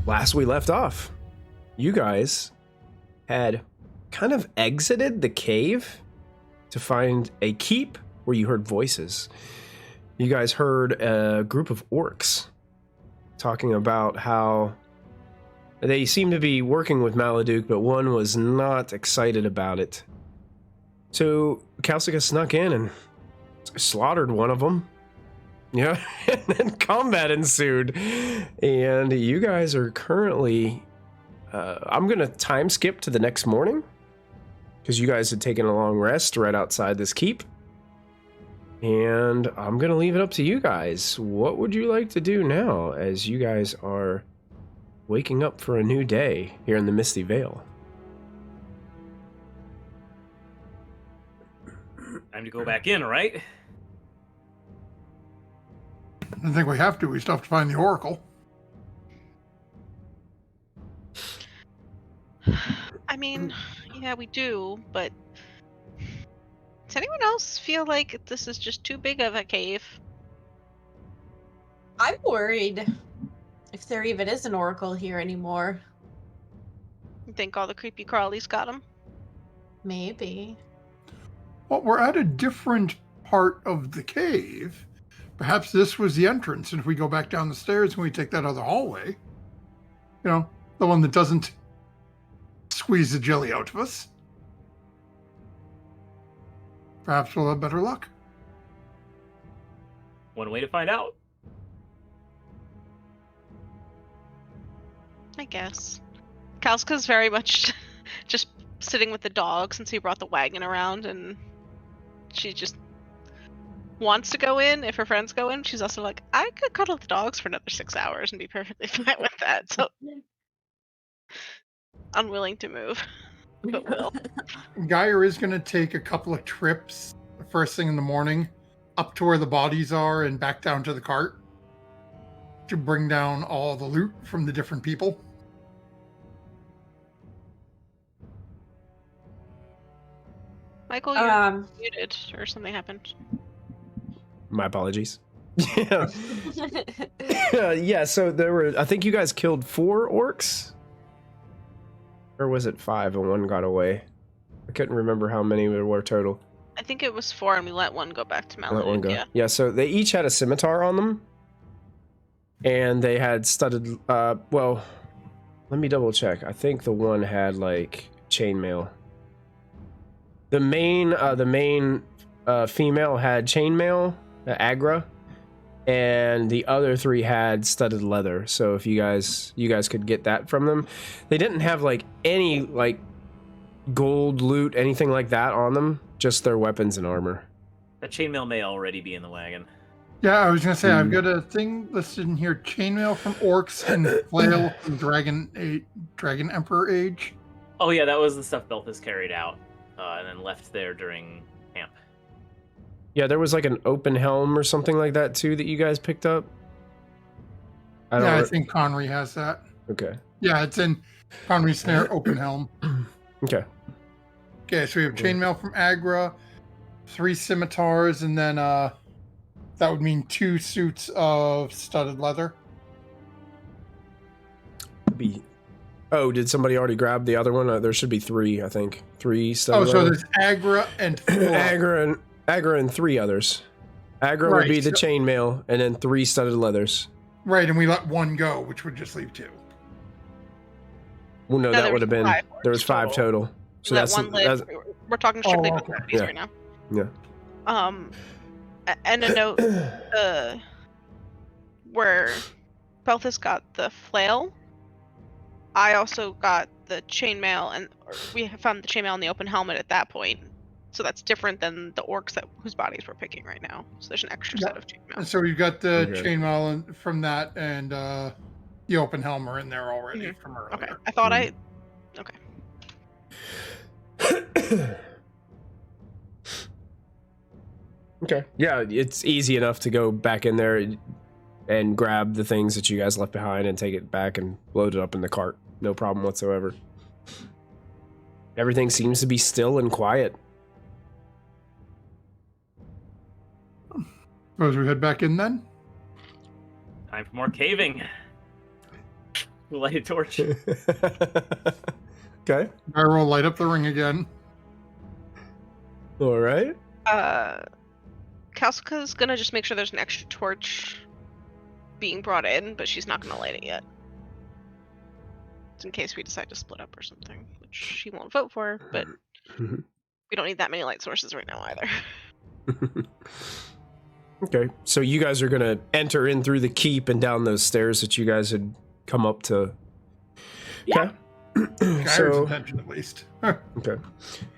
last we left off, you guys had kind of exited the cave to find a keep where you heard voices. You guys heard a group of orcs talking about how they seem to be working with Maladuke, but one was not excited about it. So Kalsika snuck in and slaughtered one of them. Yeah, and then combat ensued. And you guys are currently... I'm going to time skip to the next morning, because you guys had taken a long rest right outside this keep. And I'm going to leave it up to you guys. What would you like to do now, as you guys are waking up for a new day here in the Misty Vale? Time to go back in, right? I think we have to. We still have to find the Oracle. I mean, yeah, we do, but does anyone else feel like this is just too big of a cave? I'm worried if there even is an Oracle here anymore. You think all the creepy crawlies got him? Maybe. Well, we're at a different part of the cave. Perhaps this was the entrance, and if we go back down the stairs and we take that other hallway, the one that doesn't squeeze the jelly out of us, perhaps we'll have better luck. One way to find out. I guess. Kalska's very much just sitting with the dog since he brought the wagon around, and she just wants to go in. If her friends go in, she's also like, I could cuddle the dogs for another 6 hours and be perfectly fine with that. So unwilling to move, but will. Geyer is going to take a couple of trips first thing in the morning up to where the bodies are and back down to the cart to bring down all the loot from the different people. Michael, you're muted, or something happened. My apologies. Yeah. Yeah, so there were, I think you guys killed 4 orcs? Or was it 5 and one got away? I couldn't remember how many there were total. I think it was 4, and we let one go back to Maladuke. Let one go. Yeah, so they each had a scimitar on them. And they had studded, well, let me double check. I think the one had, like, chainmail. The main female had chainmail, Agra, and the other 3 had studded leather. So if you guys could get that from them. They didn't have like any like gold loot, anything like that on them, just their weapons and armor. That chainmail may already be in the wagon. Yeah, I was gonna say I've got a thing listed in here: chainmail from orcs and flail from Dragon Emperor age. Oh yeah, that was the stuff Belthus carried out and then left there during camp. Yeah, there was like an open helm or something like that too that you guys picked up. I think Conry has that. Okay. Yeah, it's in Conry's snare open helm. Okay. Okay, so we have chainmail from Agra, 3 scimitars, and then that would mean 2 suits of studded leather. Oh, did somebody already grab the other one? There should be 3, I think. 3 studded leather. So there's Agra and 4. Agra and 3 others. Agra would be the chainmail, and then 3 studded leathers. Right, and we let 1 go, which would just leave 2. Well, no, that would have been... There was 5 total. So that's we're talking strictly about the right now. Yeah. And a note, where Belthus got the flail, I also got the chainmail, and we found the chainmail in the open helmet at that point. So that's different than the orcs whose bodies we're picking right now. So there's an extra set of chainmail. So we've got the chainmail from that, and the open helm are in there already from earlier. Okay, I thought Okay. Okay. Yeah, it's easy enough to go back in there and grab the things that you guys left behind and take it back and load it up in the cart. No problem whatsoever. Everything seems to be still and quiet. Suppose we head back in then? Time for more caving. Light a torch. Okay. I will light up the ring again. All right. Kalsuka's gonna just make sure there's an extra torch being brought in, but she's not gonna light it yet. It's in case we decide to split up or something, which she won't vote for, but we don't need that many light sources right now either. Okay, so you guys are gonna enter in through the keep and down those stairs that you guys had come up to. Yeah. Okay. Kyra's intention, at least. Okay.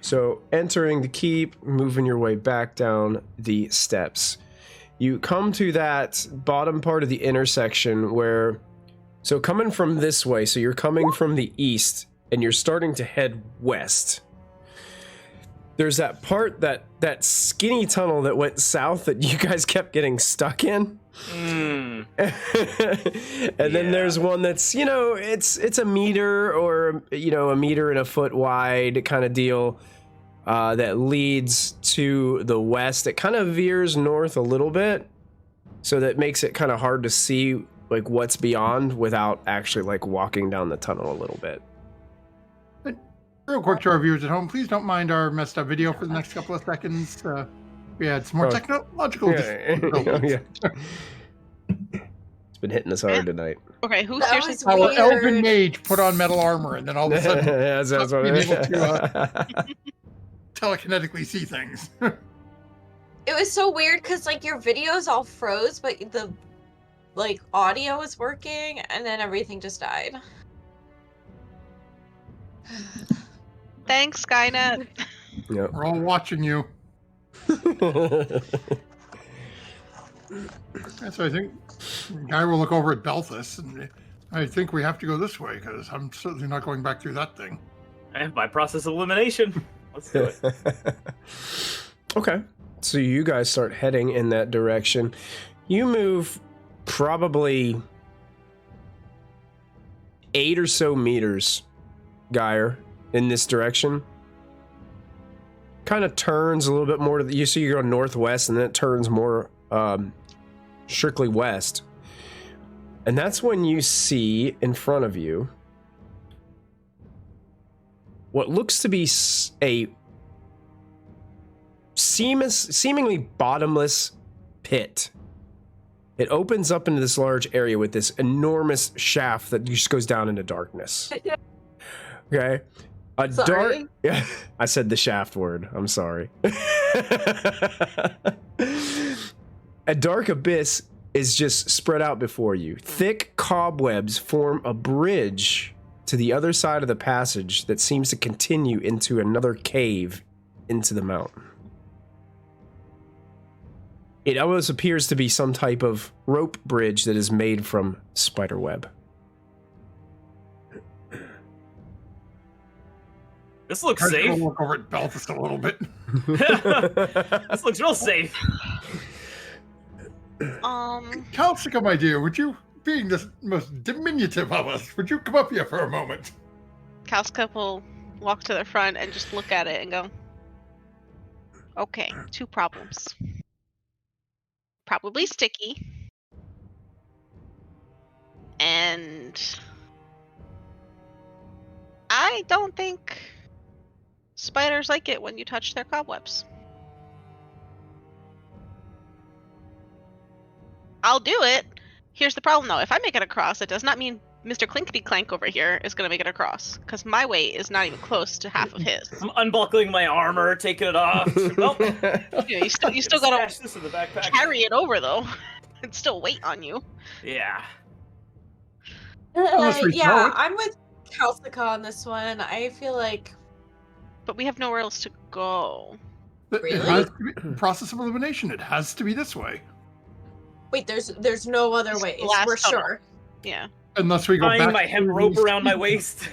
So entering the keep, moving your way back down the steps. You come to that bottom part of the intersection where, so coming from this way, so you're coming from the east and you're starting to head west. There's that part, that skinny tunnel that went south that you guys kept getting stuck in. And then there's one that's, it's a meter or, a meter and a foot wide kind of deal that leads to the west. It kind of veers north a little bit, so that makes it kind of hard to see like what's beyond without actually like walking down the tunnel a little bit. Real quick to our viewers at home, please don't mind our messed up video for the next couple of seconds. We had some more technological difficulties. It's been hitting us hard tonight. Okay, who That seriously? was Our weird. elven mage put on metal armor, and then all of a sudden, that's what being it able is. to telekinetically see things. It was so weird because like your videos all froze, but the audio was working, and then everything just died. Thanks, Skynet. Yep. We're all watching you. So I think Guy will look over at Belthus, and I think we have to go this way because I'm certainly not going back through that thing. And by process of elimination. Let's do it. Okay, so you guys start heading in that direction. You move probably 8 or so meters, Geyer, in this direction. Kind of turns a little bit more to the, you see you're going northwest, and then it turns more strictly west. And that's when you see in front of you what looks to be a seemingly bottomless pit. It opens up into this large area with this enormous shaft that just goes down into darkness. Okay. Sorry. Yeah, I said the shaft word. I'm sorry. A dark abyss is just spread out before you. Thick cobwebs form a bridge to the other side of the passage that seems to continue into another cave into the mountain. It almost appears to be some type of rope bridge that is made from spider web. This looks I'll safe. look over at Belthus a little bit. This looks real safe. Calcica, my dear, would you, being the most diminutive of us, would you come up here for a moment? Kalsuka will walk to the front and just look at it and go, okay, 2 problems. Probably sticky. And I don't think spiders like it when you touch their cobwebs. I'll do it. Here's the problem, though. If I make it across, it does not mean Mr. Clinkety Clank over here is going to make it across, because my weight is not even close to half of his. I'm unbuckling my armor, taking it off. Nope. Yeah, you still got Stash to this in the backpack. carry it over, though. It's still weight on you. Yeah. Unless we throw Yeah, it. I'm with Kalsuka on this one. I feel like But we have nowhere else to go. It Really? has to be, process of elimination. It has to be this way, wait. There's no other It's way. the last We're tunnel. sure. Yeah. unless we go Tying back. my hemp through rope these around my caves. waist.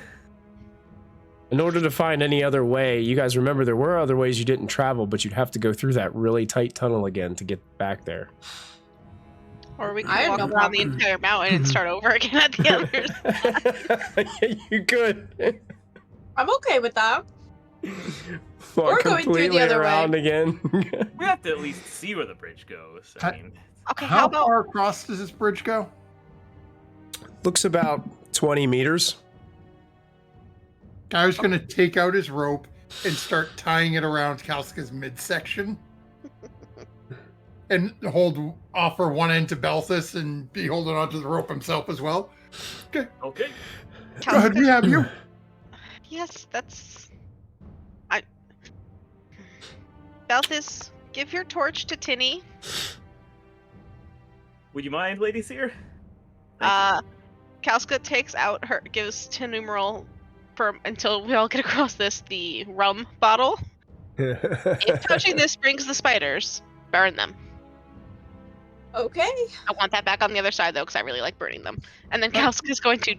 In order to find any other way, you guys remember there were other ways you didn't travel, but you'd have to go through that really tight tunnel again to get back there. Or we I can have walk no around the problem. entire mountain and start over again at the others. Yeah, you could. I'm okay with that. Walk We're going through the completely other way. around again. We have to at least see where the bridge goes. I mean, Okay, How far across does this bridge go? Looks about 20 meters. Guyer's going to take out his rope and start tying it around Kalska's midsection. And offer one end to Belthus and be holding onto the rope himself as well. Okay. Okay. Go ahead, we have you. Yes, that's... Belthus, give your torch to Tinny. Would you mind, Lady Seer? Kalska takes out gives Tinumeral until we all get across this, the rum bottle. If touching this brings the spiders, burn them. Okay. I want that back on the other side, though, because I really like burning them. And then Kalska is going to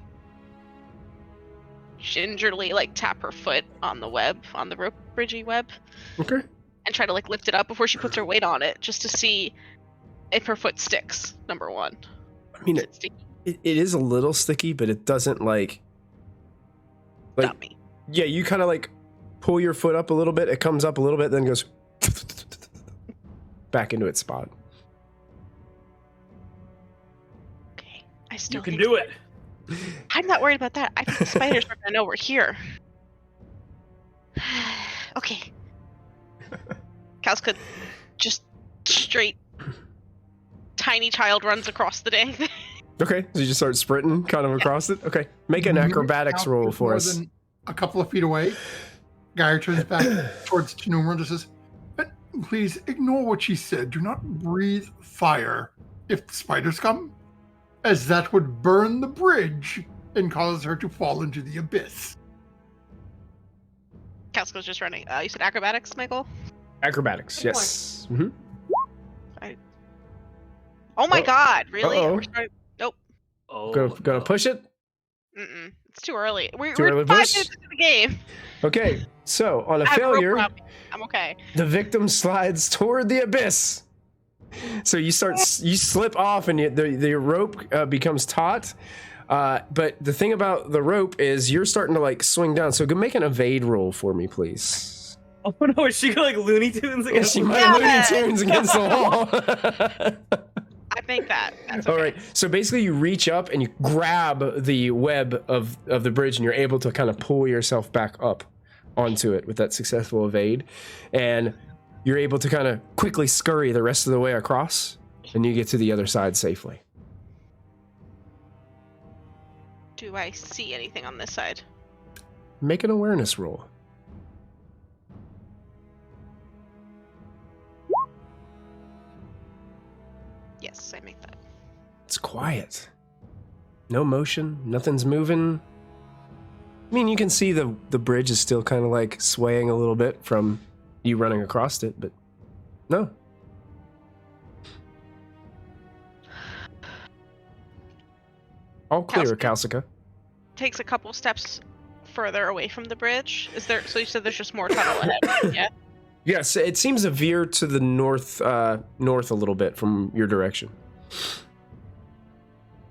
gingerly, tap her foot on the web, on the rope bridgey web. Okay. And try to, lift it up before she puts her weight on it, just to see if her foot sticks, number one. I mean, it is a little sticky, but it doesn't, Stop me. Yeah, you kind of, pull your foot up a little bit, it comes up a little bit, then goes back into its spot. I still You can do it. I'm not worried about that. I think the spiders are gonna know we're here. Okay. Kalska just straight tiny child runs across the dang thing. Okay, so you just start sprinting kind of across it? Okay, make an acrobatics roll for us. Than a couple of feet away, Geyer turns back towards Chinumra and just says, please ignore what she said. Do not breathe fire if the spiders come, as that would burn the bridge and cause her to fall into the abyss. Kalska's just running. You said acrobatics, Michael? Acrobatics, yes. Mm-hmm. Oh my god, really? Uh-oh. We're starting... Nope. Oh, Gonna push it? Mm-mm. It's too early. We're early 5 push? minutes into the game. Okay, so on a I have rope failure, around me. I'm okay. the victim slides toward the abyss. So you slip off and the rope becomes taut. But the thing about the rope is you're starting to swing down. So go make an evade roll for me, please. Oh no, is she going Looney Tunes Yeah, against she the might wall? Looney Tunes against the wall. I think that's okay. All right. So basically, you reach up and you grab the web of the bridge, and you're able to kind of pull yourself back up onto it with that successful evade, and you're able to kind of quickly scurry the rest of the way across, and you get to the other side safely. Do I see anything on this side? Make an awareness roll. Yes, I make that. It's quiet. No motion. Nothing's moving. I mean, you can see the bridge is still kind of swaying a little bit from you running across it, but no. All clear, Kalska. Takes a couple steps further away from the bridge. So you said there's just more tunnel ahead, yeah? Yes, it seems to veer to the north a little bit from your direction.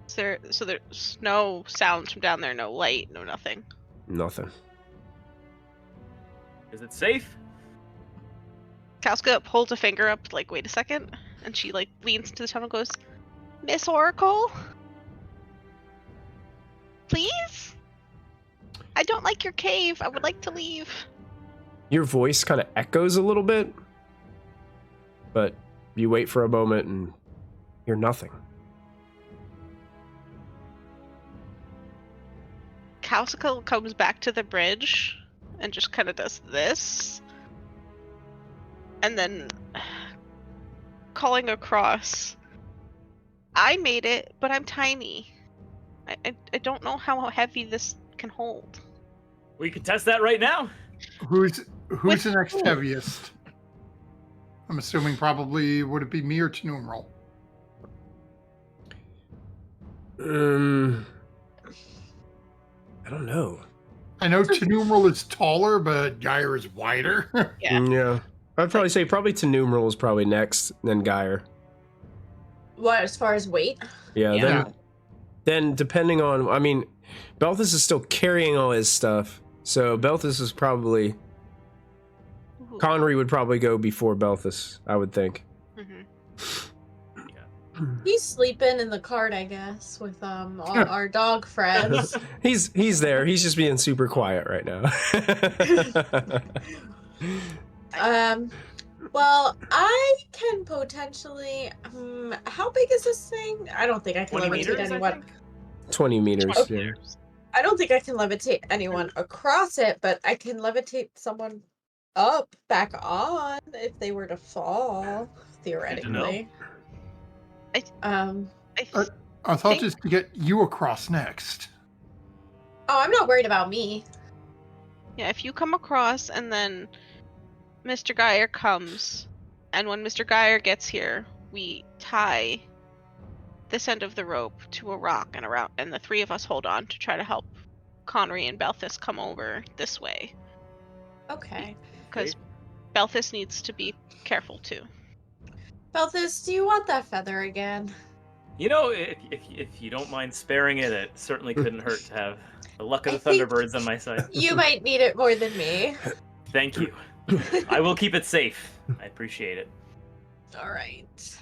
So there's no sounds from down there, no light, no nothing. Nothing. Is it safe? Kalska holds a finger up, wait a second, and she leans into the tunnel and goes, Miss Oracle? Please? I don't like your cave. I would like to leave. Your voice kind of echoes a little bit, but you wait for a moment and hear nothing. Kalska comes back to the bridge and just kind of does this. And then calling across, I made it, but I'm tiny. I don't know how heavy this can hold. We can test that right now. Who's the next heaviest? I'm assuming probably would it be me or Tinumeral? I don't know. I know Tinumeral is taller, but Geyer is wider. Yeah. I'd probably say to numeral is probably next, then Geyer. What, as far as weight? Yeah. Then depending on, I mean, Belthus is still carrying all his stuff, so Belthus is probably... Conry would probably go before Belthus, I would think. Mm-hmm. He's sleeping in the cart, I guess, with all our dog friends. He's there. He's just being super quiet right now. Well, I can potentially. How big is this thing? I don't think I can 20 levitate meters, I anyone. think? 20 meters. 20 Yeah. meters. I don't think I can levitate anyone across it, but I can levitate someone up back on if they were to fall, theoretically. I Our thought is to get you across next. Oh, I'm not worried about me. Yeah, if you come across and then Mr. Geyer comes, and when Mr. Geyer gets here, we tie this end of the rope to a rock and the three of us hold on to try to help Connery and Belthus come over this way. Okay. Because Belthus needs to be careful too. Belthus, do you want that feather again? You know, if you don't mind sparing it, it certainly couldn't hurt to have the luck of the I think Thunderbirds on my side. You might need it more than me. Thank you. I will keep it safe. I appreciate it. All right.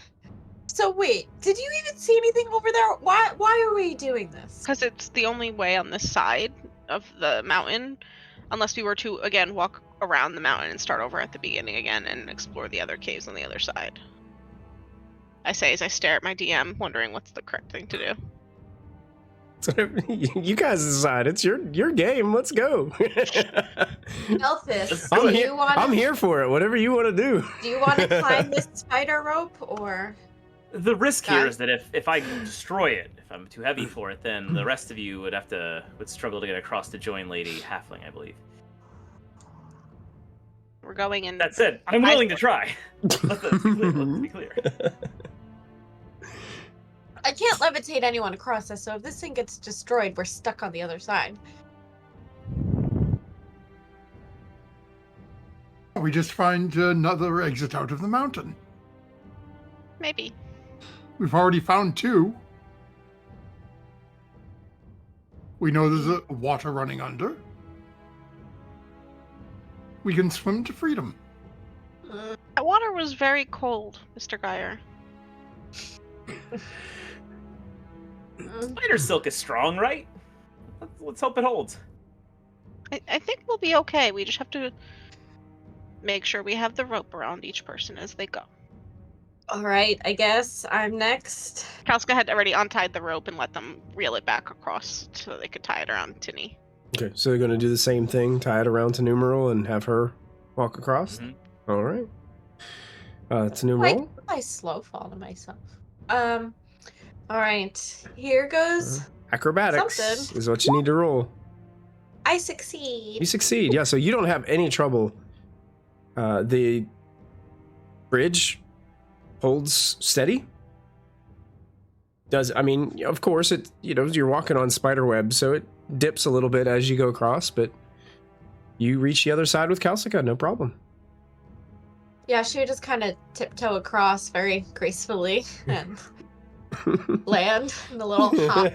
So wait, did you even see anything over there? Why are we doing this? Because it's the only way on this side of the mountain, unless we were to, again, walk around the mountain and start over at the beginning again and explore the other caves on the other side. I say as I stare at my DM, wondering what's the correct thing to do. You guys decide. It's your game. Let's go. Belthus, I'm here for it. Whatever you want to do. Do you want to climb this spider rope or? The risk here is that if I destroy it, if I'm too heavy for it, then the rest of you would struggle to get across to join Lady Halfling, I believe. We're going in. That said, I'm willing to try. Let's be clear. I can't levitate anyone across this, so if this thing gets destroyed, we're stuck on the other side. We just find another exit out of the mountain. Maybe. We've already found two. We know there's a water running under. We can swim to freedom. That water was very cold, Mr. Geyer. Spider silk is strong, right? Let's hope it holds. I think we'll be okay. We just have to make sure we have the rope around each person as they go. All right, I guess I'm next. Kalska had already untied the rope and let them reel it back across so they could tie it around Tinny. Okay, so they're going to do the same thing, tie it around to Numeral and have her walk across? Mhm. All right. To Numeral? I slow fall to myself. All right, here goes. Acrobatics Something. is what you need to roll. I succeed. You succeed, yeah, so you don't have any trouble. The bridge holds steady. Of course, you're walking on spider web, so it dips a little bit as you go across, but you reach the other side with Kalsika, no problem. Yeah, she would just kind of tiptoe across very gracefully and land in a little hop.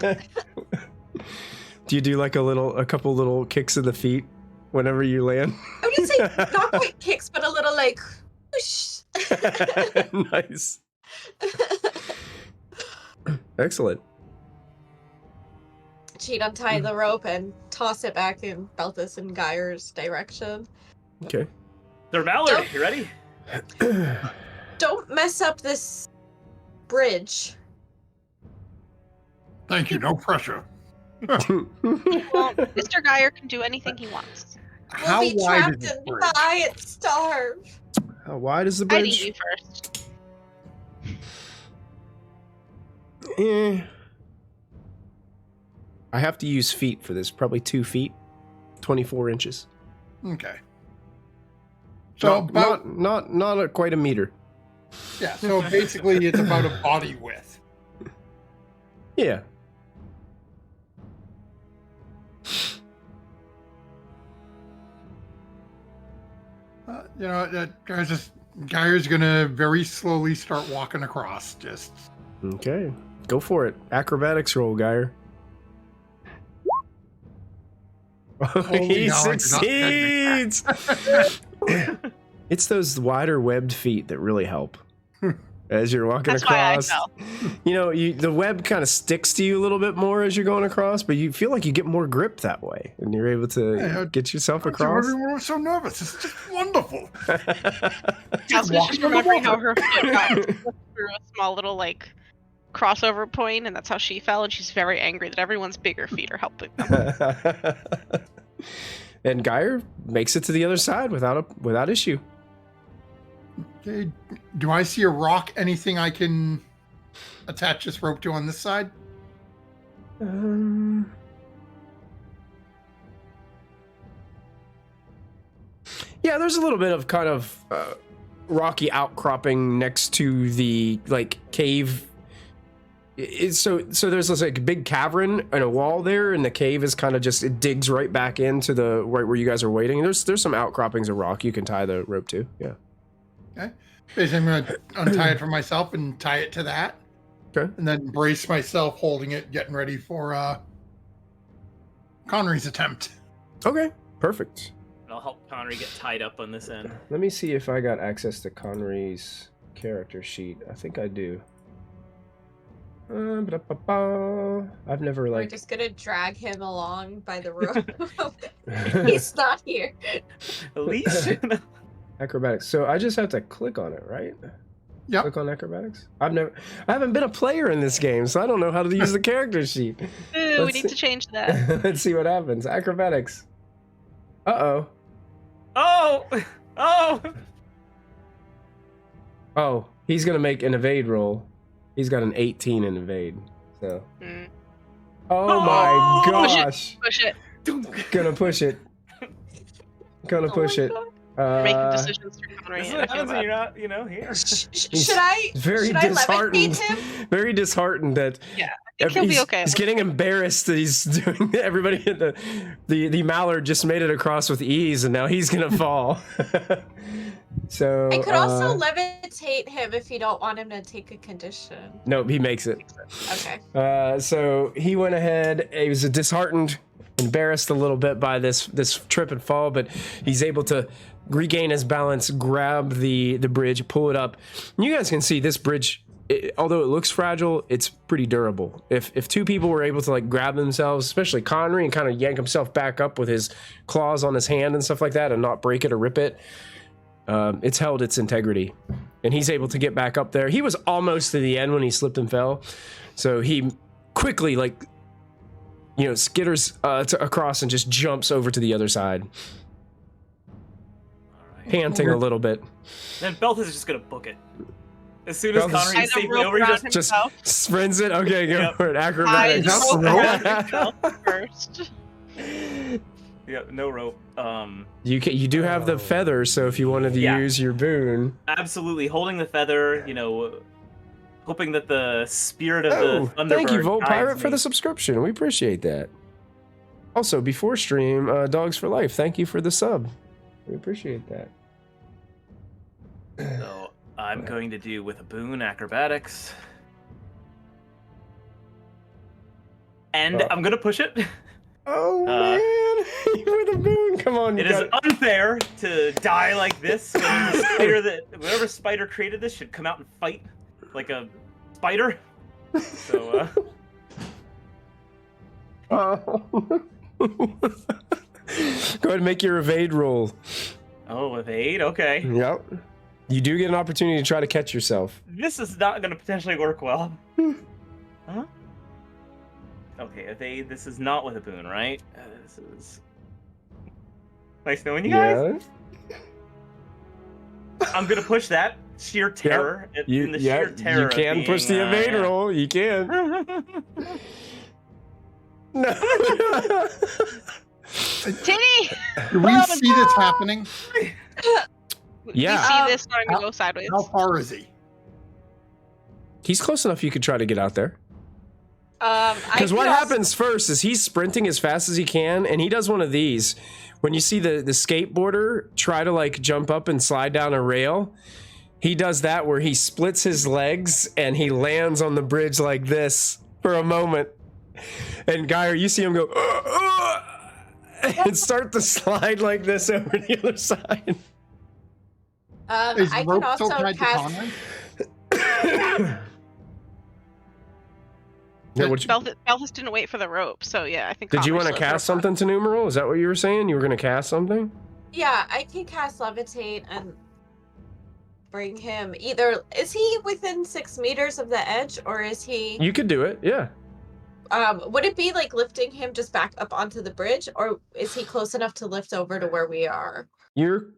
Do you do like a couple little kicks in the feet whenever you land? I wouldn't say not quite kicks, but a little like whoosh. Nice. Excellent. She'd untie the rope and toss it back in Belthus and Geyer's direction. Okay. Sir Valerie, you ready? Don't mess up this bridge. Thank you, no pressure. Well, Mr. Geyer can do anything he wants. How We'll be wide trapped is this and bridge? die and starve. How wide is the I need bridge? you first. I have to use feet for this. Probably 2 feet, 24 inches. Okay. So about not quite a meter. yeah. So basically, it's about a body width. Yeah. Geyer's gonna very slowly start walking across. Just Okay. Go for it. Acrobatics roll, Geyer. He hell, I did not succeeds! It's those wider webbed feet that really help. as you're walking That's why I across. fell. You know, the web kind of sticks to you a little bit more as you're going across, but you feel like you get more grip that way, and you're able to get yourself across. Everyone was so nervous. It's just wonderful. Cal's was just remembering how her foot got through a small little like crossover point, and that's how she fell, and she's very angry that everyone's bigger feet are helping them. And Geyer makes it to the other side without issue. Okay. Do I see a rock? Anything I can attach this rope to on this side? Yeah, there's a little bit of kind of rocky outcropping next to the like cave. So there's this like big cavern and a wall there, and the cave is kind of just, it digs right back into the right where you guys are waiting. There's some outcroppings of rock you can tie the rope to. Yeah. Okay. Basically, I'm going to untie it for myself and tie it to that. Okay. And then brace myself holding it, getting ready for Connery's attempt. Okay. Perfect. I'll help Connery get tied up on this end. Let me see if I got access to Connery's character sheet. I think I do. I've never We're like. just gonna drag him along by the rope. He's not here. At least. Acrobatics. So I just have to click on it, right? Yep. Click on acrobatics. I haven't been a player in this game, so I don't know how to use the character sheet. Ooh, we need to change that. Let's see what happens. Acrobatics. Uh-oh. Oh! Oh, he's gonna make an evade roll. He's got an 18 in evade. So. Oh my gosh. Push it. Gonna push it. Gonna push it. Making decisions for Connery. This is what happens when you're not, here. Should I disheartened. levitate him? Very disheartened that. Yeah, I think he'll be okay. He's getting embarrassed that he's doing everybody in the mallard just made it across with ease, and now he's gonna fall. So I could also levitate him if you don't want him to take a condition. No, he makes it. Okay. So he went ahead. He was disheartened, embarrassed a little bit by this trip and fall, but he's able to regain his balance, grab the bridge, pull it up. And you guys can see this bridge, although it looks fragile, it's pretty durable. If two people were able to like grab themselves, especially Connery, and kind of yank himself back up with his claws on his hand and stuff like that, and not break it or rip it, it's held its integrity. And he's able to get back up there. He was almost to the end when he slipped and fell, so he quickly skitters across and just jumps over to the other side. Panting a little bit. Then Belth is just gonna book it. As soon as Connery is safely over, he just sprints it. Okay, go for it. Acrobatics. First. Yeah, no rope. You do have the feather, so if you wanted to use your boon. Absolutely, holding the feather. Hoping that the spirit of the Thunderbird. Thank you, Volt Pirate, me. for the subscription. We appreciate that. Also, before stream, Dogs for Life, thank you for the sub. We appreciate that. So I'm going to do with a boon acrobatics, and I'm gonna push it. Oh man, with a boon! Come on, it is unfair to die like this. Whatever spider created this should come out and fight like a spider. So. Go ahead and make your evade roll. Oh, evade? Okay. Yep. You do get an opportunity to try to catch yourself. This is not going to potentially work well. Huh? Okay, evade. This is not with a boon, right? This is... Nice knowing you guys. Yeah. I'm going to push that. Sheer terror. Yep. Sheer terror. You can push the evade roll. You can. No. Tinny! Do we see this happening? Yeah. We see this starting to go sideways. How far is he? He's close enough you could try to get out there. Because what happens first is he's sprinting as fast as he can, and he does one of these. When you see the skateboarder try to like jump up and slide down a rail, he does that where he splits his legs and he lands on the bridge like this for a moment. And Geyer, you see him go and start to slide like this over the other side. I can also cast. Yeah, what you, Balthus didn't wait for the rope, so yeah, I think. did you want to Commerce cast something to numeral? Is that what you were saying? You were going to cast something? Yeah, I can cast levitate and bring him. Either is he within 6 meters of the edge, or is he? You could do it. Yeah. Would it be like lifting him just back up onto the bridge, or is he close enough to lift over to where we are? You'd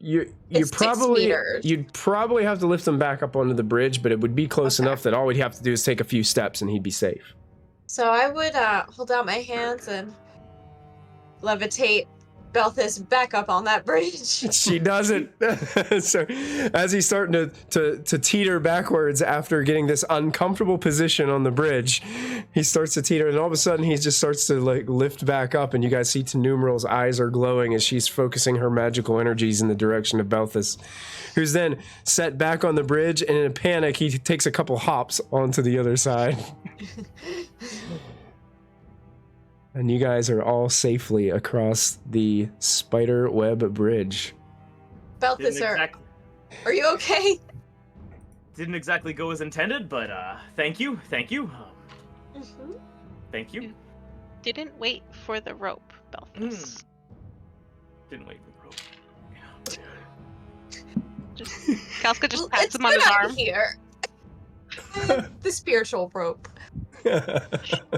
probably have to lift him back up onto the bridge, but it would be close enough that all we'd have to do is take a few steps and he'd be safe. So I would hold out my hands and levitate Balthus back up on that bridge. She does it. So as he's starting to teeter backwards after getting this uncomfortable position on the bridge, he starts to teeter, and all of a sudden he just starts to like lift back up, and you guys see Numeral's eyes are glowing as she's focusing her magical energies in the direction of Balthus, who's then set back on the bridge, and in a panic he takes a couple hops onto the other side. And you guys are all safely across the spider web bridge. Balthus, are you okay? Didn't exactly go as intended, but thank you. Thank you. Didn't wait for the rope, Balthus. Didn't wait for the rope. Kalska just pats him on his arm. Here. The spiritual rope.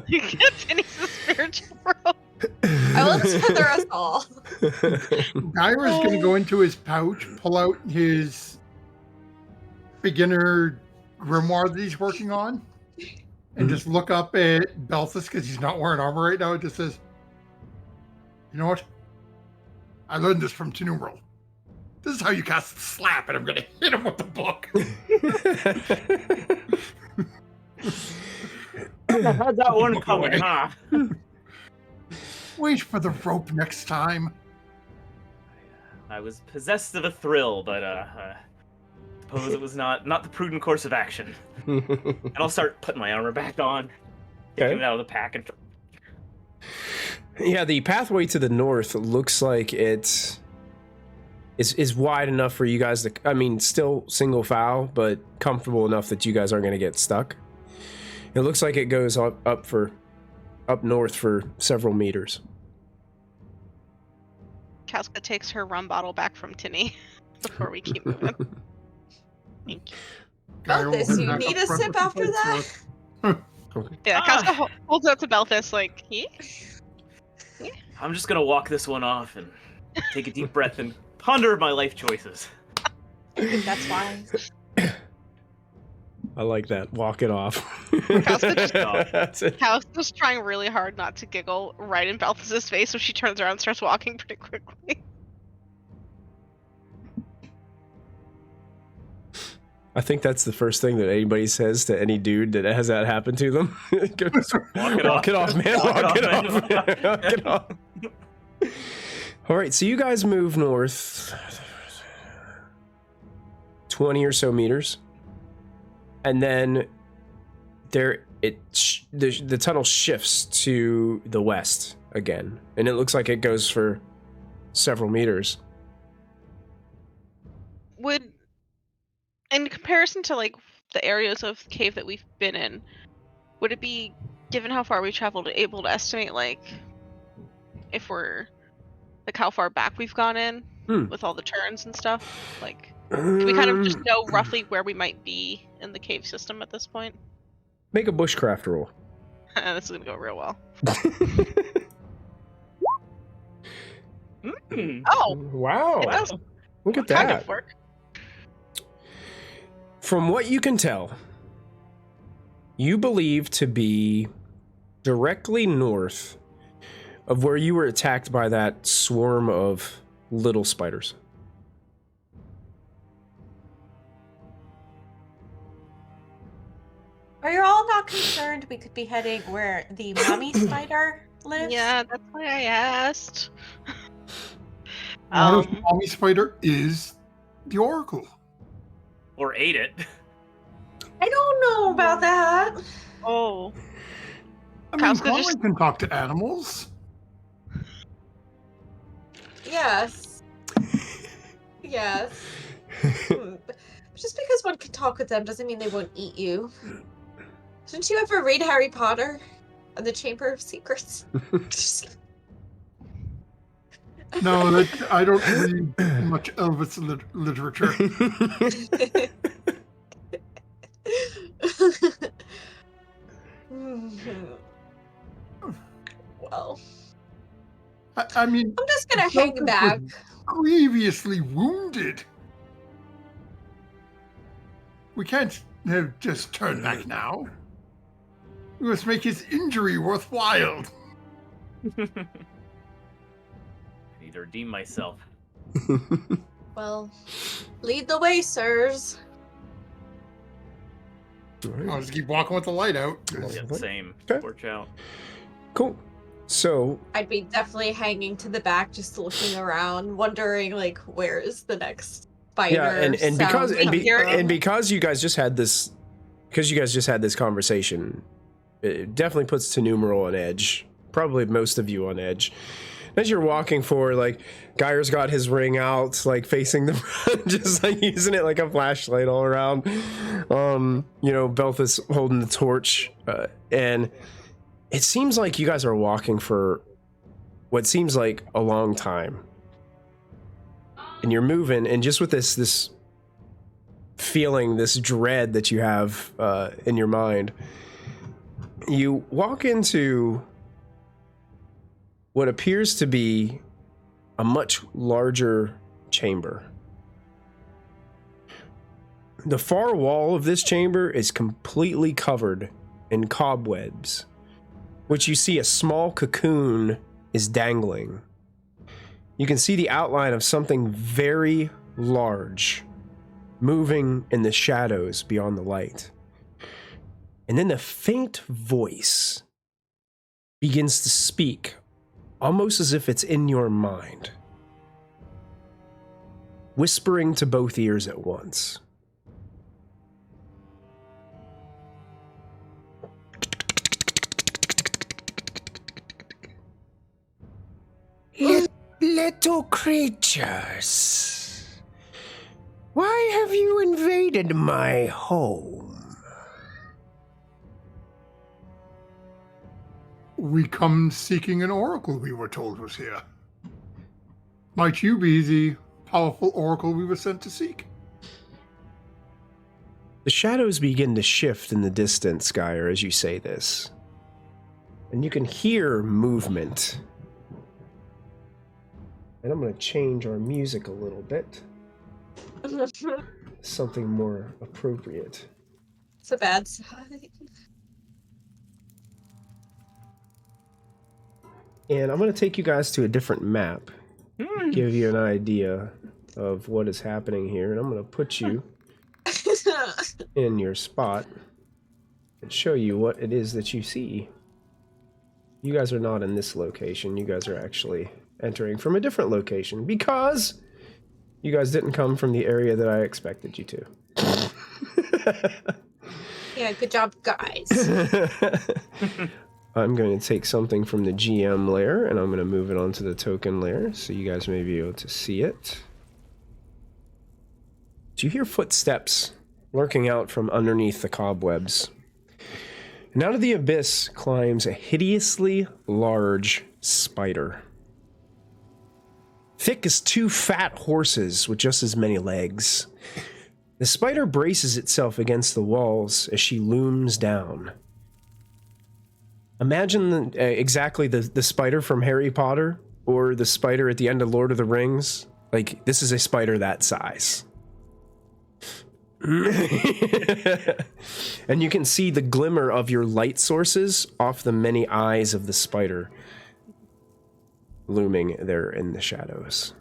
You continue the spiritual rope. I will tether us all. Gyra's going to go into his pouch, pull out his beginner grimoire that he's working on, and just look up at Balthus because he's not wearing armor right now. It just says, "You know what? I learned this from Numeral. This is how you cast slap," and I'm going to hit him with the book. How'd that one coming, huh? Wait for the rope next time. I was possessed of a thrill, but suppose it was not the prudent course of action. And I'll start putting my armor back on, taking it out of the pack, and yeah, the pathway to the north looks like it is wide enough for you guys to, I mean, still single file, but comfortable enough that you guys aren't going to get stuck. It looks like it goes up north for several meters. Kalska takes her rum bottle back from Tinny before we keep moving. Thank you. Balthus, you need a sip after that? Yeah, Kalska holds out to Balthus like, yeah. I'm just gonna walk this one off and take a deep breath and ponder my life choices. That's fine. I like that. Walk it off. Kalska's trying really hard not to giggle right in Balthus's face, so she turns around and starts walking pretty quickly. I think that's the first thing that anybody says to any dude that has that happen to them. Walk it off, man. Walk it off. All right, so you guys move north 20 or so meters. And then the tunnel shifts to the west again, and it looks like it goes for several meters. Would, in comparison to like the areas of the cave that we've been in, would it be, given how far we traveled, able to estimate like if we're like how far back we've gone in with all the turns and stuff? Like, do we kind of just know roughly where we might be in the cave system at this point? Make a bushcraft roll. This is gonna go real well. Oh! Wow! It does Look at kind that. of work. From what you can tell, you believe to be directly north of where you were attacked by that swarm of little spiders. Are you all not concerned we could be heading where the mommy spider lives? Yeah, that's why I asked. What if mommy spider is the oracle? Or ate it. I don't know about that. Oh. I mean, Kalska Colin can talk to animals. Yes. Yes. Just because one can talk with them doesn't mean they won't eat you. Didn't you ever read Harry Potter and the Chamber of Secrets? No, I don't read much Elvis literature. Well, I mean, I'm just gonna hang Elvis back. was grievously wounded. We can't just turn back now. We must make his injury worthwhile. I need to redeem myself. Well, lead the way, sirs. I'll just keep walking with the light out. Yeah, same. Okay. Torch out. Cool. So, I'd be definitely hanging to the back, just looking around, wondering like, where is the next spider? yeah, and because sound coming from? because you guys just had this conversation, it definitely puts Tenumeral on edge. Probably most of you on edge. As you're walking forward, like Geyer's got his ring out, like facing the front, just like using it like a flashlight all around. Belthus holding the torch, and it seems like you guys are walking for what seems like a long time. And you're moving, and just with this feeling, this dread that you have in your mind, you walk into what appears to be a much larger chamber. The far wall of this chamber is completely covered in cobwebs, which you see a small cocoon is dangling. You can see the outline of something very large moving in the shadows beyond the light. And then the faint voice begins to speak, almost as if it's in your mind, whispering to both ears at once. Little creatures, why have you invaded my home? We come seeking an oracle we were told was here. Might you be the powerful oracle we were sent to seek? The shadows begin to shift in the distance, Geyer, as you say this. And you can hear movement. And I'm going to change our music a little bit. Something more appropriate. It's a bad sign. And I'm going to take you guys to a different map. Give you an idea of what is happening here. And I'm going to put you in your spot and show you what it is that you see. You guys are not in this location. You guys are actually entering from a different location because you guys didn't come from the area that I expected you to. Yeah, good job, guys. I'm going to take something from the GM layer and I'm going to move it onto the token layer so you guys may be able to see it. Do you hear footsteps lurking out from underneath the cobwebs? And out of the abyss climbs a hideously large spider. Thick as two fat horses with just as many legs. The spider braces itself against the walls as she looms down. Imagine exactly the spider from Harry Potter or the spider at the end of Lord of the Rings. Like, this is a spider that size. And you can see the glimmer of your light sources off the many eyes of the spider looming there in the shadows.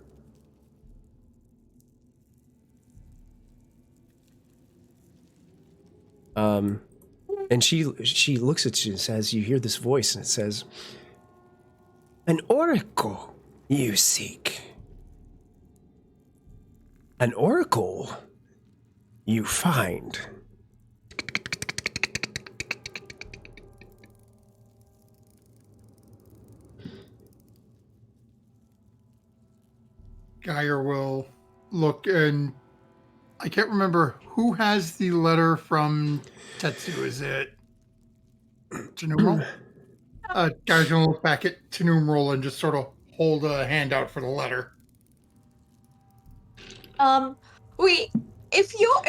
And she looks at you and says, you hear this voice and it says, "An oracle you seek. An oracle you find." Geyer will look and I can't remember who has the letter from Tetsu. Is it Tenumeral? Guys, gonna look back at Tenumeral and just sort of hold a hand out for the letter. Wait, if you're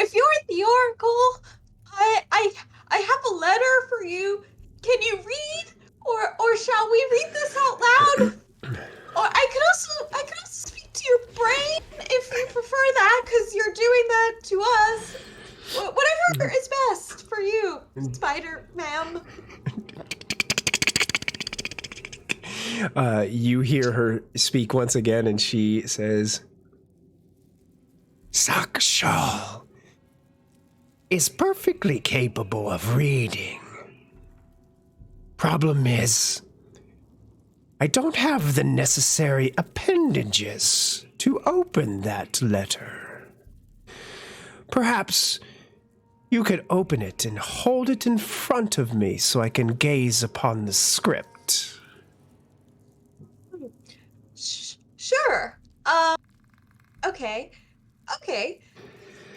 the Oracle, I have a letter for you. Can you read, or shall we read this out loud? Or I could also speak to your brain if you prefer that, because you're doing that to us. Whatever is best for you, Spider Ma'am. You hear her speak once again, and she says, Sakshal is perfectly capable of reading. Problem is, I don't have the necessary appendages to open that letter. Perhaps you could open it and hold it in front of me so I can gaze upon the script. Sure. Okay.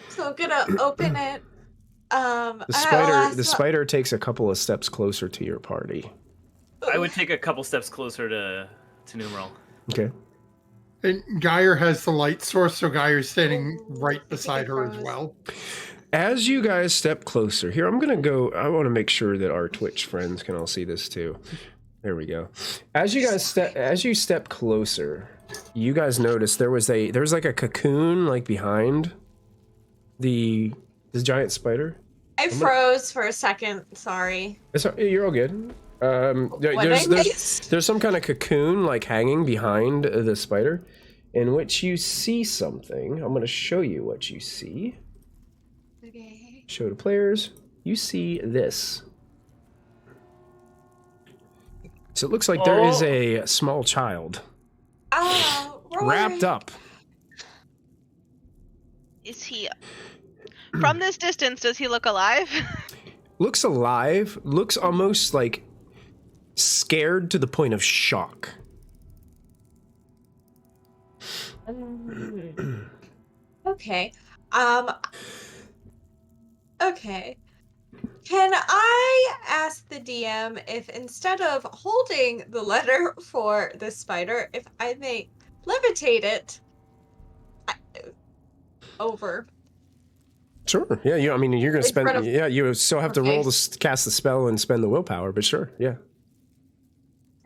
So I'm gonna open it. The spider takes a couple of steps closer to your party. I would take a couple steps closer to numeral. Okay. And Geyer has the light source, so Geyer's standing right beside her as well. As you guys step closer, here, I want to make sure that our Twitch friends can all see this too. There we go. As you step closer, you guys notice there was like a cocoon like behind the giant spider. I froze for a second. Sorry. You're all good. There's some kind of cocoon like hanging behind the spider, in which you see something. I'm going to show you what you see. Okay. Show to players. You see this. So it looks like there is a small child wrapped up. Is he... From this distance, does he look alive? Looks alive. Looks almost like scared to the point of shock. Okay. Okay. Can I ask the DM if instead of holding the letter for the spider, if I may levitate it over? Sure. Yeah. You're gonna spend. Yeah. You still have to roll to cast the spell and spend the willpower, but sure. Yeah.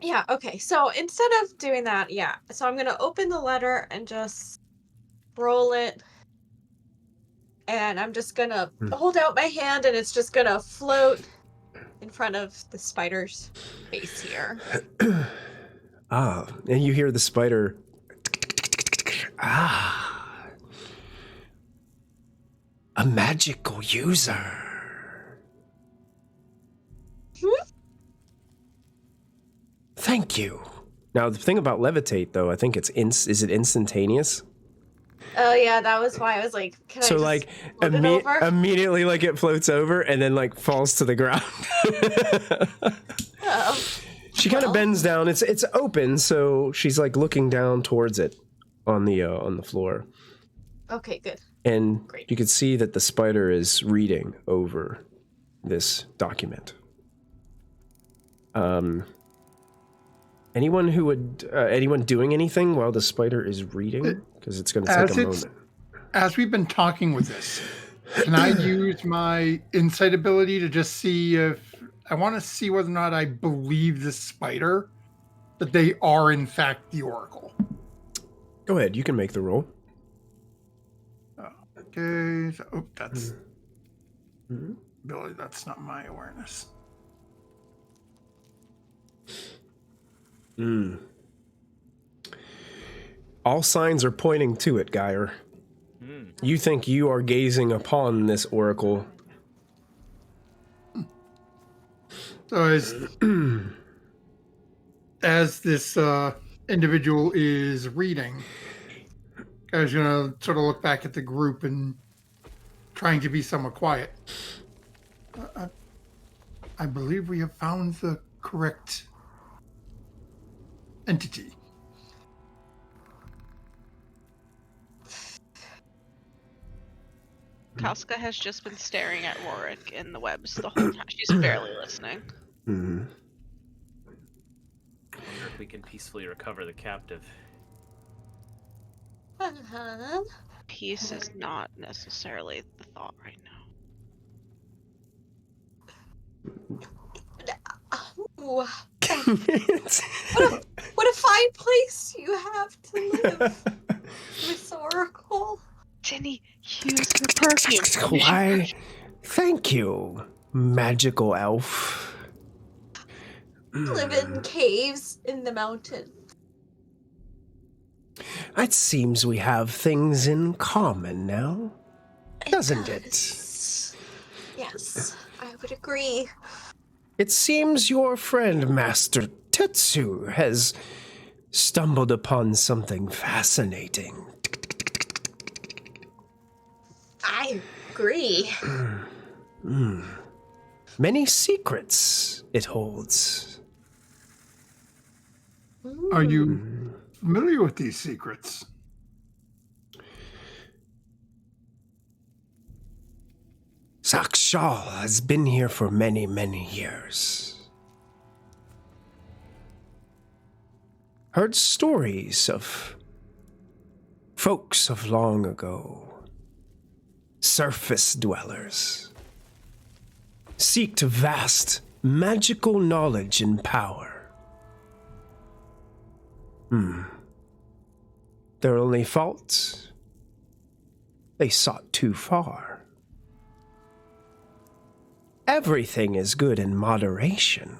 Yeah. Okay. So instead of doing that, yeah. So I'm gonna open the letter and just roll it. And I'm just gonna hold out my hand, and it's just gonna float in front of the spider's face here. And you hear the spider. A magical user. Thank you. Now the thing about levitate, though, I think is it instantaneous? Oh yeah, that was why I was like, can I just float it over? Immediately, like it floats over and then like falls to the ground. She kind of bends down. It's open, so she's like looking down towards it on the floor. Okay, good. And Great. You can see that the spider is reading over this document. Anyone doing anything while the spider is reading? Because it's going to take a moment. As we've been talking with this, can I use my insight ability to just see if I want to see whether or not I believe the spider that they are in fact the Oracle? Go ahead. You can make the roll. Okay. So, that's ability. That's not my awareness. All signs are pointing to it, Geyer. You think you are gazing upon this oracle. So as this individual is reading, Guy's gonna sort of look back at the group and trying to be somewhat quiet. I believe we have found the correct entity. Kauska has just been staring at Rorik in the webs the whole time. She's barely listening. Mm-hmm. I wonder if we can peacefully recover the captive. Peace is not necessarily the thought right now. Ooh, what a fine place you have to live, Miss Oracle. Tinny, use your perfume. Why? Thank you, magical elf. Live in caves in the mountain. It seems we have things in common now, doesn't it? Yes, I would agree. It seems your friend Master Tetsu has stumbled upon something fascinating. I agree. Many secrets it holds. Are you familiar with these secrets? Sakshal has been here for many, many years. Heard stories of folks of long ago, surface dwellers, seeked vast magical knowledge and power. Their only fault? They sought too far. Everything is good in moderation.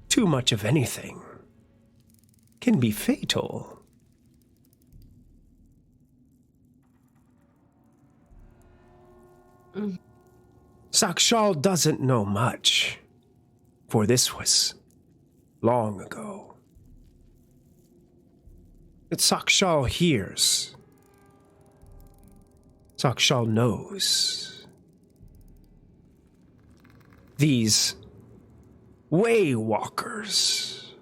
Too much of anything can be fatal. Sakshal doesn't know much, for this was long ago. But Sakshal hears. Sakshal knows. These waywalkers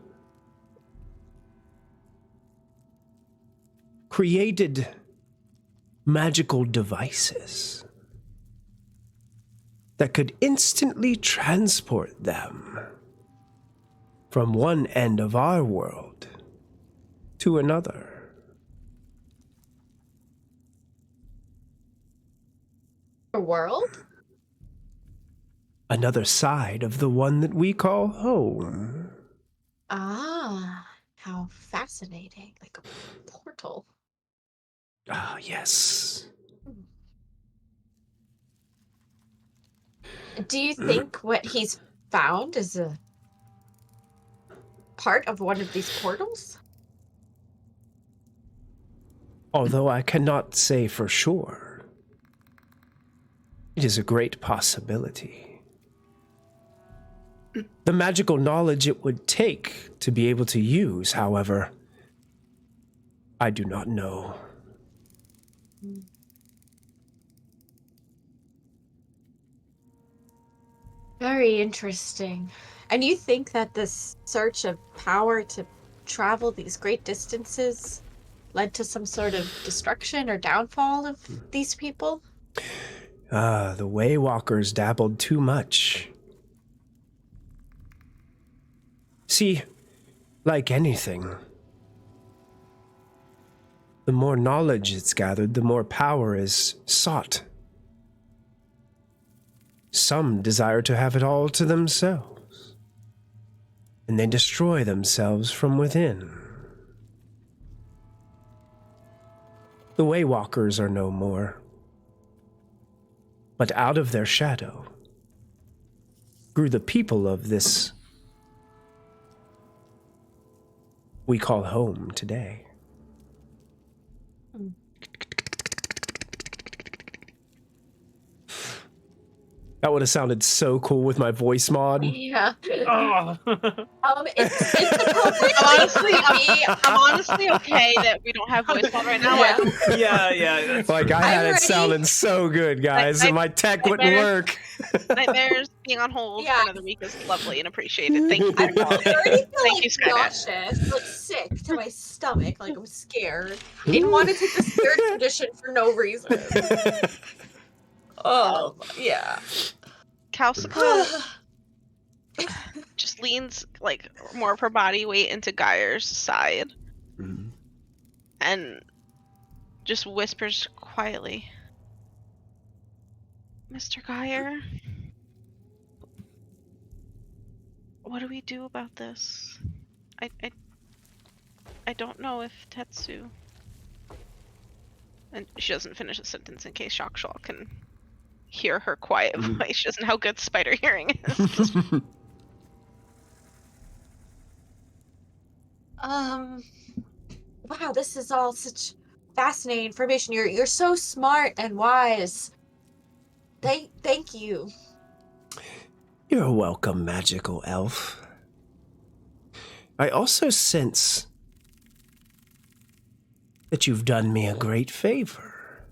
created magical devices that could instantly transport them from one end of our world to another. A world? Another side of the one that we call home. Ah, how fascinating. Like a portal. Ah, yes. Do you think what he's found is a part of one of these portals? Although I cannot say for sure, it is a great possibility. The magical knowledge it would take to be able to use, however, I do not know. Very interesting. And you think that this search of power to travel these great distances led to some sort of destruction or downfall of these people? The Waywalkers dabbled too much. See, like anything, the more knowledge it's gathered, the more power is sought. Some desire to have it all to themselves, and they destroy themselves from within. The Waywalkers are no more, but out of their shadow grew the people of this we call home today. That would have sounded so cool with my voice mod. Yeah. Oh. It's appropriately I'm honestly okay that we don't have voice mod right now. Yeah. yeah. That's Like, true. I had I'm it ready. sounding so good, guys, and my tech wouldn't nightmares. work. Nightmares being on hold Yeah. for another week is lovely and appreciated. Thank you. I already feel Thank you, like Skynet. nauseous, like sick to my stomach, like I'm scared. I want to take the spirit condition for no reason. Oh, yeah. Kalsika just leans like more of her body weight into Geyer's side and just whispers quietly, Mr. Geyer, what do we do about this? I don't know if Tetsu... And she doesn't finish a sentence in case Shockshaw can hear her quiet voice. She doesn't know how good spider hearing is. Wow, this is all such fascinating information. You're so smart and wise. Thank you. You're welcome, magical elf. I also sense that you've done me a great favor.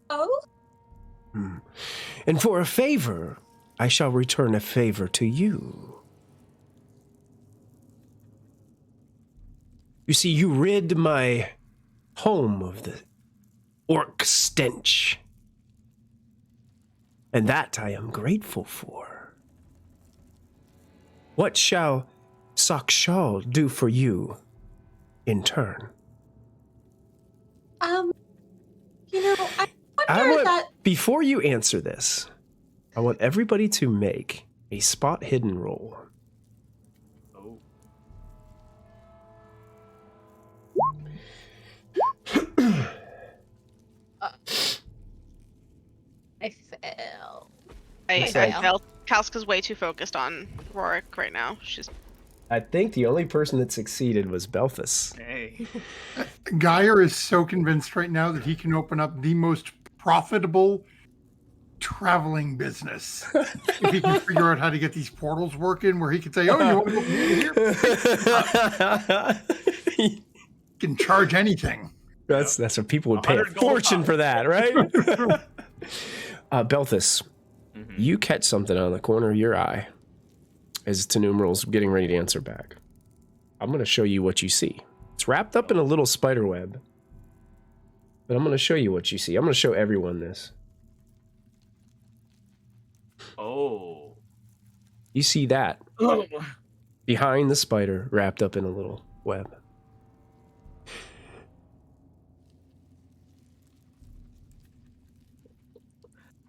Oh? And for a favor, I shall return a favor to you. You see, you rid my home of the orc stench. And that I am grateful for. What shall Sakshal do for you in turn? I wonder that... Before you answer this, I want everybody to make a spot hidden roll. Oh. I fail. I fail. felt Kalska's way too focused on Rorik right now. She's I think the only person that succeeded was Belfus. Hey. Geyer is so convinced right now that he can open up the most profitable traveling business if he can figure out how to get these portals working, where he can say, "Oh, you want to go here?" He can charge anything. That's what people would pay a 100 gold fortune pop. for that, right? Belfus, you catch something on the corner of your eye as Tenumeral's getting ready to answer back. I'm going to show you what you see. It's wrapped up in a little spider web, but I'm going to show you what you see. I'm going to show everyone this. Oh. You see that Oh. behind the spider wrapped up in a little web.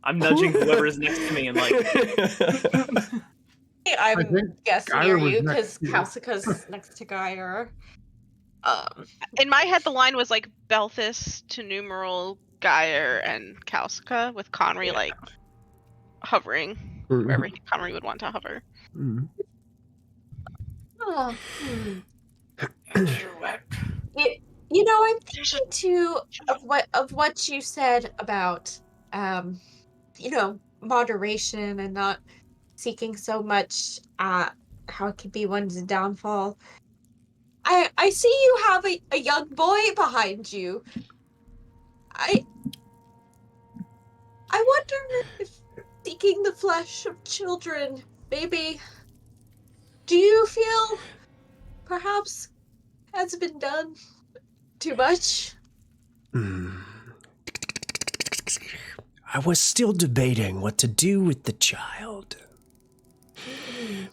I'm nudging whoever's next to me and like, I I'm think guessing Geyer near was you next because to you. Kalsika's next to Geyer. in my head. The line was like Belfus to numeral Geyer and Kalsika, with Conry like hovering wherever Conry would want to hover. Oh, I'm thinking too of what you said about moderation and not seeking so much how it could be one's downfall. I see you have a young boy behind you. I wonder if seeking the flesh of children, maybe, do you feel perhaps has been done too much? I was still debating what to do with the child.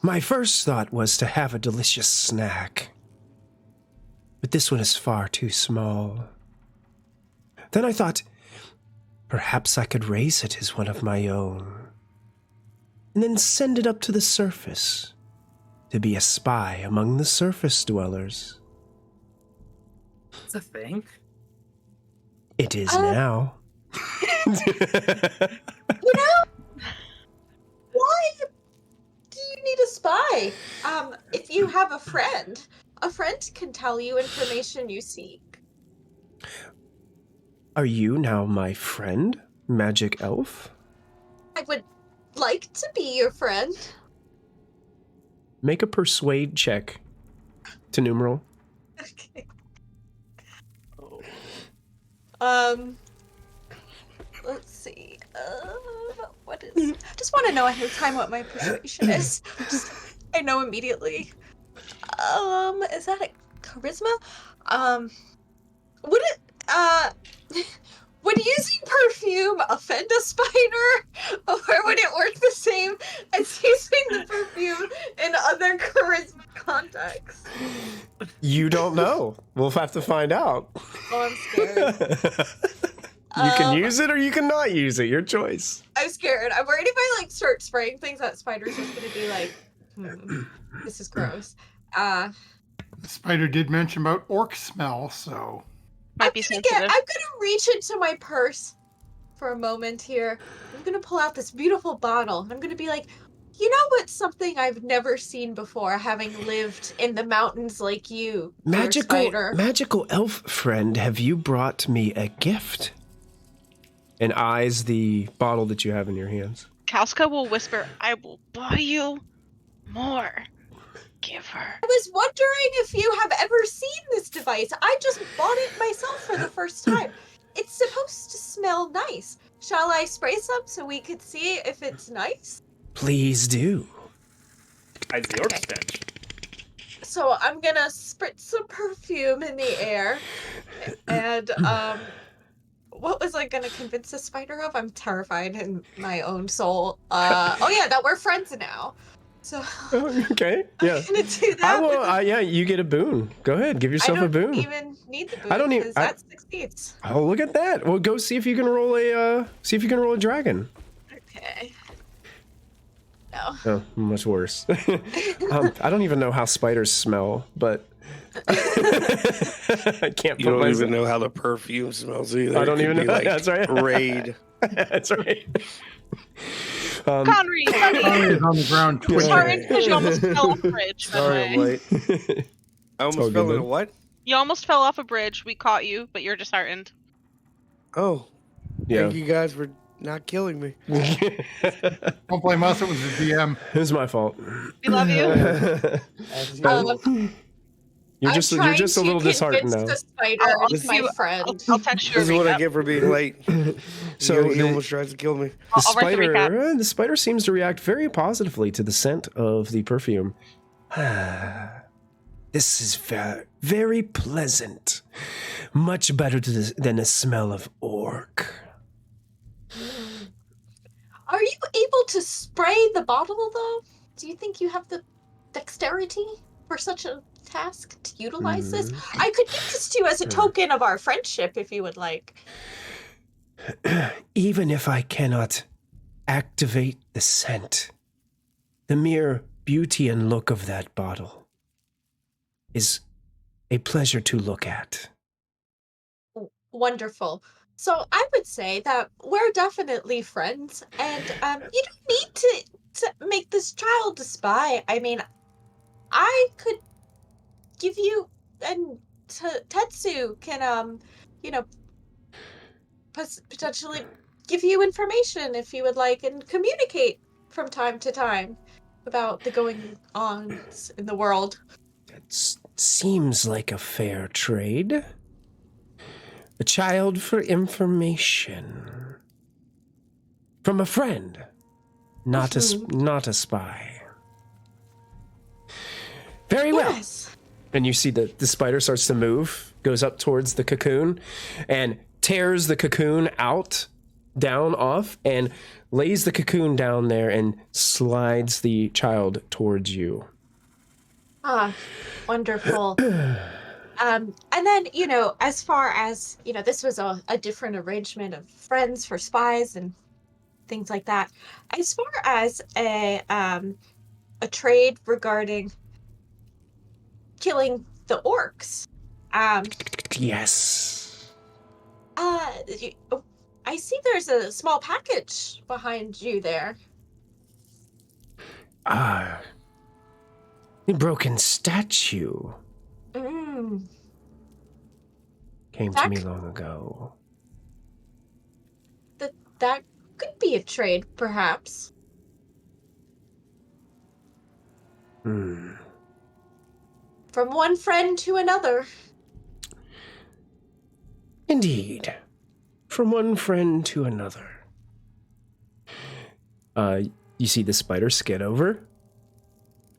My first thought was to have a delicious snack, but this one is far too small. Then I thought, perhaps I could raise it as one of my own, and then send it up to the surface to be a spy among the surface dwellers. it's a thing. It is now. Why do you need a spy? If you have a friend can tell you information you seek. Are you now my friend, magic elf? I would like to be your friend. Make a persuade check to numeral. Okay. Oh. Let's see. What is? I just want to know ahead of time what my persuasion is. I know immediately. Is that a charisma? Would it? Would using perfume offend a spider, or would it work the same as using the perfume in other charisma contexts? You don't know. We'll have to find out. Oh, I'm scared. You can use it or you can not use it. Your choice. I'm scared. I'm worried if I start spraying things that spider's just gonna be like, this is gross. The spider did mention about orc smell, so Might be sensitive. I'm gonna reach into my purse for a moment here. I'm gonna pull out this beautiful bottle, and I'm gonna be like, you know what's something I've never seen before, having lived in the mountains like you, dear spider? Magical elf friend, have you brought me a gift? And eyes the bottle that you have in your hands. Kalska will whisper, I will buy you more. Give her. I was wondering if you have ever seen this device. I just bought it myself for the first time. It's supposed to smell nice. Shall I spray some so we could see if it's nice? Please do. Hides the orc stench. So I'm gonna spritz some perfume in the air, and what was I gonna convince the spider of? I'm terrified in my own soul. Oh yeah, that we're friends now. So Okay. Yeah. I'm gonna do that. I will. Yeah, you get a boon. Go ahead. Give yourself a boon. I don't even need the boon. I don't need- because that succeeds. Oh, look at that. Well, go see if you can roll a dragon. Okay. No. Oh, much worse. I don't even know how spiders smell, but I can't. You don't even know how the perfume smells either. I don't even know. Like That's right. Raid. That's right. Conry, Conry is on the ground twitching. sorry, because you almost fell off a bridge. by the Sorry, I'm way. late. I all almost good, fell in man. a what? You almost fell off a bridge. We caught you, but you're disheartened. Oh, Yeah. thank you guys for not killing me. Don't blame us, it was the DM. It was my fault. We love you. You're I'm just a trying little to disheartened convince now. the spider I'll is my see- friend. I'll text you a This is what I recap. get for being late. So he the- almost tries to kill me. The I'll write the recap. spider, the spider seems to react very positively to the scent of the perfume. This is very pleasant. Much better than the smell of orc. Are you able to spray the bottle, though? Do you think you have the dexterity for such a task to utilize this? I could give this to you as a token of our friendship, if you would like. Even if I cannot activate the scent, the mere beauty and look of that bottle is a pleasure to look at. Wonderful. So I would say that we're definitely friends, and you don't need to make this child a spy. I mean, I could give you, and Tetsu can, potentially give you information if you would like, and communicate from time to time about the going-ons in the world. It seems like a fair trade. A child for information. From a friend. Not a spy. Very well. Yes. And you see the spider starts to move, goes up towards the cocoon, and tears the cocoon down off, and lays the cocoon down there and slides the child towards you. Ah, wonderful. And then, as far as, this was a different arrangement of friends for spies and things like that. As far as a trade regarding killing the orcs, Yes. I see there's a small package behind you there. Ah. The broken statue came to me long ago. That could be a trade, perhaps. Hmm. From one friend to another. Indeed. From one friend to another. You see the spider skid over,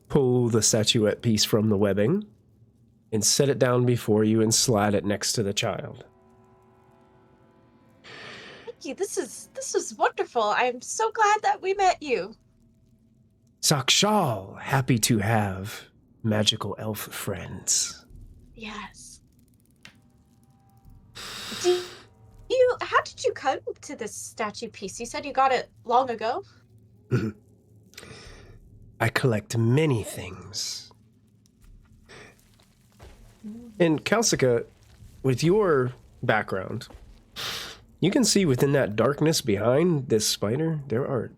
pull the statuette piece from the webbing, and set it down before you and slide it next to the child. Thank you. This is wonderful. I'm so glad that we met you. Sakshal, happy to have magical elf friends. Yes. How did you come to this statue piece? You said you got it long ago? I collect many things. And Kalsika, with your background, you can see within that darkness behind this spider, there are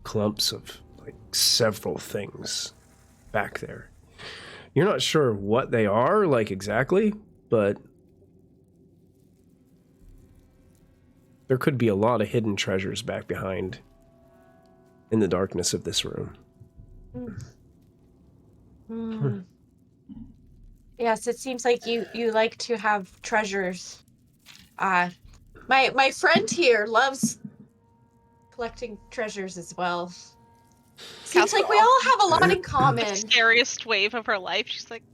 clumps of like several things back there. You're not sure what they are, like exactly, but there could be a lot of hidden treasures back behind in the darkness of this room. Yes, it seems like you like to have treasures. My friend here loves collecting treasures as well. Seems like we all have a lot in common. The scariest wave of her life. She's like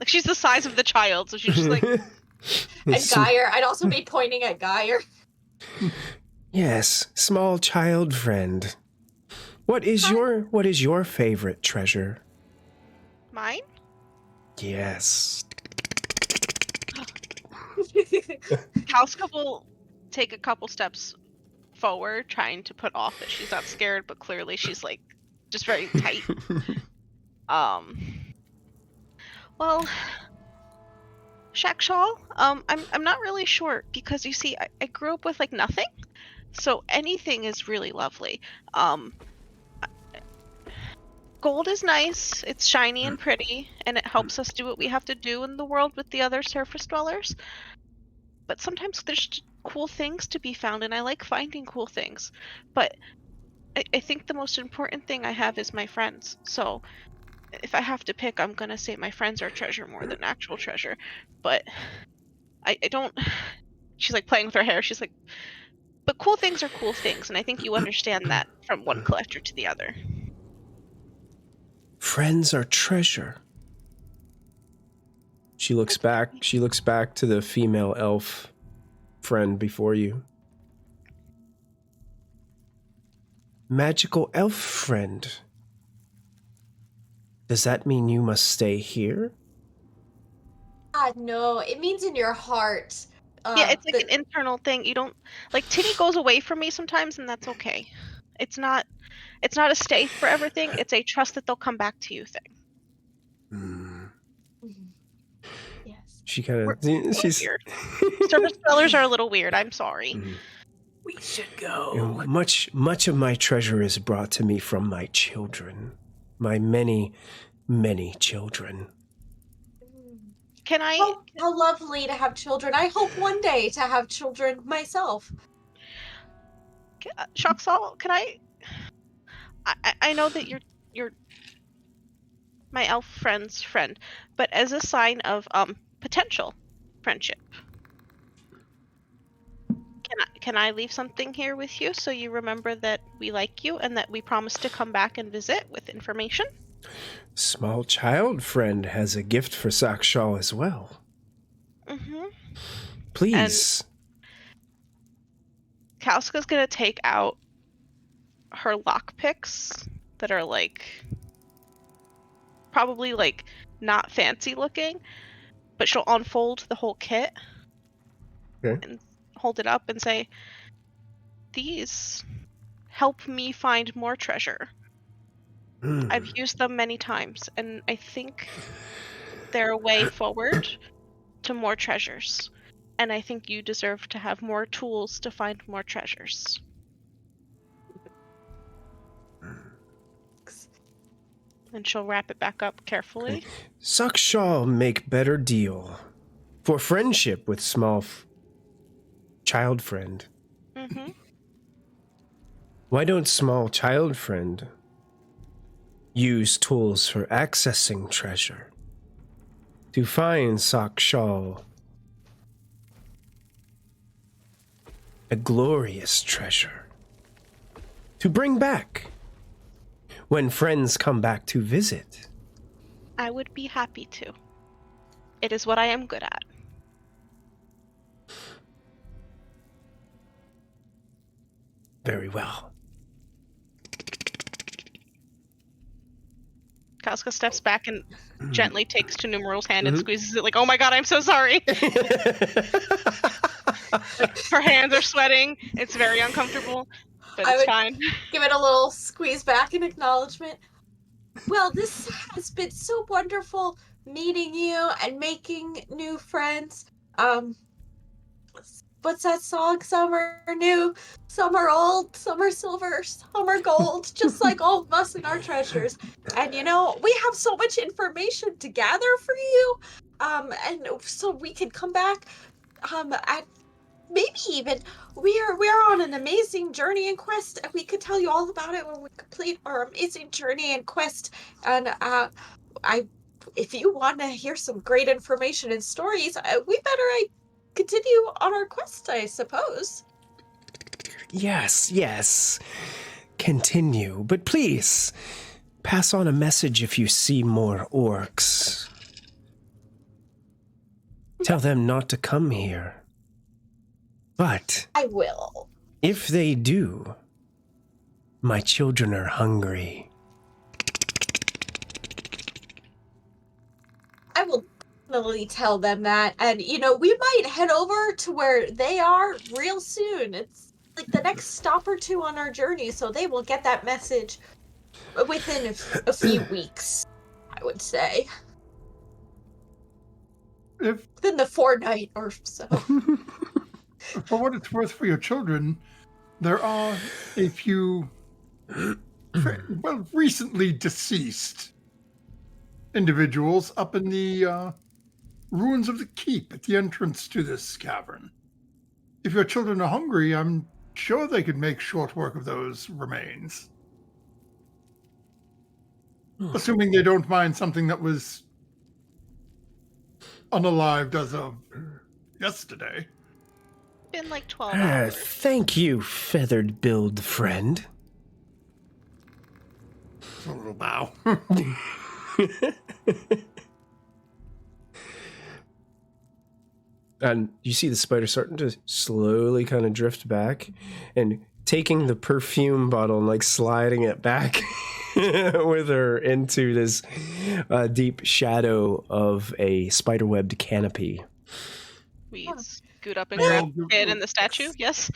she's the size of the child, so she's just like. And Geyer, I'd also be pointing at Geyer. Yes, small child friend. What is your favorite treasure? Mine? Yes. Kalska will take a couple steps forward, trying to put off that she's not scared, but clearly she's like just very tight. Well, Shakshal, I'm not really sure because you see, I grew up with like nothing, so anything is really lovely. Gold is nice, it's shiny and pretty, and it helps us do what we have to do in the world with the other surface dwellers. But sometimes there's cool things to be found, and I like finding cool things. But I think the most important thing I have is my friends. So if I have to pick, I'm gonna say my friends are treasure more than actual treasure. But I don't... She's like playing with her hair, she's like... But cool things are cool things, and I think you understand that from one collector to the other. Friends are treasure. She looks back to the female elf friend before you. Magical elf friend. Does that mean you must stay here? No, it means in your heart. Yeah, it's like an internal thing. You don't... Like, Tinny goes away from me sometimes, and that's okay. It's not a stay forever thing, it's a trust that they'll come back to you thing. Yes. She kind of... She's... Weird. Surface dwellers are a little weird, I'm sorry. We should go. Much of my treasure is brought to me from my children. My many, many children. Can I... How lovely to have children. I hope one day to have children myself. Shocksall, can I know that you're my elf friend's friend, but as a sign of potential friendship, can I leave something here with you so you remember that we like you and that we promise to come back and visit with information? Small child friend has a gift for Sakshal as well. Please. Kalska's gonna take out her lockpicks that are like probably like not fancy looking, but she'll unfold the whole kit and hold it up and say, "These help me find more treasure. I've used them many times, and I think they're a way forward to more treasures. And I think you deserve to have more tools to find more treasures." And she'll wrap it back up carefully. Sakshal make better deal for friendship with small child friend. Why don't small child friend use tools for accessing treasure to find Sakshal, a glorious treasure to bring back when friends come back to visit? I would be happy to. It is what I am good at. Very well. Kaska steps back and gently takes to Numeral's hand and squeezes it like, oh my god, I'm so sorry. Her hands are sweating. It's very uncomfortable, but I it's would- fine. Give it a little squeeze back in acknowledgement. Well, this has been so wonderful meeting you and making new friends. What's that song? Some are new, some are old, some are silver, some are gold, just like all of us and our treasures. And you know, we have so much information to gather for you. And so we can come back at maybe even we're on an amazing journey and quest, and we could tell you all about it when we complete our amazing journey and quest. And if you want to hear some great information and stories, we better continue on our quest, I suppose. Yes. Continue, but please pass on a message if you see more orcs. Tell them not to come here. But I will. if they do, my children are hungry. I will definitely tell them that. And, you know, we might head over to where they are real soon. It's like the next stop or two on our journey, so they will get that message within a few weeks, I would say. If, Within the fortnight or so. for what it's worth for your children, there are a few, recently deceased individuals up in the ruins of the keep at the entrance to this cavern. If your children are hungry, I'm sure they could make short work of those remains. Assuming they don't mind something that was unalived as of yesterday. Been like 12 hours. Thank you, feathered build friend. A little bow. And you see the spider starting to slowly kind of drift back and taking the perfume bottle and like sliding it back with her into this deep shadow of a spiderwebbed canopy. We scoot up and Well, grab the kid and the statue, yes?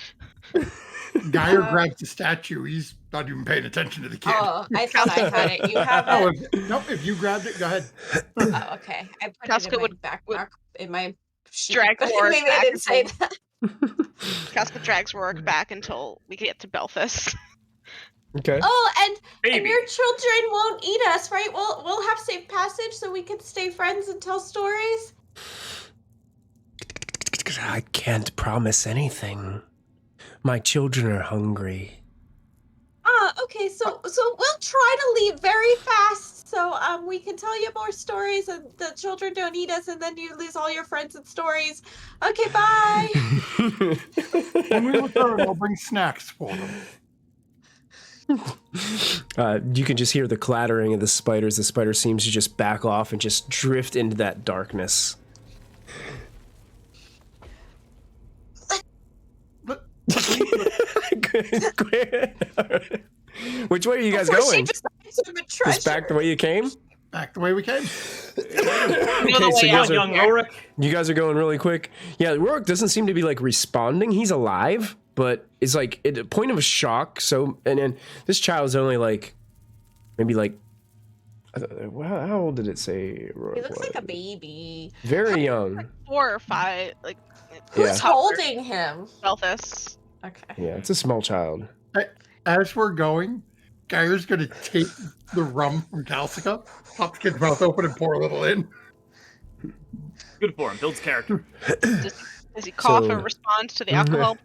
Geyer grabs the statue. He's not even paying attention to the kid. Oh, I thought I had it. You have Oh, it? if you grabbed it, go ahead. Oh, okay. I put Casca it in my would backpack, in my sheet. drag the horse Maybe I back didn't say until- that. Casca drags Rourke back until we get to Belfast. Okay. Oh, and Baby. your children won't eat us, right? We'll have safe passage so we can stay friends and tell stories. I can't promise anything. My children are hungry. Okay, so we'll try to leave very fast so we can tell you more stories and the children don't eat us and then you lose all your friends and stories. Okay, bye. When we return, I'll bring snacks for them. You can just hear the clattering of the spiders. The spider seems to just back off and just drift into that darkness. Which way are you guys Before she going? decides I'm a treasure. Just back the way you came? Back the way we came. Okay, so Young Rorik. you guys are going really quick. Yeah, Rourke doesn't seem to be like responding. He's alive, but it's like at a point of shock. So, and then this child's only like, maybe like, how old did it say Rourke He looks was? like a baby. Very young. 4 or 5, like Who's Yeah. holding him? Belfast. Okay. Yeah, it's a small child. As we're going, Geyer's going to take the rum from Calcica, pop the kid's mouth open, and pour a little in. Good for him. Builds character. Does he cough So- or respond to the alcohol?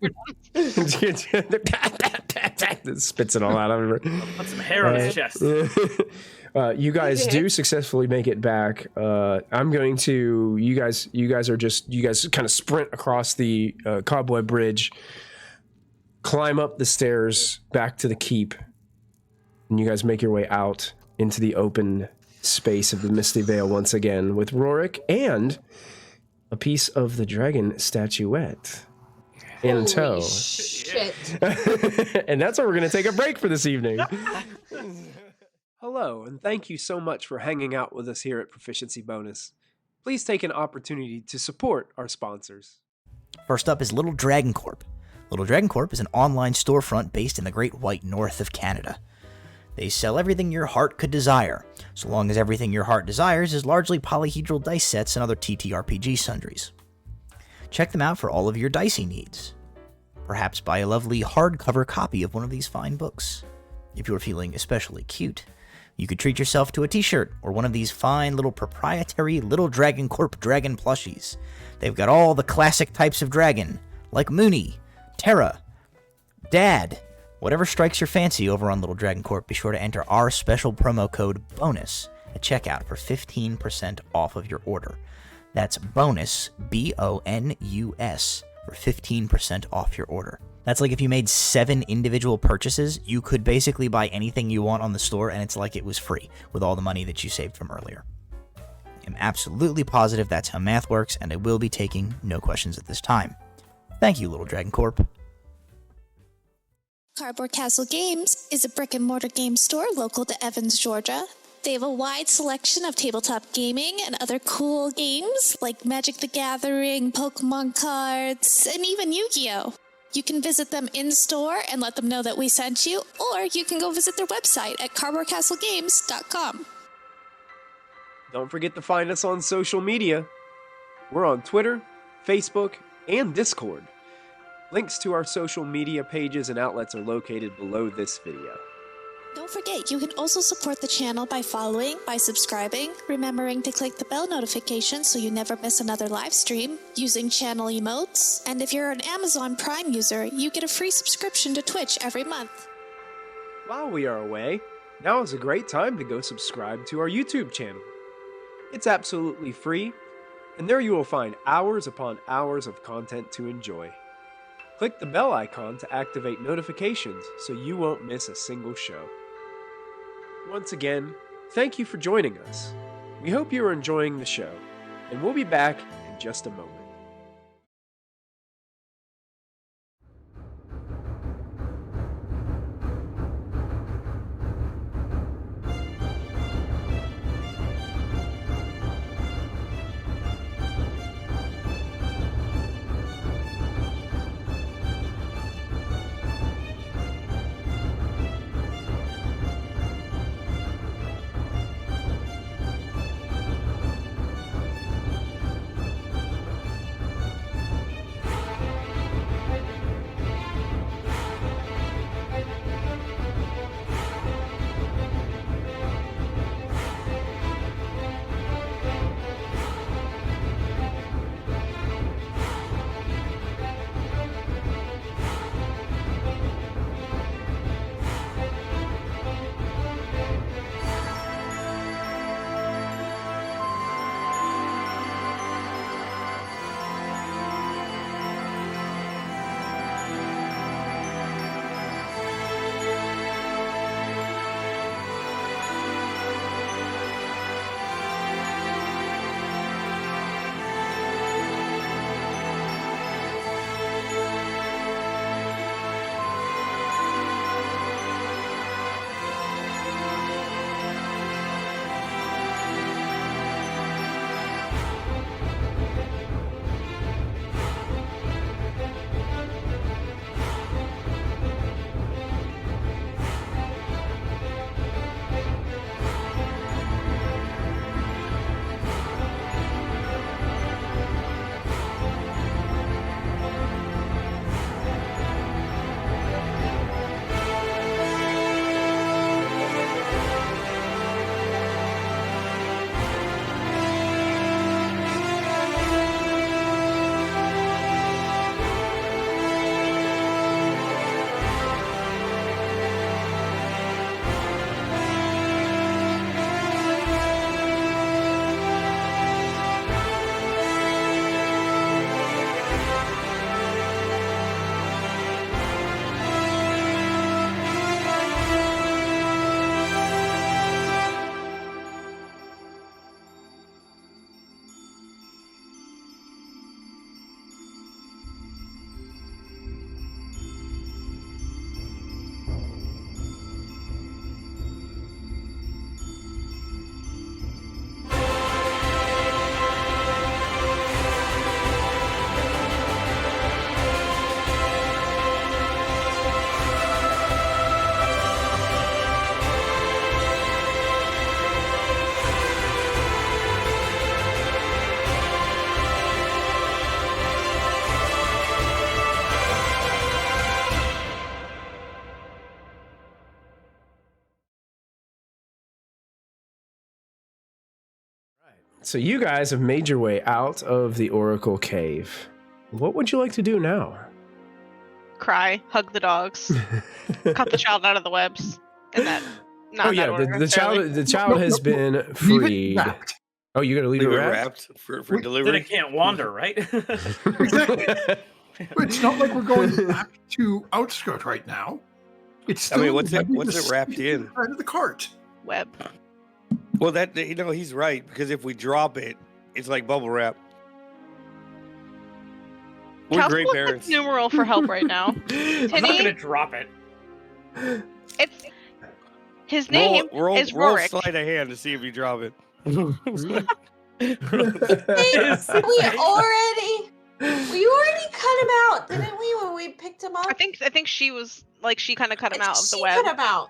Spits it all out of her. Put some hair on his chest. You guys do successfully make it back. I'm going to. You guys kind of sprint across the cobweb bridge, climb up the stairs back to the keep, and you guys make your way out into the open space of the Misty Vale once again with Rorik and a piece of the dragon statuette in tow. Holy shit. And that's where we're going to take a break for this evening. Hello, and thank you so much for hanging out with us here at Proficiency Bonus. Please take an opportunity to support our sponsors. First up is Little Dragon Corp. Little Dragon Corp is an online storefront based in the Great White North of Canada. They sell everything your heart could desire, so long as everything your heart desires is largely polyhedral dice sets and other TTRPG sundries. Check them out for all of your dicey needs. Perhaps buy a lovely hardcover copy of one of these fine books. If you're feeling especially cute, you could treat yourself to a t-shirt or one of these fine little proprietary Little Dragon Corp dragon plushies. They've got all the classic types of dragon, like Mooney, Terra, Dad. Whatever strikes your fancy over on Little Dragon Corp, be sure to enter our special promo code BONUS at checkout for 15% off of your order. That's BONUS, B-O-N-U-S, for 15% off your order. That's like if you made 7 individual purchases, you could basically buy anything you want on the store, and it's like it was free with all the money that you saved from earlier. I'm absolutely positive that's how math works, and I will be taking no questions at this time. Thank you, Little Dragon Corp. Cardboard Castle Games is a brick-and-mortar game store local to Evans, Georgia. They have a wide selection of tabletop gaming and other cool games like Magic the Gathering, Pokemon cards, and even Yu-Gi-Oh! You can visit them in-store and let them know that we sent you, or you can go visit their website at cardboardcastlegames.com. Don't forget to find us on social media. We're on Twitter, Facebook, and Discord. Links to our social media pages and outlets are located below this video. Don't forget, you can also support the channel by following, by subscribing, remembering to click the bell notification so you never miss another live stream, using channel emotes, and if you're an Amazon Prime user, you get a free subscription to Twitch every month. While we are away, now is a great time to go subscribe to our YouTube channel. It's absolutely free, and there you will find hours upon hours of content to enjoy. Click the bell icon to activate notifications so you won't miss a single show. Once again, thank you for joining us. We hope you are enjoying the show, and we'll be back in just a moment. So you guys have made your way out of the Oracle Cave. What would you like to do now? Cry, hug the dogs, cut the child out of the webs. In that, not Oh in that yeah, order, the child No, has no, been Leave it freed. wrapped. Oh, you're gonna leave it wrapped? for Wait, Then delivery. it can't wander, right? Exactly. It's not like we're going back to Outskirt right now. It's I still mean, what's it the wrapped in? Side of the cart. web. Well, that he's right, because if we drop it, it's like bubble wrap. We're Cal's great looking at parents. numeral for help right now. I'm not gonna Tinny, drop it. it's his name roll is roll Rorik. sleight of hand to see if you drop it. We already cut him out, didn't we, when we picked him up? I think she was like she kind of cut him out of the She web. cut him out.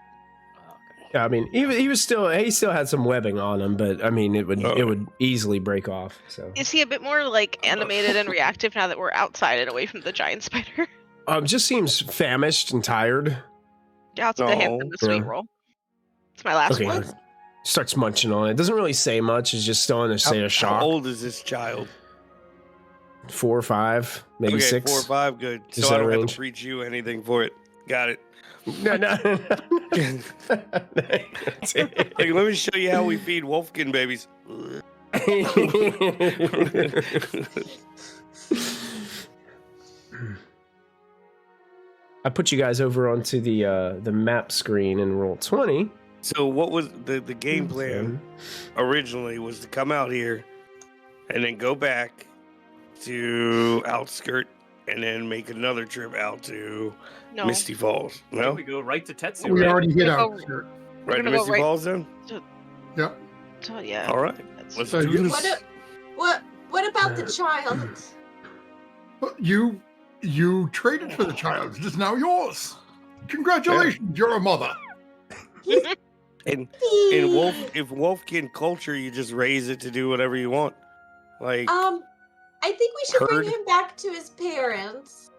Yeah, I mean, he still had some webbing on him, but I mean, it would easily break off. So Is he a bit more like animated and reactive now that we're outside and away from the giant spider? just seems famished and tired. Yeah, I'll take the hand from the sweet Yeah. roll. It's my last Okay, one. starts munching on it. Doesn't really say much. It's just still in a state of How shock. old is this child? 4 or 5, maybe Okay, 6. 4 or 5, good. Is So I that don't have range? to preach you anything for it. Got it. No. Hey, let me show you how we feed wolfkin babies. I put you guys over onto the map screen in roll 20. So what was the game plan originally was to come out here and then go back to Outskirt and then make another trip out to No. Misty Falls. No? We go right to Tetsu. We right? already hit We're gonna Outskirt. Right to gonna go Misty right- Falls then? Yep. So yeah. All right. That's- Let's So do you- this. What about the child? Well, you traded for the child. It is now yours. Congratulations, you're a mother. In Wolfkin culture, you just raise it to do whatever you want. Like, I think we should bring Heard. him back to his parents.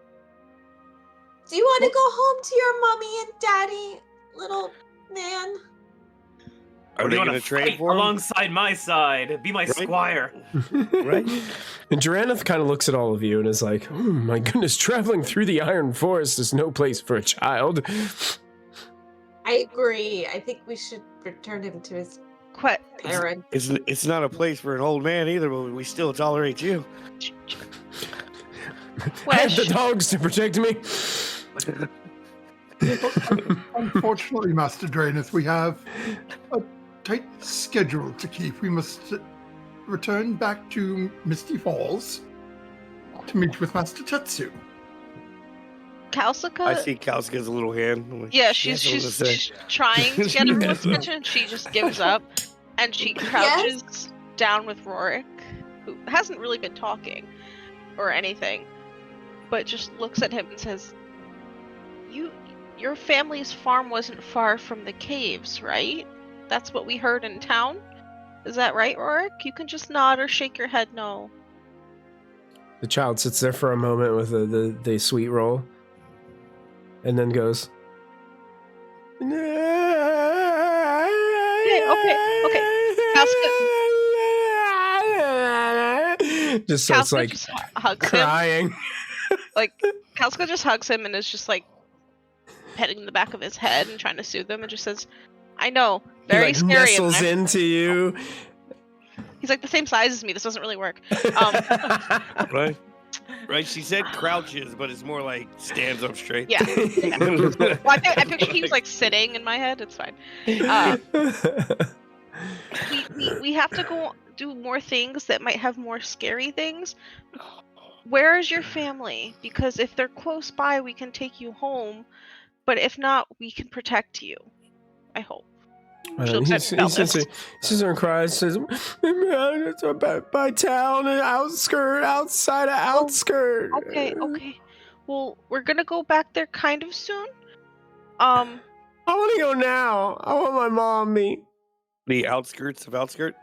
Do you want to go home to your mommy and daddy, little man? are Or do they you going to wanna trade fight for him? alongside my side? Be my Right. squire. Right? And Duranath kind of looks at all of you and is like, oh my goodness, traveling through the Iron Forest is no place for a child. I agree. I think we should return him to his Quite. parents. It's not a place for an old man either, but we still tolerate you. I have the Wesh. dogs to protect me. Unfortunately, Master Draenith, we have a tight schedule to keep. We must return back to Misty Falls to meet with Master Tetsu. Kalsika. I see Kalska's little hand. I'm like, Yeah, she has she's something to say. she's trying to get everyone's attention. She just gives up, and she crouches down with Rorik, who hasn't really been talking or anything, but just looks at him and says, Your family's farm wasn't far from the caves, right? That's what we heard in town. Is that right, Rorik? You can just nod or shake your head no." The child sits there for a moment with the sweet roll and then goes, Okay. just starts Kalska like just hugs him. crying. Like, Kalska just hugs him and is just like petting the back of his head and trying to soothe him and just says, I know, very He like scary. in nestles there." into you. He's like the same size as me. This doesn't really work. Right? Right? She said crouches, but it's more like stands up straight. Yeah. Well, I picture he was like sitting in my head. It's fine. We have to go do more things that might have more scary things. Where is your family? Because if they're close by, we can take you home. But if not, we can protect you. I hope. She looks he at sits there and cries. Says, "By town and outside of outskirt." Okay. Well, we're gonna go back there kind of soon. I want to go now. I want my mommy. The outskirts of Outskirt?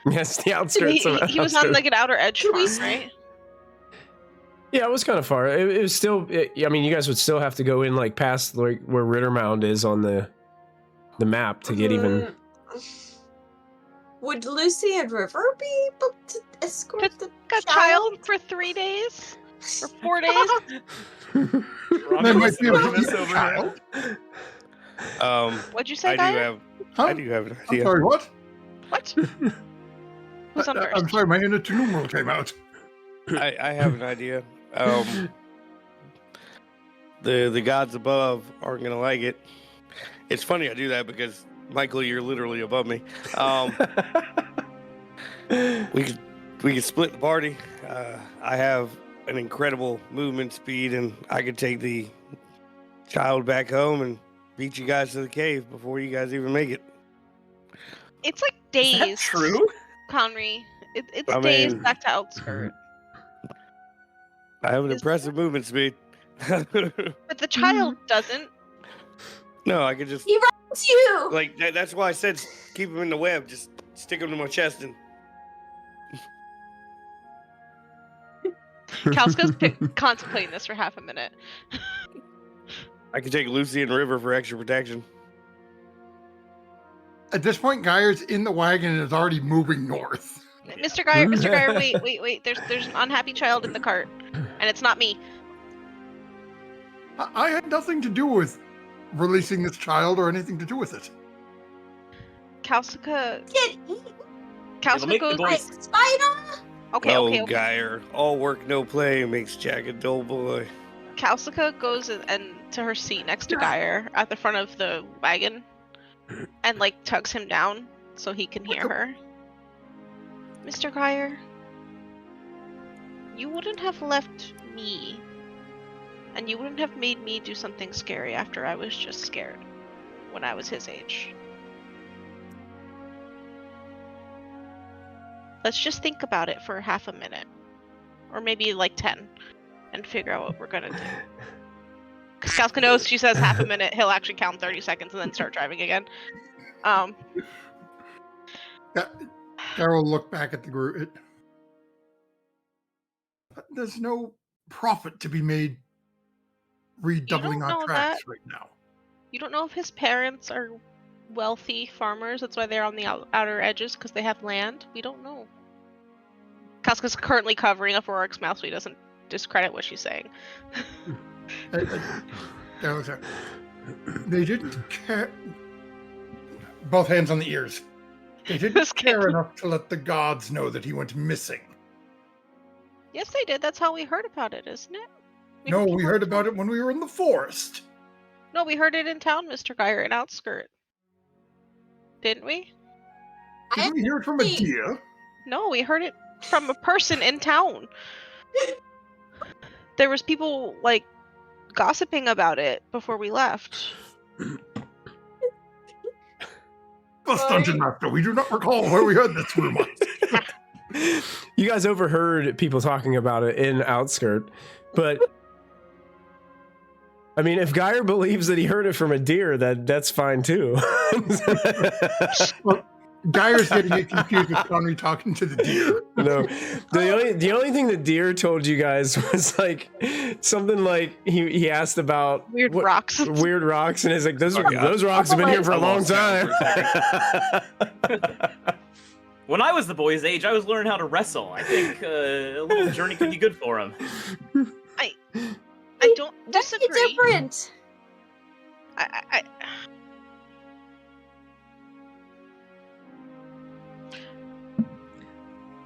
Yes, the outskirts. He was on like an outer edge Should we farm, right? Yeah, it was kind of far. It was still. I mean, you guys would still have to go in like past like where Rittermound is on the map to get even. would Lucy and River be able to escort the A child for 3 days or 4 days. They might be able to Romulus keep the over child. What'd you say, I Guy? do have. Huh? I do have an I'm idea. sorry, what? What? Who's on I'm first? sorry, my numeral came out. I have an idea. The gods above aren't gonna like it. It's funny I do that because Michael, you're literally above me. We could split the party. I have an incredible movement speed, and I could take the child back home and beat you guys to the cave before you guys even make it. It's like Is that days. true? Conry. It's I days mean- back to outskirt. I have an Is- impressive movement speed. But the child doesn't. No, I could just It's you. like that's why I said keep him in the web. Just stick him to my chest and Kalska's contemplating this for half a minute. I could take Lucy and River for extra protection. At this point, Geyer's in the wagon and is already moving north. Mr. Geyer, wait. There's an unhappy child in the cart, and it's not me. I had nothing to do with releasing this child or anything to do with it. Kalska Get eaten It'll make the goes. boys- by a spider. Okay. Geyer, all work no play makes Jack a dull boy. Kalska goes and to her seat next to Geyer at the front of the wagon, and like tugs him down so he can hear her. Mr. Geyer, you wouldn't have left me, and you wouldn't have made me do something scary after I was just scared when I was his age. Let's just think about it for half a minute, or maybe like 10, and figure out what we're gonna do. Because Kalska knows she says half a minute, he'll actually count 30 seconds and then start driving again. Carol looked back at the group. There's no profit to be made redoubling don't our know tracks that. right now. You don't know if his parents are wealthy farmers, that's why they're on the outer edges, because they have land. We don't know. Kalska's currently covering up Rorik's mouth so he doesn't discredit what she's saying. Carol said, they didn't care. Both hands on the ears. They didn't This care kid- enough to let the gods know that he went missing. Yes, they did. That's how we heard about it, isn't it? No, we people- heard about it when we were in the forest. No, we heard it in town, Mr. Geyer, in Outskirt. Didn't we? Didn't we hear it from a deer? No, we heard it from a person in town. There was people, like, gossiping about it before we left. Us, Dungeon Master, we do not recall where we heard this rumor. You guys overheard people talking about it in Outskirt, but I mean, if Geyer believes that he heard it from a deer, that's fine too. Well, Geyer's getting it confused with Connery talking to the deer. No, the only thing the deer told you guys was like something like he asked about Weird what- rocks. weird rocks, and he's like those Okay, those rocks have been here for a I long lost count time. When I was the boy's age, I was learning how to wrestle. I think a little journey could be good for him. I don't That's disagree. different. I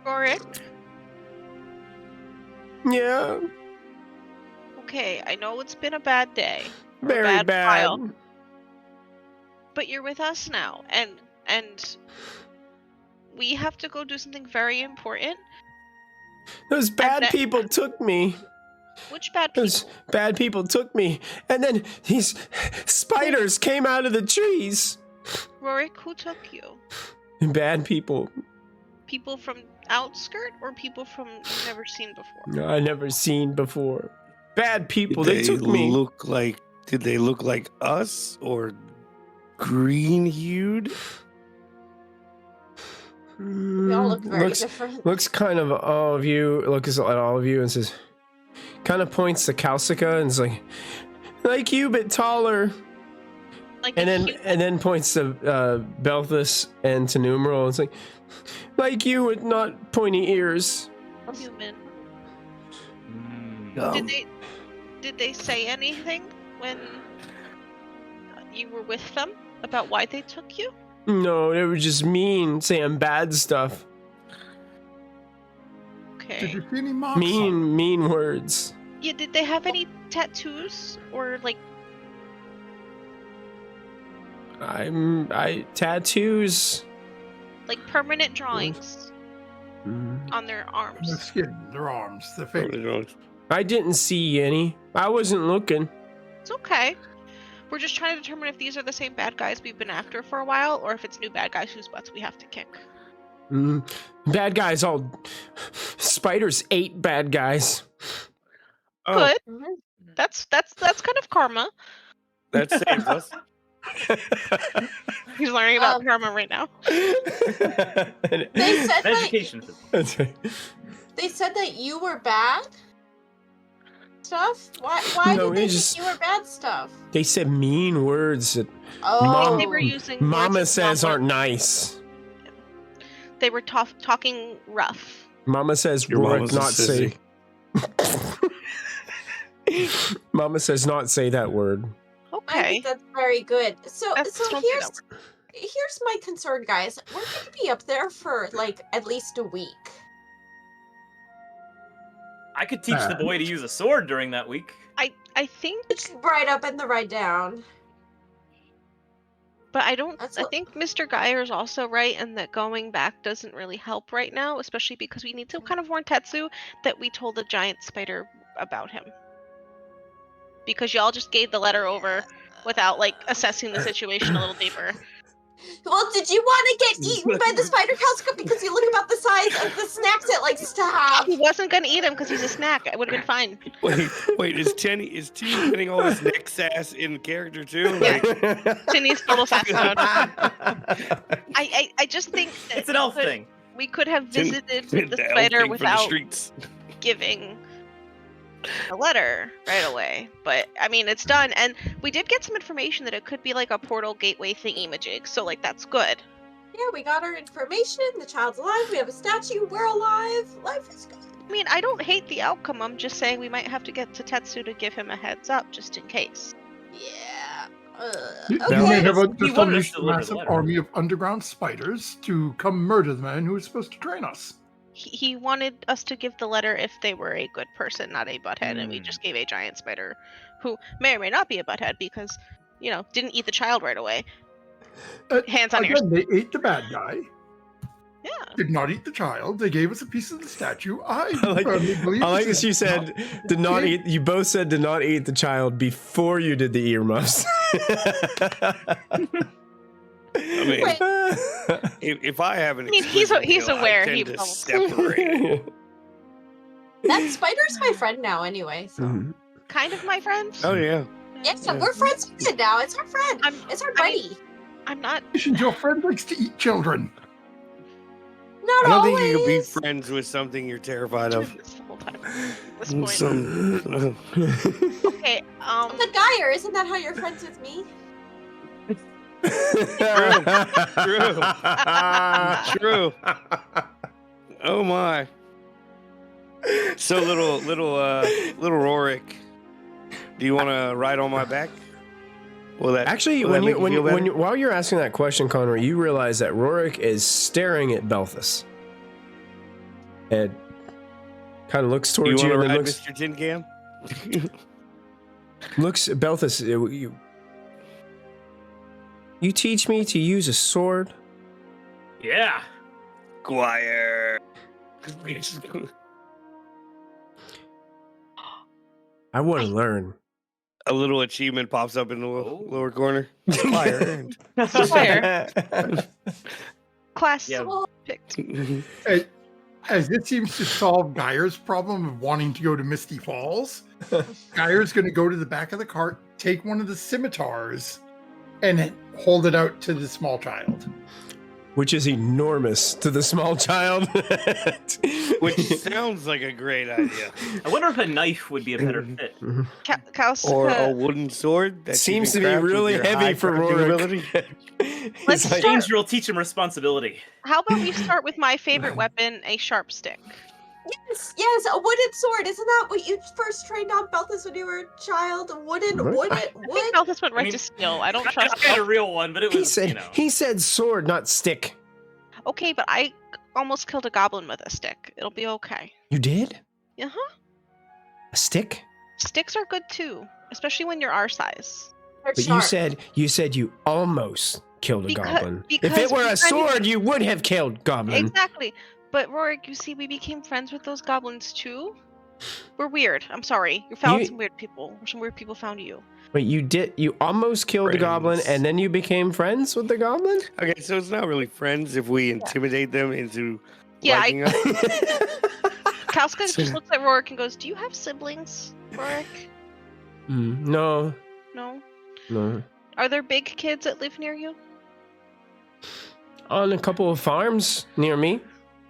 Rorik, Yeah, okay, I know it's been a bad day. or a very bad. while, but you're with us now, and we have to go do something very important. Those bad that- people took me. Which bad people? Those bad people took me, and then these spiders came out of the trees. Rorik, who took you? Bad people. People from Outskirt or people from you've never seen before? I never seen before. Bad people. They took me. Did they look like us or green hued? We all look very looks, different. looks kind of all of you. Looks at all of you and says, kind of points to Kalsika and is like you but taller. Like And a then human? and then points to Belthus and to Numeral and it's like you with not pointy ears. Human. Um, Did they say anything when you were with them about why they took you? No, they were just mean, saying bad stuff. Did Okay. you see any marks on them? Mean words. Yeah, did they have any tattoos or like Tattoos. like permanent drawings Mm. on their Their arms? skin, their arms, their face. I didn't see any. I wasn't looking. It's okay. We're just trying to determine if these are the same bad guys we've been after for a while, or if it's new bad guys whose butts we have to kick. Bad guys all. Spiders ate bad guys. Oh, Good. That's kind of karma. that saves us. He's learning about karma right now. They said that Education system. That's right. they said that you were bad stuff. Why No, did they we think just- you were bad stuff? They said mean words that Oh, They were using Mama words that says not aren't work. nice. They were talking rough. Mama says Your Rorik mama's a not say. Mama says not say that word. I Okay. think that's very good. So Don't say that here's my concern, guys. We're gonna be up there for like at least a week. I could teach the boy to use a sword during that week. I think, It's right up and the right down. but I don't. That's I what- think Mr. Geyer's also right, and that going back doesn't really help right now, especially because we need to kind of warn Tetsu that we told the giant spider about him. Because y'all just gave the letter over without like assessing the situation a little deeper. Well, did you want to get eaten by the spider, Calska, because you look about the size of the snacks that like stop? He wasn't gonna eat him because he's a snack. I would have been fine. Wait, is Tenny getting all his neck sass in character too? Yeah. Like, Tinny's total sass mode. I just think that It's an elf we could- thing. We could have visited the the elf spider thing for the without streets. giving a letter right away. But I mean, it's done, and we did get some information that it could be like a portal gateway thingy-majig. So like that's good. Yeah, we got our information. The child's alive. We have a statue. We're alive. Life is good. I mean, I don't hate the outcome. I'm just saying we might have to get to Tetsu to give him a heads up just in case. Yeah. You Okay. may have He just wanted us unleashed to a deliver the massive letter. army of underground spiders to come murder the man who was supposed to train us. He wanted us to give the letter if they were a good person, not a butthead, and we just gave a giant spider who may or may not be a butthead because, you know, didn't eat the child right away. Hands on your... Again, they ate the bad guy, Yeah. did not eat the child. They gave us a piece of the statue. I like- firmly believe I like this that you is said not- did not eat. You both said did not eat the child before you did the earmuffs. I mean, Wait. if I have an I mean, he's explicit meal, aware, I tend he to probably- separate. That spider's my friend now, anyway. So. Mhm. Kind of my friend. Oh yeah. Yeah, we're friends with it now. It's our friend. It's our I mean, buddy. I'm not... Your friend likes to eat children. Not I don't always. think you can be friends with something you're terrified of. This the whole time. At this point. Some, Okay, The Geyer, isn't that how you're friends with me? true. Oh my. So little Rorik, do you want to ride on my back? Will that Actually, will that make you feel better? while you're asking that question, Connor, you realize that Rorik is staring at Belthus. And kind of looks you towards want you, to and then ride, looks Mr. Tin Cam? looks at Belthus. You teach me to use a sword? Yeah. Squire. I want to learn. A little achievement pops up in the lower corner. Squire. Fire. Class Yeah. picked. As it seems to solve Geyer's problem of wanting to go to Misty Falls, Geyer's going to go to the back of the cart, take one of the scimitars, and hold it out to the small child. which is enormous to the small child. Which sounds like a great idea. I wonder if a knife would be a better fit. Or a wooden sword that Seems to you be can craft with really your heavy high for crafting Rorik. ability. Let's He's like, start- Danger will teach him responsibility. How about we start with my favorite weapon, a sharp stick? Yes, a wooden sword. Isn't that what you first trained on Belthus when you were a child? I think Belthus went right to skill. I don't trust I had a real one, but it was, he said sword, not stick. Okay, but I almost killed a goblin with a stick. It'll be okay. You did? Uh-huh. A stick? Sticks are good too, especially when you're our size. But you said you almost killed a goblin. If it were a sword, you would have killed goblin. Exactly. But Rorik, you see, we became friends with those goblins too. We're weird. I'm sorry. You found some weird people. Some weird people found you. Wait, you almost killed the goblin, and then you became friends with the goblin? Okay, so it's not really friends if we intimidate them into Yeah, liking us. Kalska just looks at Rorik and goes, "Do you have siblings, Rorik?" No. No. No. Are there big kids that live near you? On a couple of farms near me.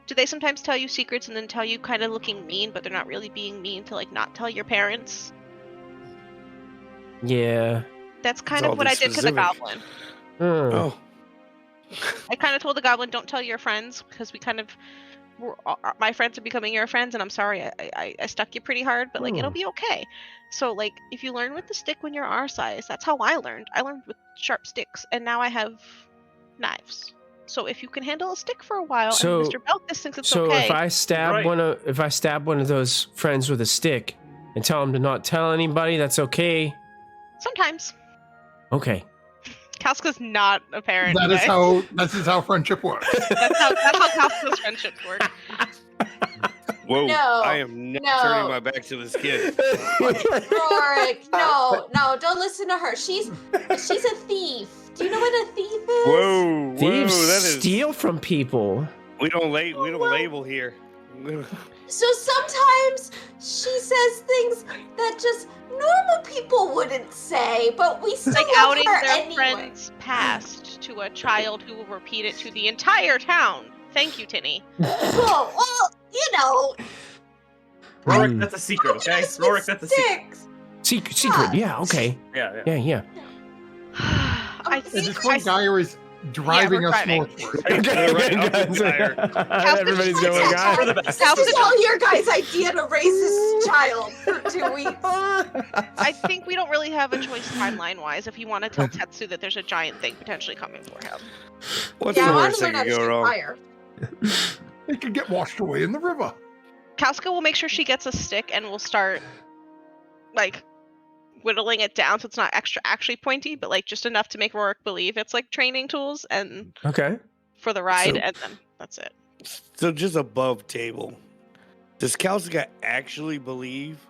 Do they sometimes tell you secrets and then tell you kind of looking mean, but they're not really being mean to like not tell your parents? Yeah. That's kind of what I did to the goblin. Oh. I kind of told the goblin, "Don't tell your friends," because we kind of, my friends are becoming your friends, and I'm sorry, I stuck you pretty hard, but like it'll be okay. So like, if you learn with the stick when you're our size, that's how I learned. I learned with sharp sticks, and now I have knives. So if you can handle a stick for a while, and Mr. Belthus thinks it's okay. So if I stab one of those friends with a stick and tell them to not tell anybody, that's okay. Sometimes. Okay. Kalska's not a parent. This is how friendship works. That's how Kalska's friendships work. Whoa! No, I am not turning my back to this kid. Rorik, no, don't listen to her. She's a thief. Do you know what a thief is? Whoa! Thieves that is... steal from people. We don't label here. So sometimes she says things that just normal people wouldn't say, but we still like love outing her their anyway. friend's past to a child who will repeat it to the entire town. Thank you, Tinny. Well, you know. Rorik, that's a secret, okay? Rorik, that's a secret. Secret, yeah, okay. Yeah. This one guy is driving us northward. Everybody's going, guys. This is all your guys' idea to raise this child for 2 weeks. I think we don't really have a choice timeline-wise if you want to tell Tetsu that there's a giant thing potentially coming for him. What's the worst that could go wrong? Fire. It could get washed away in the river. Kalska will make sure she gets a stick and we'll start, like, whittling it down so it's not actually pointy, but like just enough to make Rorik believe it's like training tools and for the ride, and then that's it. So just above table, does Kalska actually believe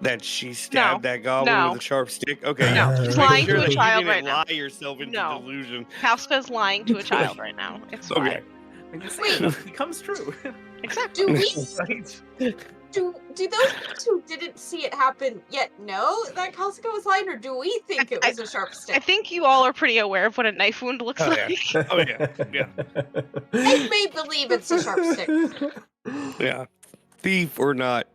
that she stabbed that goblin with a sharp stick? Okay, no, she's lying to a child right now. Lie yourself into delusion. Kalska's lying to a child right now. It's fine. It comes true. Exactly. Do those two didn't see it happen yet know that Kalska was lying, or do we think it was a sharp stick? I think you all are pretty aware of what a knife wound looks like. Yeah. Oh yeah. I may believe it's a sharp stick. Yeah. Thief or not.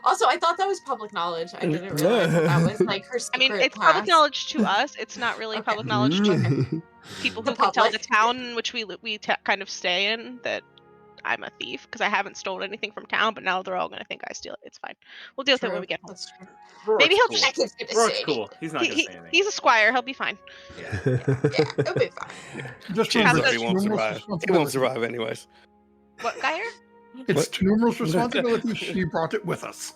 Also, I thought that was public knowledge. I didn't realize that was like her secret. I mean, it's public knowledge to us. It's not really public knowledge to people who can tell the town in which we kind of stay in that I'm a thief, because I haven't stolen anything from town, but now they're all going to think I steal it. It's fine. We'll deal with it when we get home. That's true. Maybe he'll Rourke's cool. He's not going to say anything. He's a squire. He'll be fine. Yeah, he'll be fine. Just He won't survive. He won't survive anyways. What, Geyer? It's Tnumel's responsibility. She brought it with us.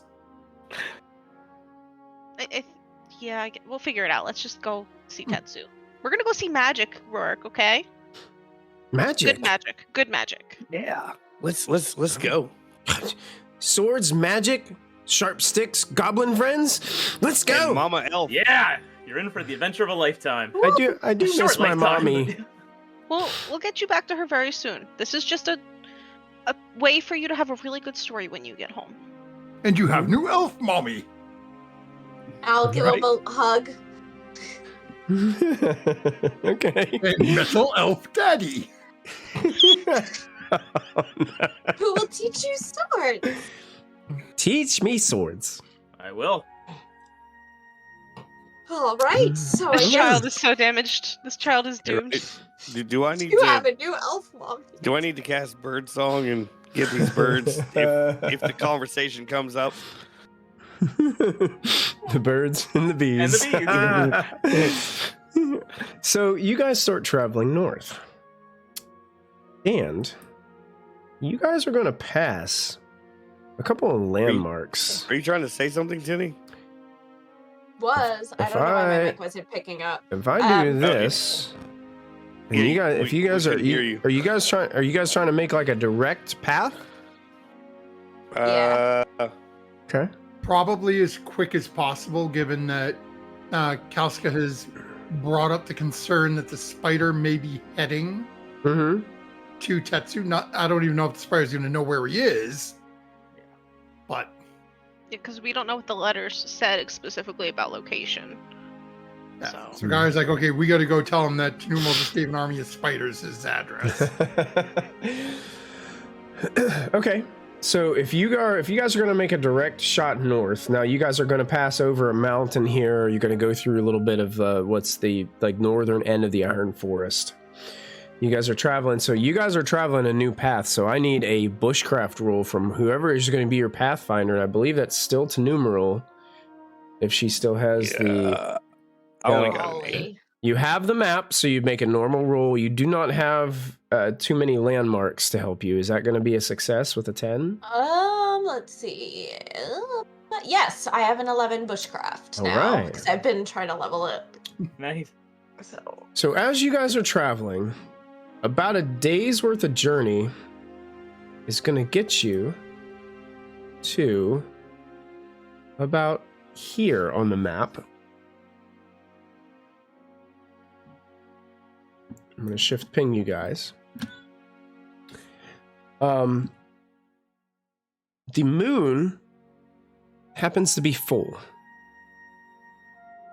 We'll figure it out. Let's just go see Tetsu. We're going to go see magic, Rourke, okay? Magic? Good magic. Yeah. Let's go. Swords, magic, sharp sticks, goblin friends. Let's go. And Mama Elf. Yeah, you're in for the adventure of a lifetime. I do miss my mommy. We'll get you back to her very soon. This is just a way for you to have a really good story when you get home. And you have new elf mommy. I'll give him a hug. Okay. And metal elf daddy. Who will teach you swords? Teach me swords. I will. All right, so I This guess child is so damaged. This child is doomed. Do I need you have to? a new elf mom. Do I need to cast bird song and get these birds if the conversation comes up? The birds and the bees. And the So you guys start traveling north. And you guys are going to pass a couple of landmarks. Are you trying to say something, Tinny? Was I If don't know why my I- mic wasn't picking up. If I do Okay. this, and you guys, if you guys we are, can hear you. are you guys trying to make like a direct path? Yeah. Okay. Probably as quick as possible, given that Kalska has brought up the concern that the spider may be heading Mm-hmm. to Tetsu. I don't even know if the spider's going to know where he is. But Because we don't know what the letters said specifically about location. yeah. So. So guys like, okay, we got to go tell him that Tenumo just gave an army of spiders his address. Okay. So if you guys are going to make a direct shot north, now you guys are going to pass over a mountain here. You're going to go through a little bit of what's the like northern end of the Iron Forest. You guys are traveling, so you guys are traveling a new path. So I need a bushcraft roll from whoever is going to be your pathfinder. And I believe that's still to numeral. If she still has the, I only No. got an 8. Golly. you have the map, so you make a normal roll. You do not have too many landmarks to help you. Is that going to be a success with a 10? Let's see. Yes, I have an 11 bushcraft All now right. because I've been trying to level it. Nice. So as you guys are traveling, about a day's worth of journey is going to get you to about here on the map. I'm going to shift ping you guys. The moon happens to be full.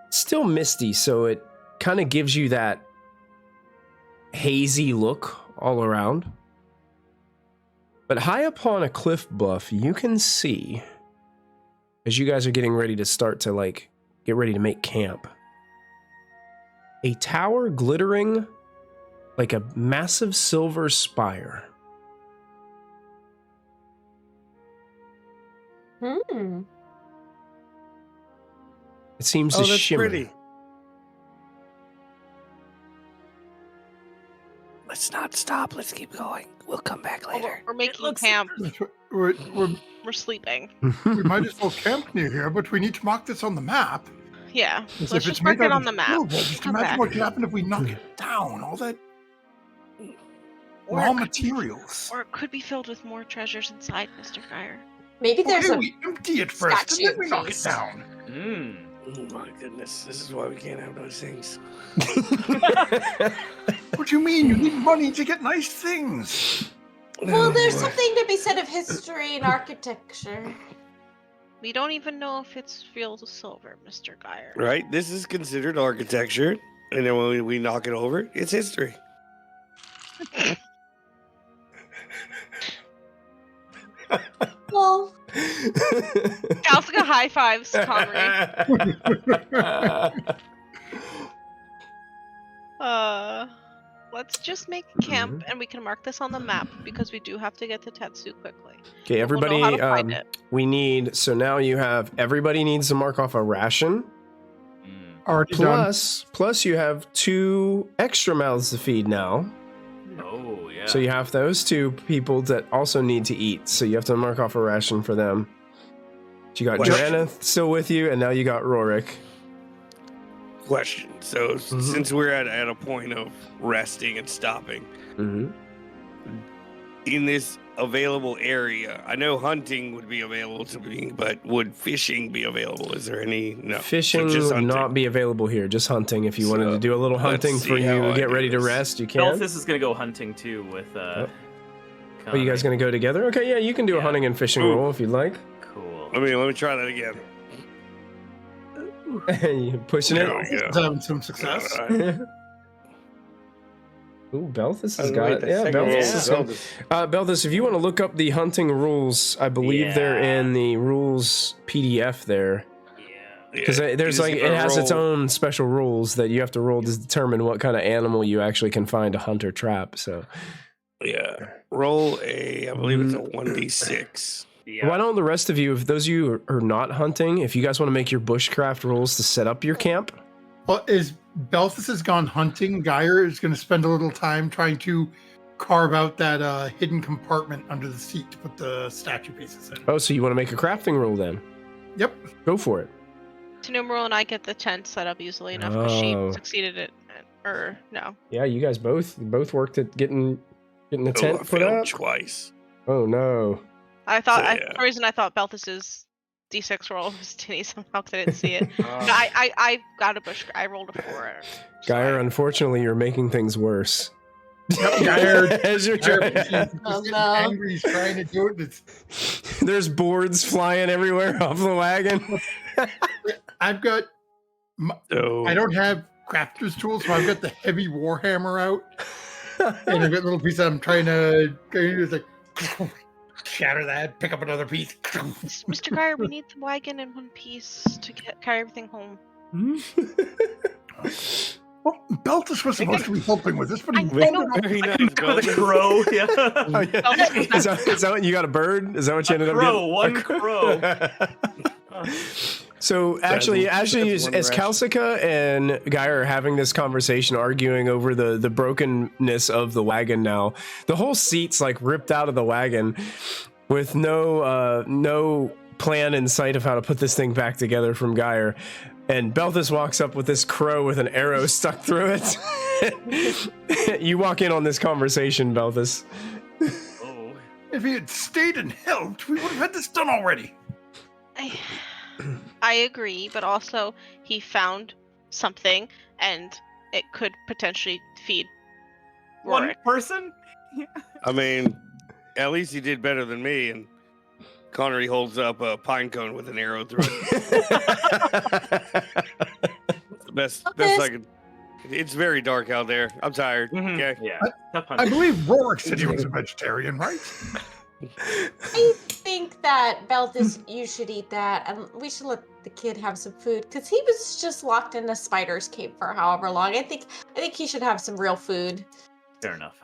It's still misty, so it kind of gives you that hazy look all around. But high up on a cliff bluff, you can see, as you guys are getting ready to start to like get ready to make camp, a tower glittering like a massive silver spire. Hmm. It seems Oh, to that's shimmer. pretty. Let's not stop. Let's keep going. We'll come back Oh, later. we're making looks- camp. That's what- we're, We're sleeping. we might as well camp near here, but we need to mark this on the map. Yeah. As Let's if just mark made it out on of the map. silver. Just Come imagine back. what could happen if we knock it down. All that raw materials. Or it could be filled with more treasures inside, Mr. Fire. Maybe there's Okay, a we empty it first, and statue then we knock it piece. down. Mm. Oh my goodness. This is why we can't have those things. What do you mean? You need money to get nice things. well, there's boy. something to be said of history and architecture. We don't even know if it's real silver, Mr. Geyer. Right? This is considered architecture. And then when we knock it over, it's history. Well, Kalska high fives Connery. Let's just make camp and we can mark this on the map because we do have to get to Tetsu quickly. Okay, everybody, We'll know how to find it. we need, so now you have, everybody needs to mark off a ration. Mm. Already done. Plus you have 2 extra mouths to feed now. Oh, yeah. So you have those 2 people that also need to eat. So you have to mark off a ration for them. So you got Question. Joanna still with you, and now you got Rorik. Question. So since we're at a point of resting and stopping, Mm-hmm. in this available area, I know hunting would be available to me, but would fishing be available? Is there any? No. Fishing So just would hunting. not be available here, just hunting. If you wanted So, to do a little let's hunting for see you how to I get do ready to this. rest, you can. Belfis is gonna go hunting too with. Oh, you guys going to go together? Okay, yeah, you can do a Yeah. hunting and fishing Ooh. roll if you'd like. Cool. Let me try that again. You pushing There it. we go. He's having some success. All right. Ooh, Belthus has Oh, got wait, the yeah. second Belthus roll is is Belthus, if you want to look up the hunting rules, I believe they're Yeah. in the rules PDF there. Because Yeah, there's you like just it gotta has its roll. own special rules that you have to roll to determine what kind of animal you actually can find to hunt or trap. So Yeah, roll a. I believe it's a 1d6. Yeah. why don't the rest of you, if those of you are not hunting, if you guys want to make your bushcraft rules to set up your camp, Well, as Belthus has gone hunting, Geyer is going to spend a little time trying to carve out that hidden compartment under the seat to put the statue pieces in. oh, so you want to make a crafting rule then? Yep. Go for it. Numeral and I get the tent set up easily enough because she Oh. succeeded it. Or no. Yeah, you guys both worked at getting the I tent put failed up. twice. Oh no. I thought So, for yeah. some reason I thought Belthus's D6 roll was tinny somehow because I didn't see it. Uh, But I got a bush. I rolled a 4. So Geyer, unfortunately, you're making things worse. Geyer, As you're Geyer, trying, he's Oh, getting no. angry. He's trying to do it. It's, there's boards flying everywhere off the wagon. I've got. So I don't have crafter's tools, so I've got the heavy warhammer out, and I've got little piece that I'm trying to. It's like shatter that, pick up another piece. Mr. Geyer, we need the wagon in one piece to carry everything home. Well, Beltus was supposed to be helping with this, but he I rolled know. it off. very nice, With a Belton. crow, yeah. Oh, yeah. Is that what you got? A bird? Is that what you ended crow, up getting? one crow. So actually, that's as one ration. Kalsika and Geyer are having this conversation, arguing over the brokenness of the wagon now, the whole seat's like ripped out of the wagon with no plan in sight of how to put this thing back together from Geyer. And Belthus walks up with this crow with an arrow stuck through it. You walk in on this conversation, Belthus. Oh. If he had stayed and helped, we would have had this done already. I agree, but also he found something, and it could potentially feed One Rorik. person? I mean, at least he did better than me. And Connery holds up a pine cone with an arrow through it. The best I could. It's very dark out there. I'm tired. Mhm. Okay. Yeah. Tough I hunting. believe Rorik said he was a vegetarian, right? I think that Belthus, you should eat that, and we should let the kid have some food because he was just locked in a spider's cave for however long. I think he should have some real food. Fair enough.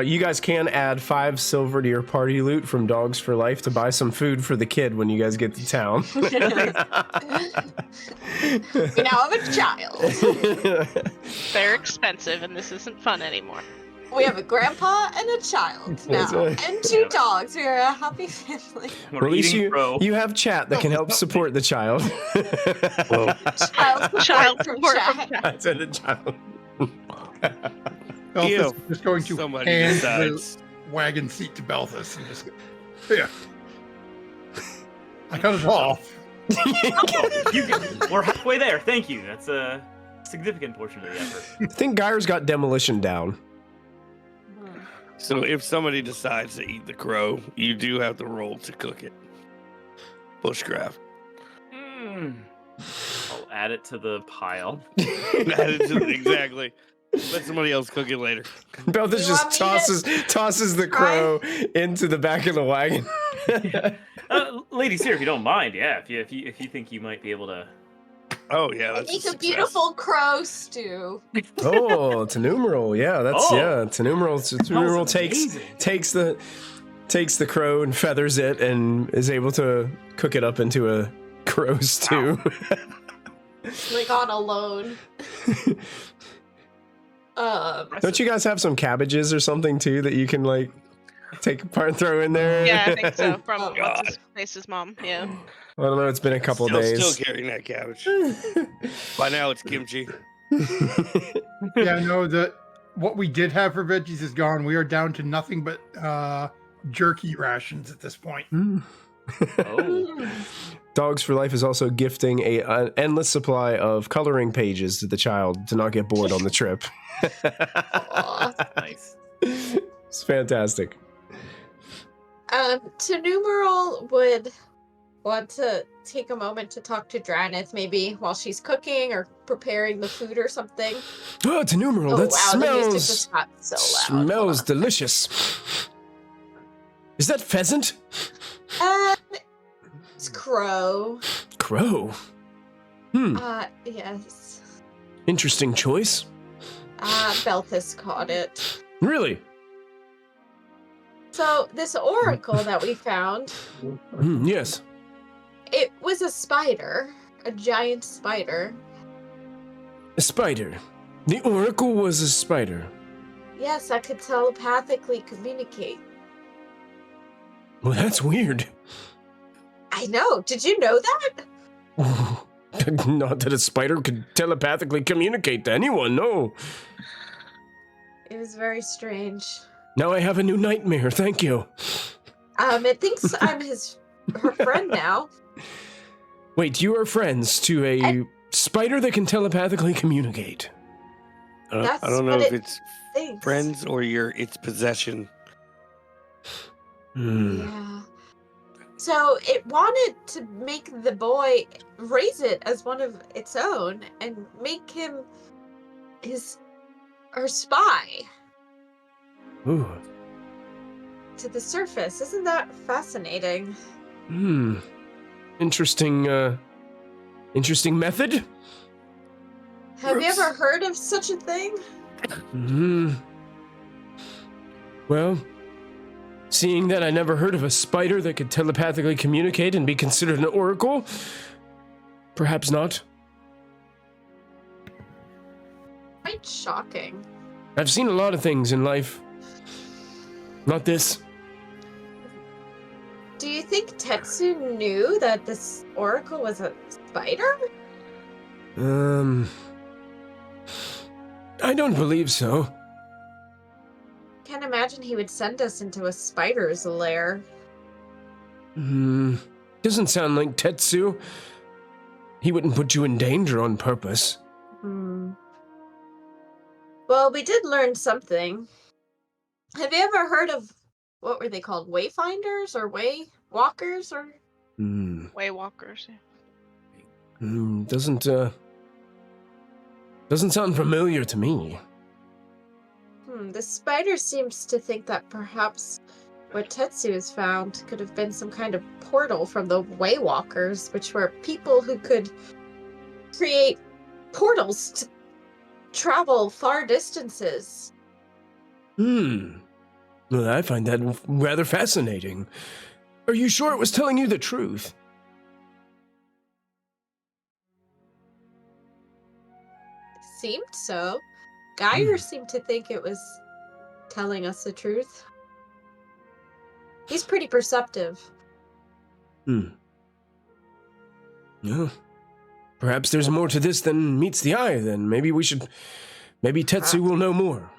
You guys can add 5 silver to your party loot from Dogs for Life to buy some food for the kid when you guys get to town. We now have a child. They're expensive, and this isn't fun anymore. We have a grandpa and a child That's now, right. and 2 dogs. We're a happy family. We're At least eating crow. you have chat that can help support the child. Child Child from support chat. from chat. I said a child. Belthus Ew. is just going to Somebody hand decides. the wagon seat to Belthus and just go, here. I cut it off. We're halfway there. Thank you. That's a significant portion of the effort. I think Geyer's got demolition down. So if somebody decides to eat the crow, you do have to roll to cook it. Bushcraft. I'll add it to the pile. Exactly. Let somebody else cook it later. Belthus You just want me tosses the try? crow into the back of the wagon. Ladies here, if you don't mind, yeah. If you think you might be able to. Oh yeah, that's Make a a success. beautiful crow stew. Oh, it's a numeral. Yeah, that's Oh. yeah. It's a numeral. It's a numeral amazing. takes the crow and feathers it and is able to cook it up into a crow stew. Like on a loan. Don't you guys have some cabbages or something too that you can like take apart and throw in there? Yeah, I think so. From Oh, what's his mom. Yeah. I don't know. It's been a couple days. Still carrying that cabbage. By now it's kimchi. Yeah, no, what we did have for veggies is gone. We are down to nothing but jerky rations at this point. Oh. Dogs for Life is also gifting an endless supply of coloring pages to the child to not get bored on the trip. Nice. It's fantastic. To numeral, would want to take a moment to talk to Dranith, maybe while she's cooking or preparing the food or something. Oh, it's a numeral. Oh, That wow, the music smells. just got so loud. Smells delicious. Is that pheasant? It's crow. Crow. Yes. Interesting choice. Belthus caught it. Really? So, this oracle that we found, Yes. it was a spider. A giant spider. A spider. The oracle was a spider. Yes, I could telepathically communicate. Well, that's weird. I know. Did you know that? Not that a spider could telepathically communicate to anyone, no. It was very strange. Now I have a new nightmare, thank you. It thinks I'm her friend now. Wait, you are friends to a spider that can telepathically communicate? That's I don't know what if it it's thinks. friends or its possession. Yeah. So it wanted to make the boy raise it as one of its own and make him her spy Ooh. to the surface. Isn't that fascinating? Interesting, interesting method? Have you ever heard of such a thing? Well, seeing that I never heard of a spider that could telepathically communicate and be considered an oracle, perhaps not. Quite shocking. I've seen a lot of things in life. Not this. Do you think Tetsu knew that this oracle was a spider? I don't believe so. Can't imagine he would send us into a spider's lair. Doesn't sound like Tetsu. He wouldn't put you in danger on purpose. Well, we did learn something. Have you ever heard of, what were they called, wayfinders or waywalkers or? Waywalkers. Yeah. Doesn't sound familiar to me. The spider seems to think that perhaps what Tetsu has found could have been some kind of portal from the waywalkers, which were people who could create portals to travel far distances. Well, I find that rather fascinating. Are you sure it was telling you the truth? Seemed so. Geyer seemed to think it was telling us the truth. He's pretty perceptive. Yeah. Perhaps there's more to this than meets the eye, then. Maybe Tetsu will know more.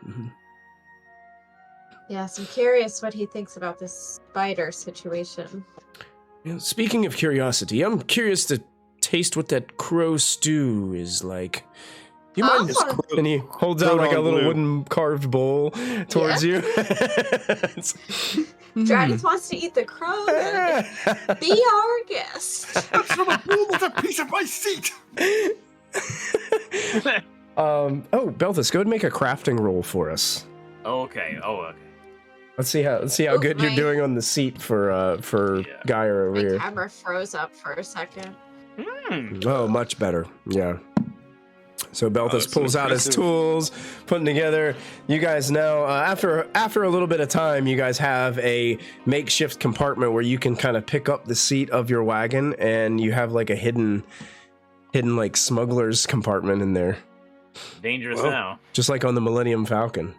Yes, I'm curious what he thinks about this spider situation. Yeah, speaking of curiosity, I'm curious to taste what that crow stew is like. Do you mind? And he holds out like a little wooden carved bowl towards you. Dragonbane wants to eat the crow. Then be our guest. That's from a bowl with a piece of my seat. Belthus, go ahead and make a crafting roll for us. Okay. Let's see how good you're doing on the seat for Geyer over My here. camera froze up for a second. Oh, much better. Yeah. So Belthus pulls out his tools, putting together. You guys now, after a little bit of time, you guys have a makeshift compartment where you can kind of pick up the seat of your wagon, and you have like a hidden like smuggler's compartment in there. Dangerous now. Just like on the Millennium Falcon.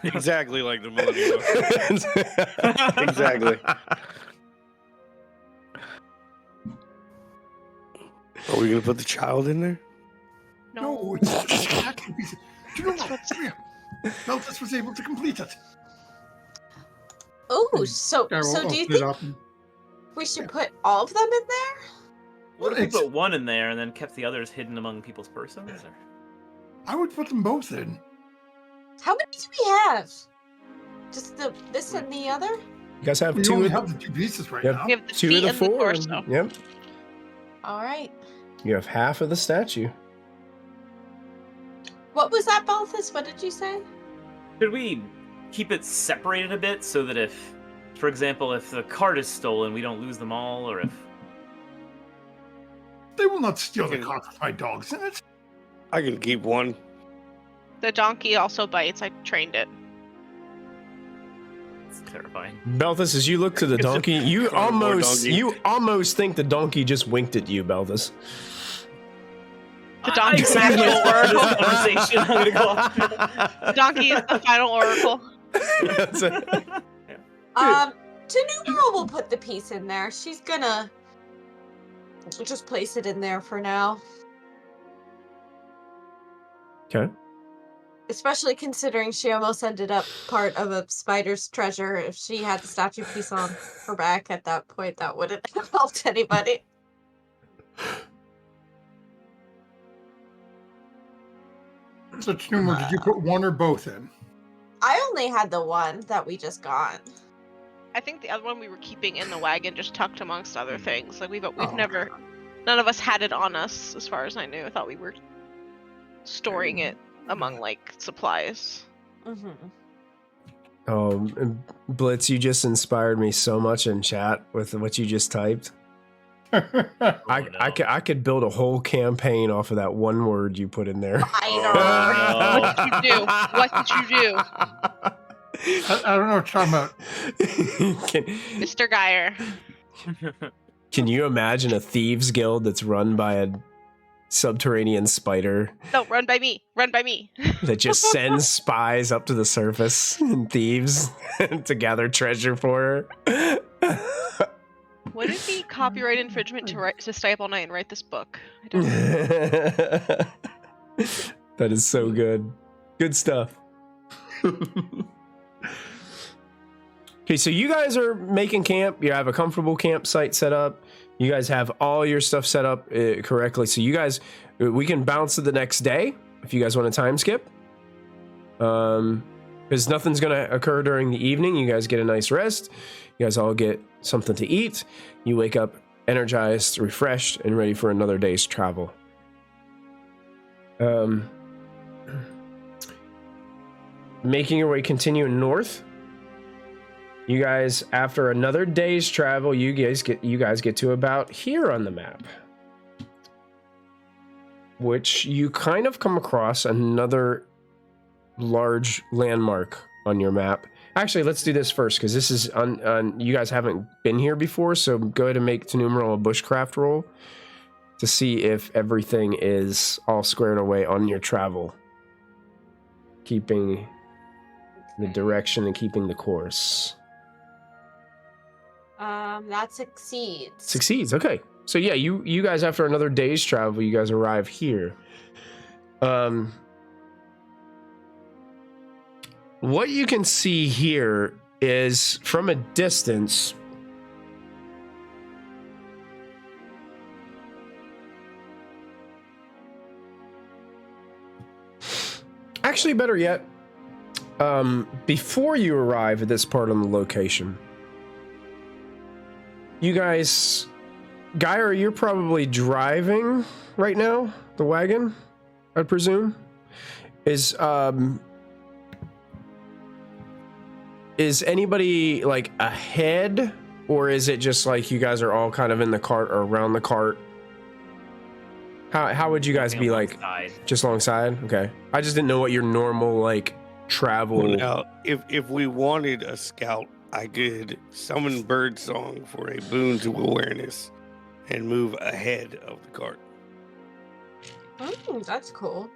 Exactly like the Millennium Falcon. Exactly. Are we going to put the child in there? No, it's exactly. Do you know what? Come here. Belthus was able to complete it. Oh, so do you think we should put all of them in there? What if we put one in there and then kept the others hidden among people's persons? Or? I would put them both in. How many do we have? Just this and the other? You guys have We two. only Of have the 2 pieces right Yep. now. We have the two feet of the and the four. torso. Yep. All right. You have half of the statue. What was that, Balthus? What did you say? Should we keep it separated a bit so that if, for example, if the cart is stolen, we don't lose them all, or if... They will not steal the cart with my dogs in it. I can keep one. The donkey also bites. I trained it. It's terrifying. Balthus, as you look to the donkey, you Carnivore donkey. almost think the donkey just winked at you, Balthus. The donkey is the I actual oracle. conversation. I'm gonna go off. The donkey is the final oracle. That's it. Tanumero will put the piece in there. She's gonna just place it in there for now. Okay. Especially considering she almost ended up part of a spider's treasure. If she had the statue piece on her back at that point, that wouldn't have helped anybody. So, Tanumero, did you put one or both in? I only had the one that we just got. I think the other one we were keeping in the wagon, just tucked amongst other things. Like we've Oh, never, none of us had it on us, as far as I knew. I thought we were storing it among like supplies. Mm-hmm. And Blitz, you just inspired me so much in chat with what you just typed. I could build a whole campaign off of that one word you put in there. Spider. What did you do? What did you do? I don't know what you're talking about. Mr. Geyer. Can you imagine a thieves guild that's run by a subterranean spider No, run by me. Run by me. that just sends spies up to the surface and thieves to gather treasure for her? Would it be copyright infringement to stay up all night and write this book? I don't know. That is so good. Good stuff. Okay, so you guys are making camp. You have a comfortable campsite set up. You guys have all your stuff set up correctly. So you guys, we can bounce to the next day if you guys want to time skip. Because nothing's going to occur during the evening. You guys get a nice rest. You guys all get something to eat. You wake up energized, refreshed, and ready for another day's travel. Making your way, continuing north. You guys, after another day's travel, you guys get to about here on the map, which you kind of come across another large landmark on your map. Actually, let's do this first because this is you guys haven't been here before, so go ahead and make Tanumero a bushcraft roll to see if everything is all squared away on your travel, keeping the direction and keeping the course. That succeeds. Succeeds. Okay. So yeah, you guys, after another day's travel, you guys arrive here. What you can see here is from a distance. Actually, better yet, before you arrive at this part on the location, you guys, Geyer, you're probably driving right now, the wagon, I presume. Is anybody like ahead, or is it just like you guys are all kind of in the cart or around the cart? How would you guys be like? Just alongside? Okay. I just didn't know what your normal like travel. Well, now, if we wanted a scout, I could summon Birdsong for a boon to awareness and move ahead of the cart. Oh, that's cool.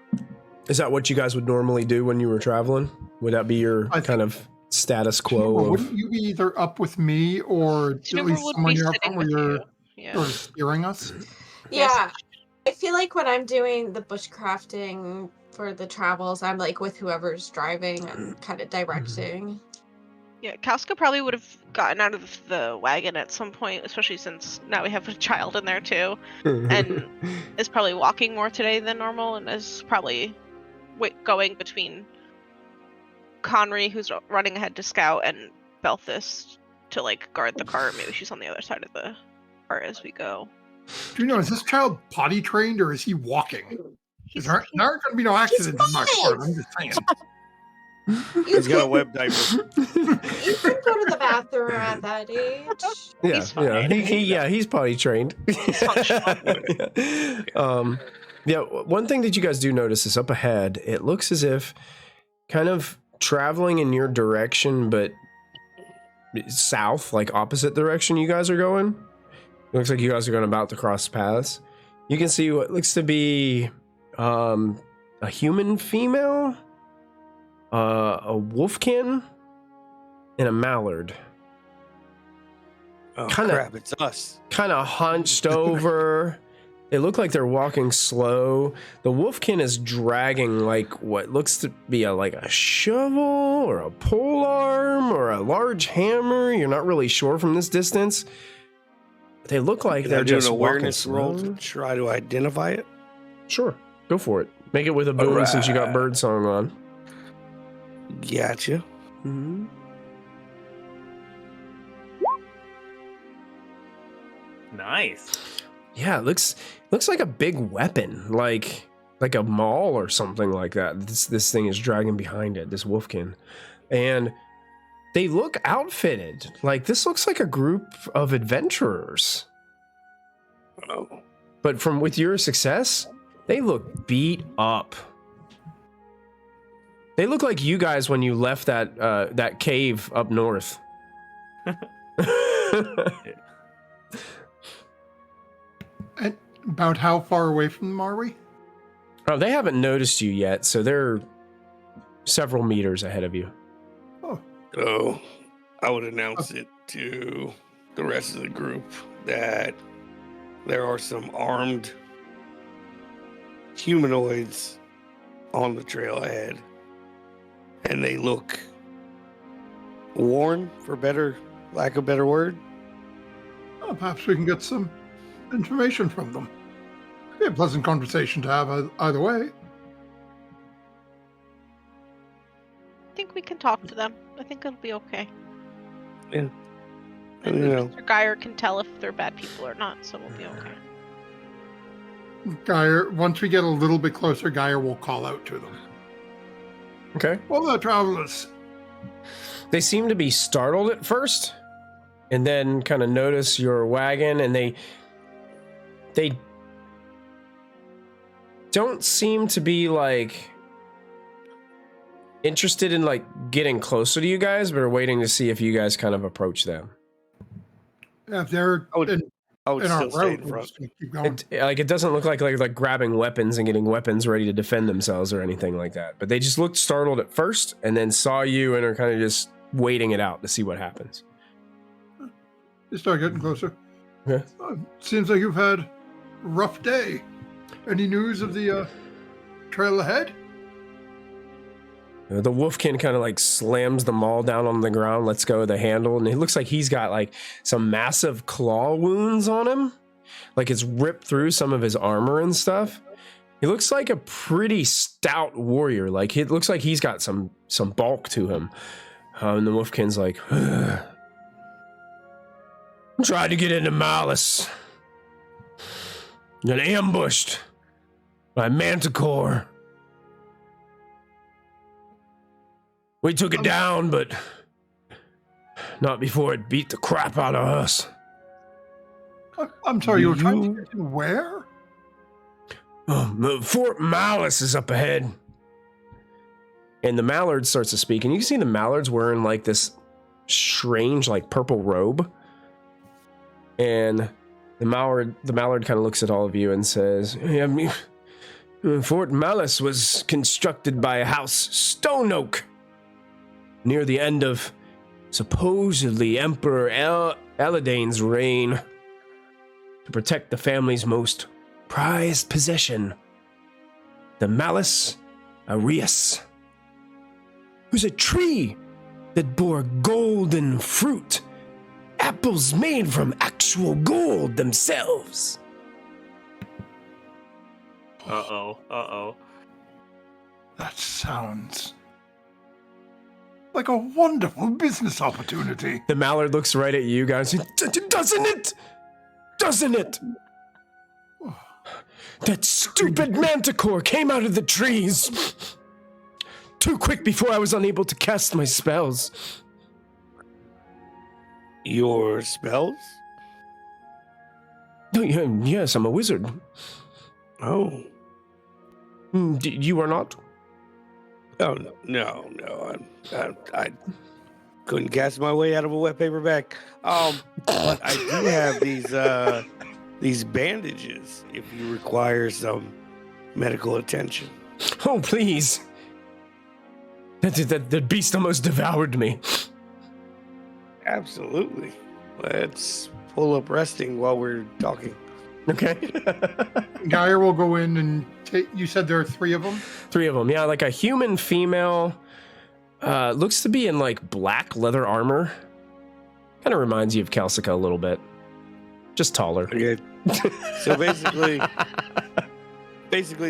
Is that what you guys would normally do when you were traveling? Would that be your kind of status quo? Well, wouldn't you be either up with me or at least someone you're up front where you're sort of steering us? Yeah. I feel like when I'm doing the bushcrafting for the travels, I'm like with whoever's driving and kind of directing. Yeah, Kauska probably would have gotten out of the wagon at some point, especially since now we have a child in there too, and is probably walking more today than normal, and is probably going between Conry, who's running ahead to scout, and Belthus, to like guard the cart. Maybe she's on the other side of the cart as we go. Do you know, is this child potty trained or is he walking? He's, There aren't going to be no accidents in my cart. I'm just saying. He's got a web diaper. You can go to the bathroom at that age. Yeah, He's fine. he's potty trained. One thing that you guys do notice is up ahead. It looks as if kind of traveling in your direction, but south, like opposite direction you guys are going. It looks like you guys are going about to cross paths. You can see what looks to be a human female, a wolfkin, and a mallard. Oh, crap, it's us. Kind of hunched over. They look like they're walking slow. The wolfkin is dragging like what looks to be like a shovel or a pole arm or a large hammer. You're not really sure from this distance. They look like they're doing just an awareness walking roll slow. to try to identify it. Sure, go for it. Make it with a boon since you got birdsong on. Gotcha. Mm-hmm. Nice. Yeah, it looks like a big weapon, like a maul or something like that. This thing is dragging behind it, this wolfkin. And they look outfitted. Like this looks like a group of adventurers. Oh. But with your success, they look beat up. They look like you guys when you left that cave up north. And about how far away from them are we? Oh, they haven't noticed you yet, so they're several meters ahead of you. So I would announce it to the rest of the group that there are some armed humanoids on the trail ahead. And they look worn, for lack of a better word. Well, perhaps we can get some information from them. Be a pleasant conversation to have either way. I think we can talk to them. I think it'll be okay. Yeah. And You know. Mr. Geyer can tell if they're bad people or not, so we'll be okay. Geyer, once we get a little bit closer, Geyer will call out to them. Okay. Well, the travelers. They seem to be startled at first, and then kind of notice your wagon, and they don't seem to be like interested in like getting closer to you guys, but are waiting to see if you guys kind of approach them. Yeah, if they're I would in our still stay route, in we're front. just going to keep going. It doesn't look like they're like grabbing weapons and getting weapons ready to defend themselves or anything like that. But they just looked startled at first, and then saw you and are kind of just waiting it out to see what happens. They start getting closer. Okay. Seems like you've had a rough day. Any news of the trail ahead? The wolfkin kind of like slams the maul down on the ground, lets go of the handle, and it looks like he's got like some massive claw wounds on him. Like it's ripped through some of his armor and stuff. He looks like a pretty stout warrior. Like it looks like he's got some bulk to him. And the wolfkin's like, tried to get into Malice. Got ambushed by Manticore. We took it down, but not before it beat the crap out of us. I'm sorry, you were trying to get to where? Fort Malice is up ahead. And the mallard starts to speak, and you can see the mallard's wearing like this strange, like purple robe. And the mallard kind of looks at all of you and says, Fort Malice was constructed by House Stone Oak near the end of supposedly Emperor Eladane's reign to protect the family's most prized possession, the Malus Aureus. It was a tree that bore golden fruit, apples made from actual gold themselves. Uh-oh. That sounds like a wonderful business opportunity. The mallard looks right at you guys. Doesn't it? Doesn't it? That stupid manticore came out of the trees. Too quick before I was unable to cast my spells. Your spells? Oh, yes, I'm a wizard. Oh. You are not? Oh, no. I couldn't cast my way out of a wet paper bag. But I do have these bandages if you require some medical attention. Oh, please. That beast almost devoured me. Absolutely. Let's pull up resting while we're talking. Okay. Geyer will go in and take. You said there are 3 of them? 3 of them, yeah. Like a human female. Looks to be in like black leather armor. Kind of reminds you of Calcica a little bit. Just taller. Okay. So basically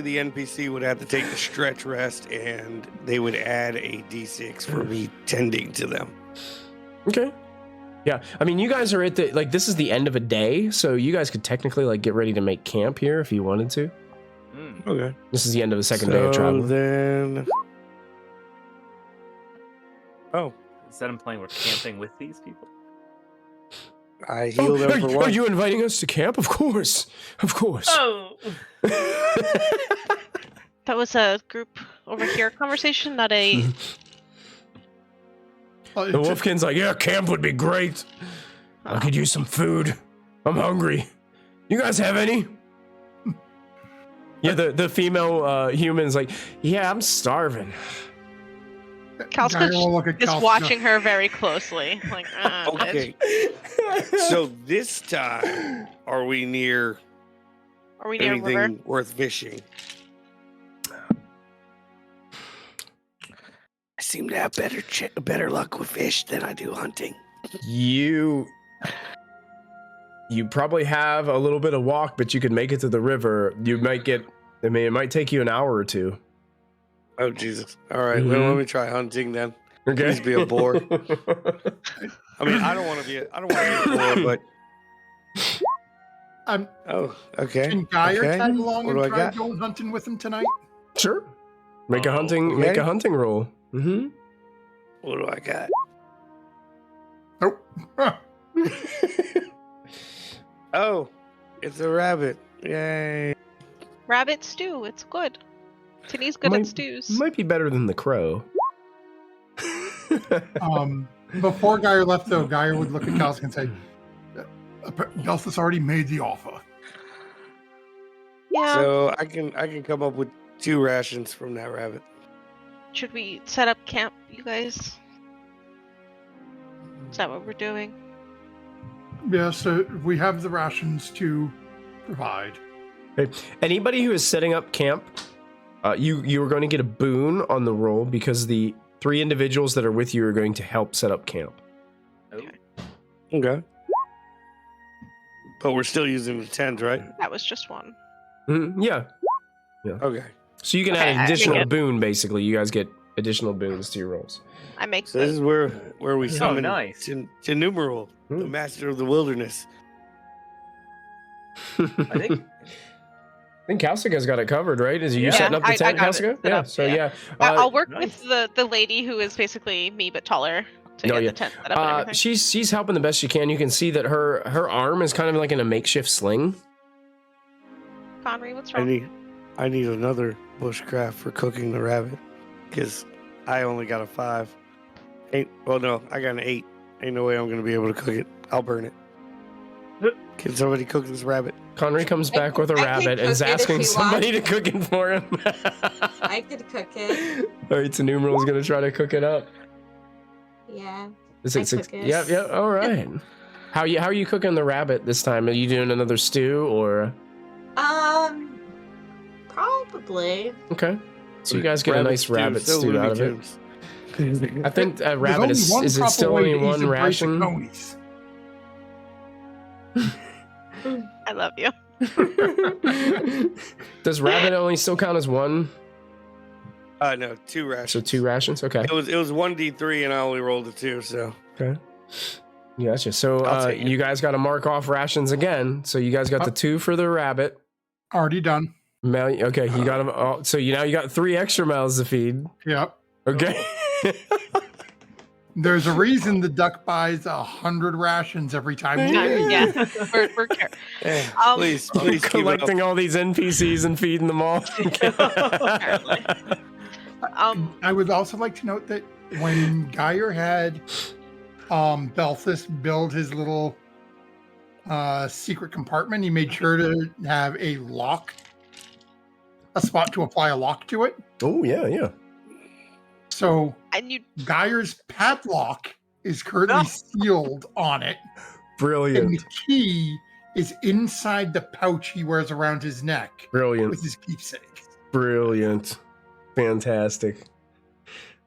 the NPC would have to take the stretch rest, and they would add a D6 for me tending to them. Okay. Yeah, I mean, you guys are at the, like, this is the end of a day, so you guys could technically, like, get ready to make camp here if you wanted to. Okay. This is the end of the second day of travel. Then... Oh. Instead of playing, we're camping with these people. I healed them for one. Are you inviting us to camp? Of course. Of course. Oh! That was a group over here conversation, not a... The Wolfkin's like, yeah, camp would be great. I could use some food. I'm hungry. You guys have any? Yeah, the female human's like, yeah, I'm starving. Kalska is watching her very closely. Like, okay. So this time, are we near anything river? worth fishing? I seem to have better luck with fish than I do hunting. You probably have a little bit of walk, but you could make it to the river. You might get, I mean, it might take you an hour or 2. Oh, Jesus. All right, well, let me try hunting then. Okay. Please be a boar. I mean, I don't want to be a boar, but... oh, okay. Can Geyer okay. tag along What and do I try got? going hunting with him tonight? Sure. Make a hunting roll. Mm-hmm. What do I got? Nope. Huh. Oh, it's a rabbit. Yay. Rabbit stew, it's good. Tini's good at stews. Might be better than the crow. Before Geyer left, though, Geyer would look at Kalska and say, Belthus already made the offer. Yeah. So I can come up with 2 rations from that rabbit. Should we set up camp, you guys? Is that what we're doing? Yeah, so we have the rations to provide. Okay. Anybody who is setting up camp, you are going to get a boon on the roll because the 3 individuals that are with you are going to help set up camp. Okay. But we're still using the tent, right? That was just one. Yeah. Okay. So you can add an additional boon, basically. You guys get additional boons to your rolls. I make So this is where we summon nice. to Numeral, the master of the wilderness. I think Kalsica's got it covered, right? Is you setting up the tent, Kalsica? Yeah. So yeah. I'll work nice. with the lady who is basically me but taller to get the tent set up and everything. She's helping the best she can. You can see that her arm is kind of like in a makeshift sling. Conry, what's wrong? I need another bushcraft for cooking the rabbit, because I only got a 5. I got an 8. Ain't no way I'm gonna be able to cook it. I'll burn it. Can somebody cook this rabbit? Conry comes back with a rabbit and is asking somebody to cook it for him. I could cook it. All right, so Numeral's gonna try to cook it up. Yeah. Is it 6? Yep. All right. How are you cooking the rabbit this time? Are you doing another stew or? Probably. Okay. So you guys get a nice rabbit stew out of it. I think a rabbit is it still only one ration? I love you. Does rabbit only still count as one? No, 2 rations. So 2 rations. Okay. It was 1d3 and I only rolled a 2, so. Okay. Gotcha. So I'll take it. you guys got to mark off rations again. So you guys got the 2 for the rabbit. Already done. Okay, you got them. So now you got 3 extra mouths to feed. Yep. Okay. There's a reason the duck buys 100 rations every time. Yeah, we're Please keep it up. Collecting all these NPCs and feeding them all. apparently. I would also like to note that when Geyer had Belthus build his little secret compartment, he made sure to have a spot to apply a lock to it. Oh yeah. So And you Geyer's padlock is currently sealed on it. Brilliant. And the key is inside the pouch he wears around his neck Brilliant. with his keepsake. Brilliant. Fantastic.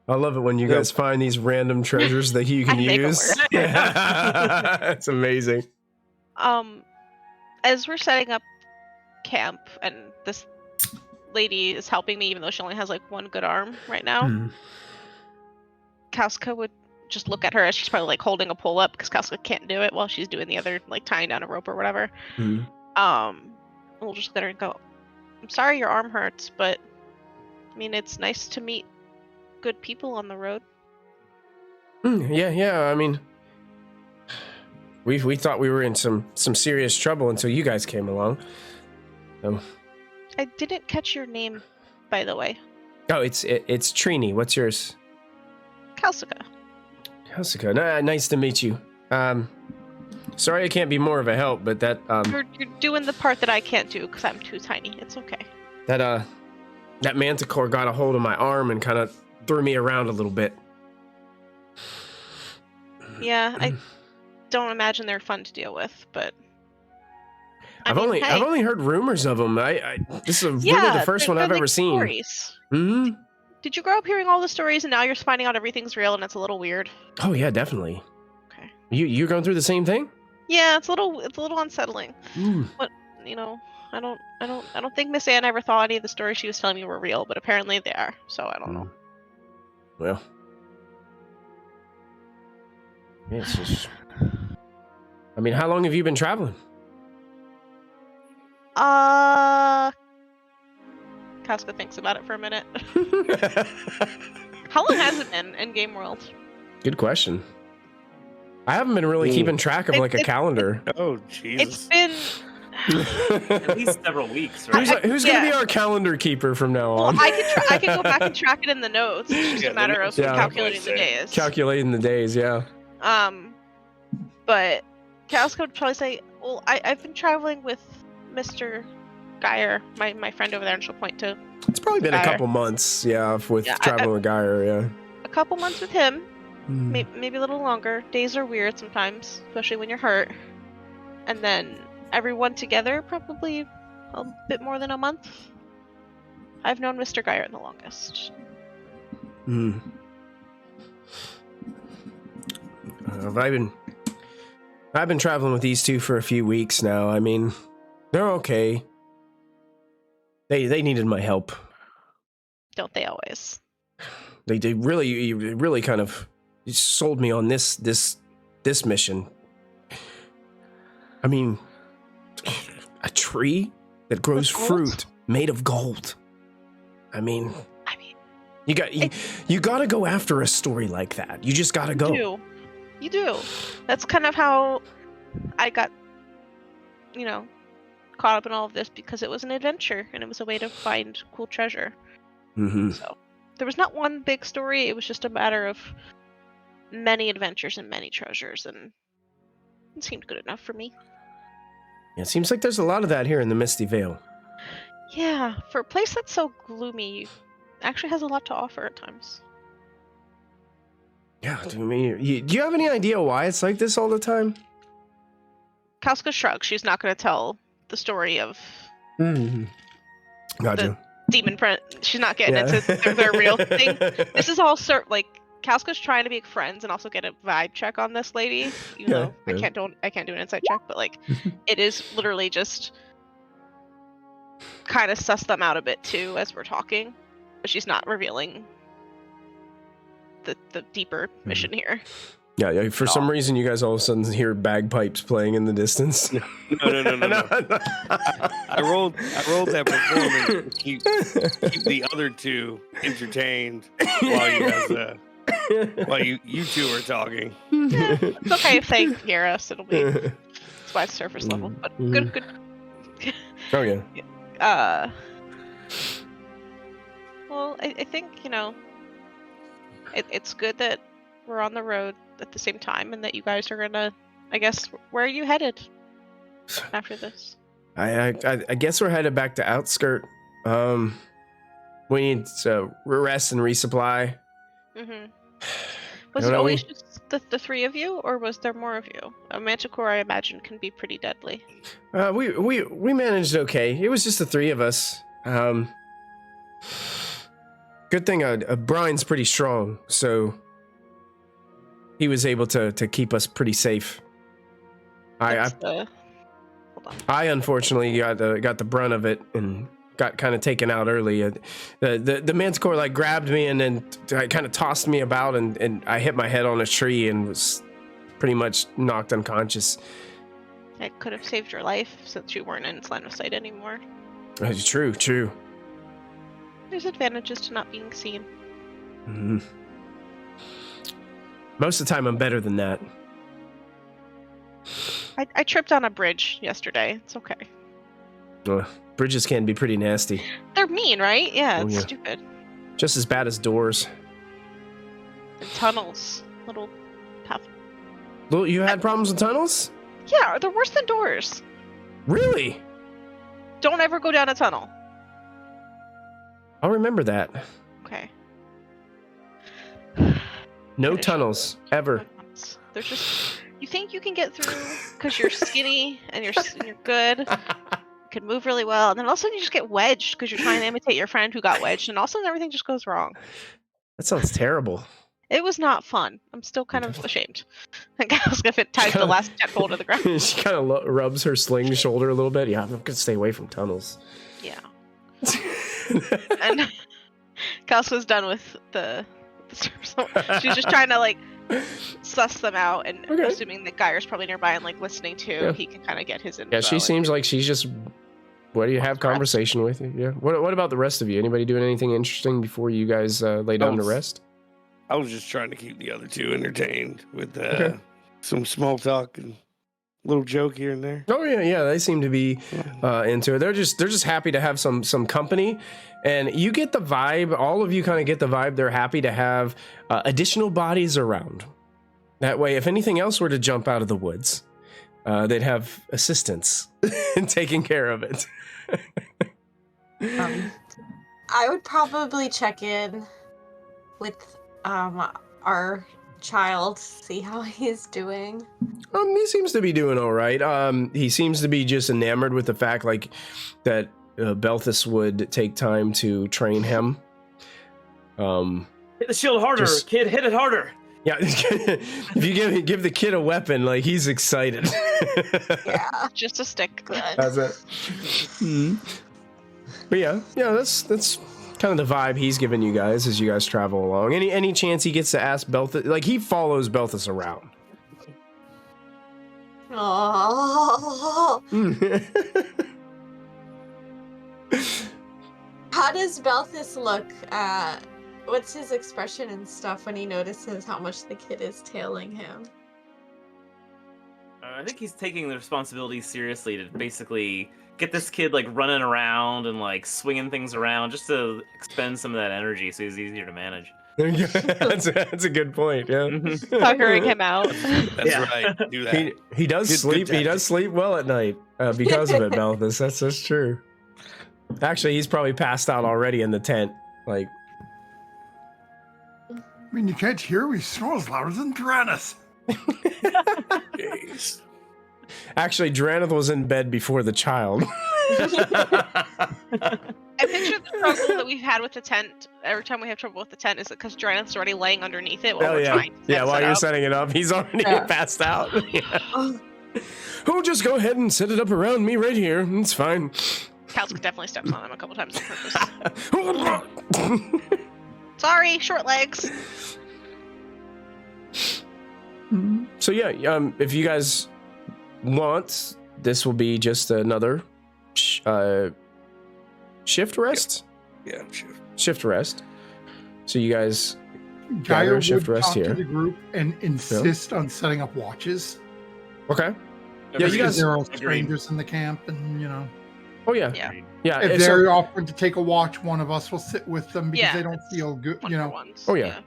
I love it when you guys find these random treasures that you can I make 'em use. work. It's amazing. As we're setting up camp, and this lady is helping me, even though she only has like 1 good arm right now. Hmm. Kauska would just look at her as she's probably like holding a pole up because Kauska can't do it while she's doing the other, like tying down a rope or whatever. Hmm. We'll just look at her and go, "I'm sorry your arm hurts, but I mean it's nice to meet good people on the road." Yeah. I mean, we thought we were in some serious trouble until you guys came along. I didn't catch your name, by the way. Oh, it's Trini. What's yours? Kauska. Jessica. Nice to meet you. Sorry I can't be more of a help, but that You're doing the part that I can't do because I'm too tiny. It's okay. that manticore got a hold of my arm and kind of threw me around a little bit. Yeah, I don't imagine they're fun to deal with, but I've only heard rumors of them. This is really the first one I've ever seen. Stories. Hmm. Did you grow up hearing all the stories and now you're finding out everything's real and it's a little weird? Oh yeah, definitely. Okay. You're going through the same thing? Yeah, it's a little unsettling. But I don't think Miss Anne ever thought any of the stories she was telling me were real, but apparently they are. So I don't know. Well, yeah, it's just. I mean, how long have you been traveling? Kauska thinks about it for a minute. How long has it been in Game World? Good question. I haven't been really keeping track of like a calendar. Oh, Jesus. It's been At least several weeks, right? Who's going to be our calendar keeper from now well, on? I can go back and track it in the notes. It's just Yeah, a matter of yeah. calculating the days. Calculating the days, yeah. But Kauska would probably say, well, I've been traveling with Mr. Geyer, my friend over there, and she'll point to It's probably been a Geyer. couple months, yeah, with Yeah, traveling with Geyer, yeah. a couple months with him, Hmm. maybe a little longer. Days are weird sometimes, especially when you're hurt. And then everyone together, probably a bit more than a month. I've known Mr. Geyer the longest. Hmm. I've been traveling with these two for a few weeks now. I mean, they're okay. They needed my help. Don't they always? They really kind of sold me on this mission. I mean, a tree that grows With gold? fruit made of gold. I mean, you got to go after a story like that. You just got to go. You do. That's kind of how I got, caught up in all of this, because it was an adventure and it was a way to find cool treasure. Mm-hmm. So there was not one big story. It was just a matter of many adventures and many treasures, and it seemed good enough for me. Yeah, it seems like there's a lot of that here in the Misty Vale. Yeah, for a place that's so gloomy, it actually has a lot to offer at times. Yeah, do you have any idea why it's like this all the time? Kauska shrugs. She's not going to tell the story of Gotcha. demon print. She's not getting into their real thing. This is all Kauska's trying to be friends and also get a vibe check on this lady. Even though I can't do an insight check, but like it is literally just kind of suss them out a bit too as we're talking. but she's not revealing the deeper mission here. Yeah, for some reason, you guys all of a sudden hear bagpipes playing in the distance. No. I rolled that performance to keep the other two entertained while you two are talking. It's okay if they hear us. It'll be it's by surface level, but good. Oh yeah. Well, I think it's good that we're on the road at the same time, and that you guys are gonna. I guess where are you headed after this? I guess we're headed back to Outskirt. We need to rest and resupply. Mm-hmm. Was it always just the three of you, or was there more of you? A manticore, I imagine, can be pretty deadly. We managed okay. It was just the three of us. Good thing Brian's pretty strong, so he was able to keep us pretty safe. I unfortunately got the brunt of it and got kind of taken out early. The manticore grabbed me and then kind of tossed me about, and I hit my head on a tree and was pretty much knocked unconscious. It could have saved your life since you weren't in its line of sight anymore. It's true. There's advantages to not being seen. Mm-hmm. Most of the time, I'm better than that. I tripped on a bridge yesterday. It's okay. Bridges can be pretty nasty. They're mean, right? Yeah, it's stupid. Just as bad as doors. And tunnels. Little tough. You had problems with tunnels? Yeah, they're worse than doors. Really? Don't ever go down a tunnel. I'll remember that. Okay. No tunnels, ever. They're just... You think you can get through because you're skinny and you're good. You can move really well, and then all of a sudden you just get wedged because you're trying to imitate your friend who got wedged, and all of a sudden everything just goes wrong. That sounds terrible. It was not fun. I'm still kind of ashamed. I think I was going to tie the last tentpole to the ground. She kind of rubs her sling shoulder a little bit. Yeah, I'm going to stay away from tunnels. Yeah. And Kelsey's done with the so she's just trying to suss them out, and assuming that Geyer's probably nearby and listening too, he can kind of get his info. Yeah, she seems like she's just ready to have conversation with you. Yeah. What about the rest of you? Anybody doing anything interesting before you guys lay down to rest? I was just trying to keep the other two entertained with some small talk and little joke here and there. Oh yeah, they seem to be into it. They're just happy to have some company, and you get the vibe. All of you kind of get the vibe. They're happy to have additional bodies around. That way, if anything else were to jump out of the woods, they'd have assistance in taking care of it. I would probably check in with our child, see how he's doing. He seems to be doing all right. He seems to be just enamored with the fact that Belthus would take time to train him. Hit the shield harder, kid. Hit it harder. Yeah, if you give the kid a weapon, he's excited. Yeah, just a stick. Good. That's it. Mm-hmm. But yeah, that's kind of the vibe he's giving you guys as you guys travel along. Any chance he gets to ask Belthus, he follows Belthus around. Oh. How does Belthus look? What's his expression and stuff when he notices how much the kid is tailing him? I think he's taking the responsibility seriously to basically get this kid running around and swinging things around just to expend some of that energy so he's easier to manage. That's a good point. Yeah, Tuckering him out. That's right. Do that. He does sleep. He does sleep well at night because of it, Belthus. That's true. Actually, he's probably passed out already in the tent. I mean, you can't hear me snores louder than Dranis. Jeez. Actually, Dranith was in bed before the child. I picture the trouble that we've had with the tent. Every time we have trouble with the tent, is it because Dranith's already laying underneath it while we're trying to set while it you're up? setting it up, he's already passed out. Yeah. Oh, just go ahead and set it up around me right here. It's fine. Kalsk definitely steps on him a couple times on purpose. Sorry, short legs. So yeah, if you guys want, this will be just another shift rest. Yeah, shift rest. So you guys Geyer shift would rest talk here. to the group and insist on setting up watches. Okay. Yeah, you guys there are strangers in the camp, and Oh yeah. Yeah. if they're offering to take a watch, one of us will sit with them because they don't feel good. Oh yeah.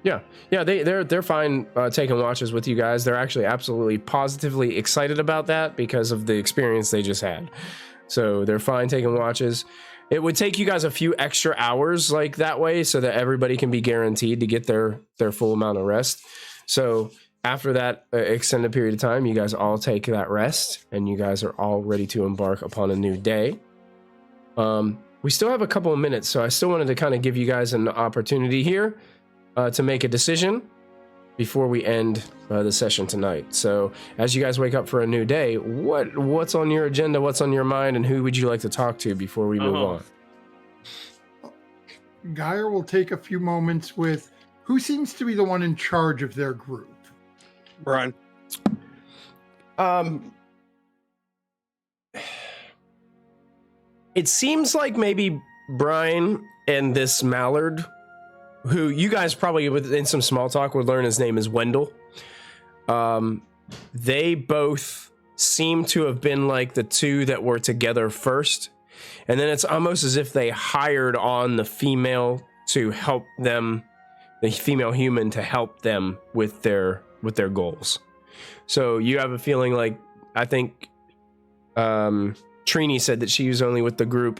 Yeah, they're fine taking watches with you guys. They're actually absolutely positively excited about that because of the experience they just had. So they're fine taking watches. It would take you guys a few extra hours like that way so that everybody can be guaranteed to get their full amount of rest. So after that extended period of time, you guys all take that rest and you guys are all ready to embark upon a new day. We still have a couple of minutes, so I still wanted to kind of give you guys an opportunity here to make a decision before we end the session tonight. So as you guys wake up for a new day, what's on your agenda, what's on your mind, and who would you like to talk to before we move on? Geyer will take a few moments with who seems to be the one in charge of their group. Brian. It seems like maybe Brian and this Mallard, who you guys probably in some small talk would learn his name is Wendell. They both seem to have been like the two that were together first. And then it's almost as if they hired on the female to help them, the female human to help them with their goals. So you have a feeling like, I think Trini said that she was only with the group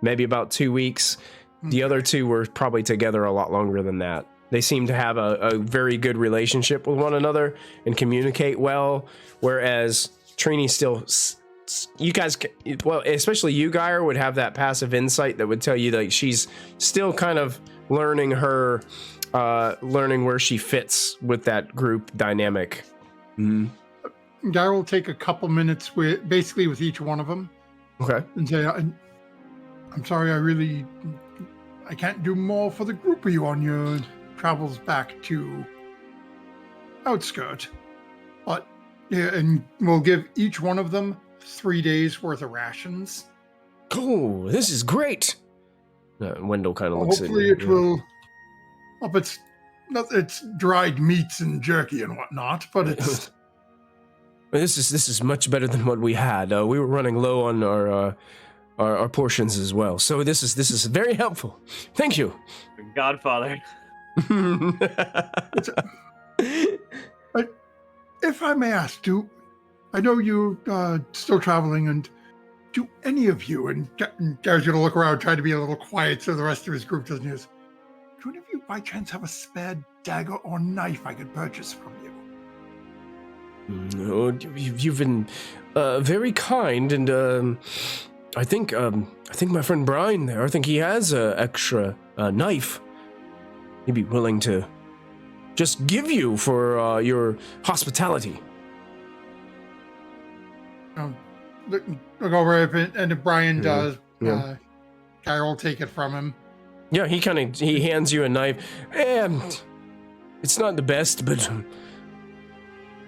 maybe about 2 weeks. The other two were probably together a lot longer than that. They seem to have a very good relationship with one another and communicate well, whereas Trini still, you guys, well, especially you, Geyer, would have that passive insight that would tell you that she's still kind of learning where she fits with that group dynamic. Mm-hmm. Geyer will take a couple minutes with each one of them. Okay. And say, I'm sorry, I can't do more for the group of you on your travels back to Outskirt. But, yeah, and we'll give each one of them 3 days worth of rations. Oh, this is great. Wendell kind of looks at hopefully you. It will. Well, it's dried meats and jerky and whatnot, but it's. This is much better than what we had. We were running low on our portions as well, so this is very helpful. Thank you, Godfather. If I may ask, I know you still traveling, and do any of you, and Gary's going to look around, try to be a little quiet so the rest of his group doesn't use, do any of you by chance have a spare dagger or knife I could purchase from you? No, you've been very kind, and I think my friend Brian there, I think he has an extra knife he'd be willing to just give you for your hospitality. Look over it, and if Brian does, Geyer will take it from him. Yeah, he hands you a knife, and it's not the best, but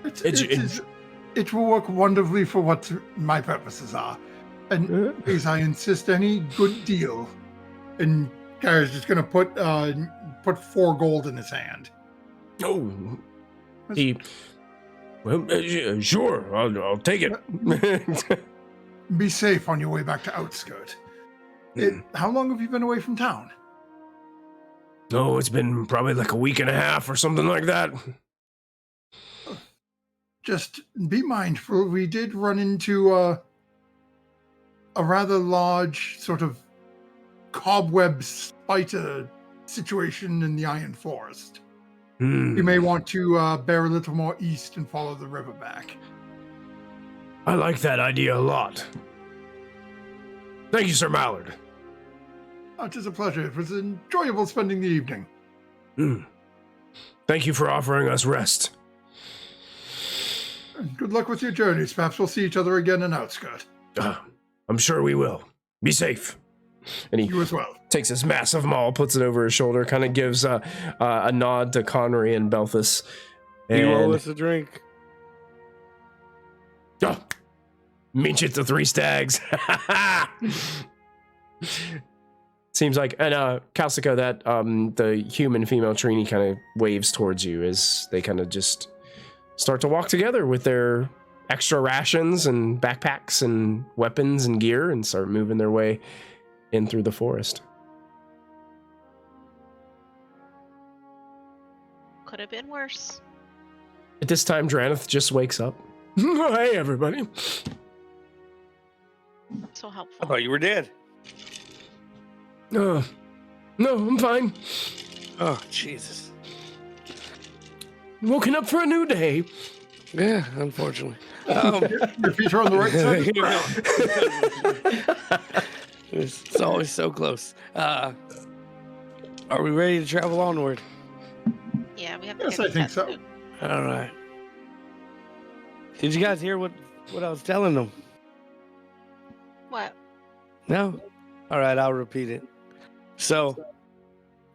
it will work wonderfully for what my purposes are. And please, I insist, any good deal. And Geyer's just going to put 4 gold in his hand. Oh, sure, I'll take it. Be safe on your way back to Outskirt. How long have you been away from town? Oh, it's been probably like a week and a half or something like that. Just be mindful. We did run into a rather large sort of cobweb spider situation in the Iron Forest. You may want to bear a little more east and follow the river back. I like that idea a lot. Thank you, Sir Mallard. It is a pleasure. It was enjoyable spending the evening. Thank you for offering us rest. Good luck with your journeys. Perhaps we'll see each other again in Outskirt. I'm sure we will. Be safe. And he You as well. takes his massive maul, puts it over his shoulder, kind of gives a nod to Connery and Belfus. You owe And us a drink. mean shit to 3 stags. Seems like, and Kalsika, that the human female Trini kind of waves towards you as they kind of just start to walk together with their extra rations and backpacks and weapons and gear and start moving their way in through the forest. Could have been worse. At this time, Draneth just wakes up. Hey, everybody. So I helpful. thought you were dead. No, I'm fine. Oh, Jesus. Woken up for a new day. Yeah, unfortunately. Your feet are on the right side. It's always so close. Are we ready to travel onward? Yeah, we have to Yes, get I think that so. food. All right. Did you guys hear what I was telling them? What? No? All right, I'll repeat it. So,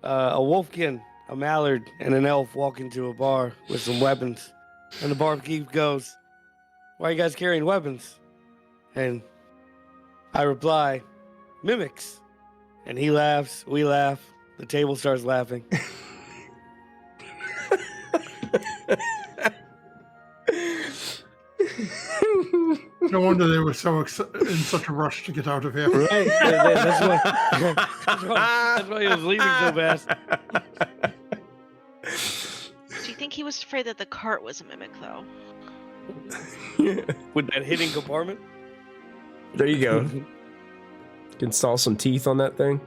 a wolfkin, a mallard, and an elf walk into a bar with some weapons. And the barkeep goes, "Why are you guys carrying weapons?" And I reply, "Mimics." And he laughs, we laugh, the table starts laughing. No wonder they were so in such a rush to get out of here. Right? That's why he was leaving so fast. Do you think he was afraid that the cart was a mimic, though? With that hidden compartment? There you go. Install some teeth on that thing.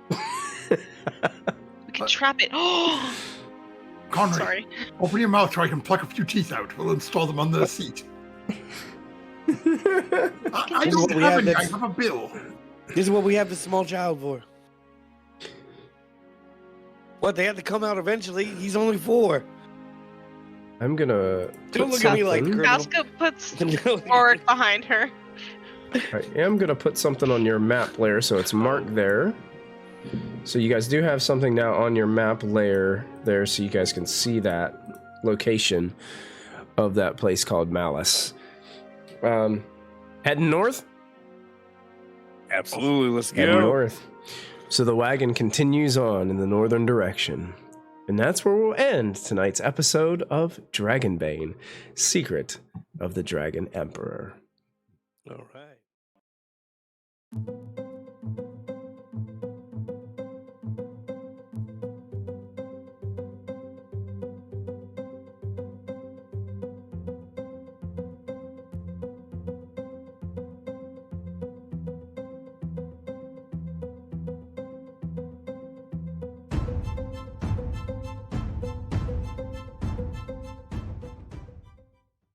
We can trap it. Oh, Conrad, sorry. open your mouth so I can pluck a few teeth out. We'll install them on the seat. I This is what don't we have have any. I next- have a bill. This is what we have the small child for. What, they have to come out eventually? He's only 4. I'm gonna. Don't put look at me like something- Casca puts No. forward behind her. I am gonna put something on your map layer so it's marked there. So you guys do have something now on your map layer there, so you guys can see that location of that place called Malice. Heading north. Absolutely, let's Heading go. north. So the wagon continues on in the northern direction. And that's where we'll end tonight's episode of Dragonbane, Secret of the Dragon Emperor. All right.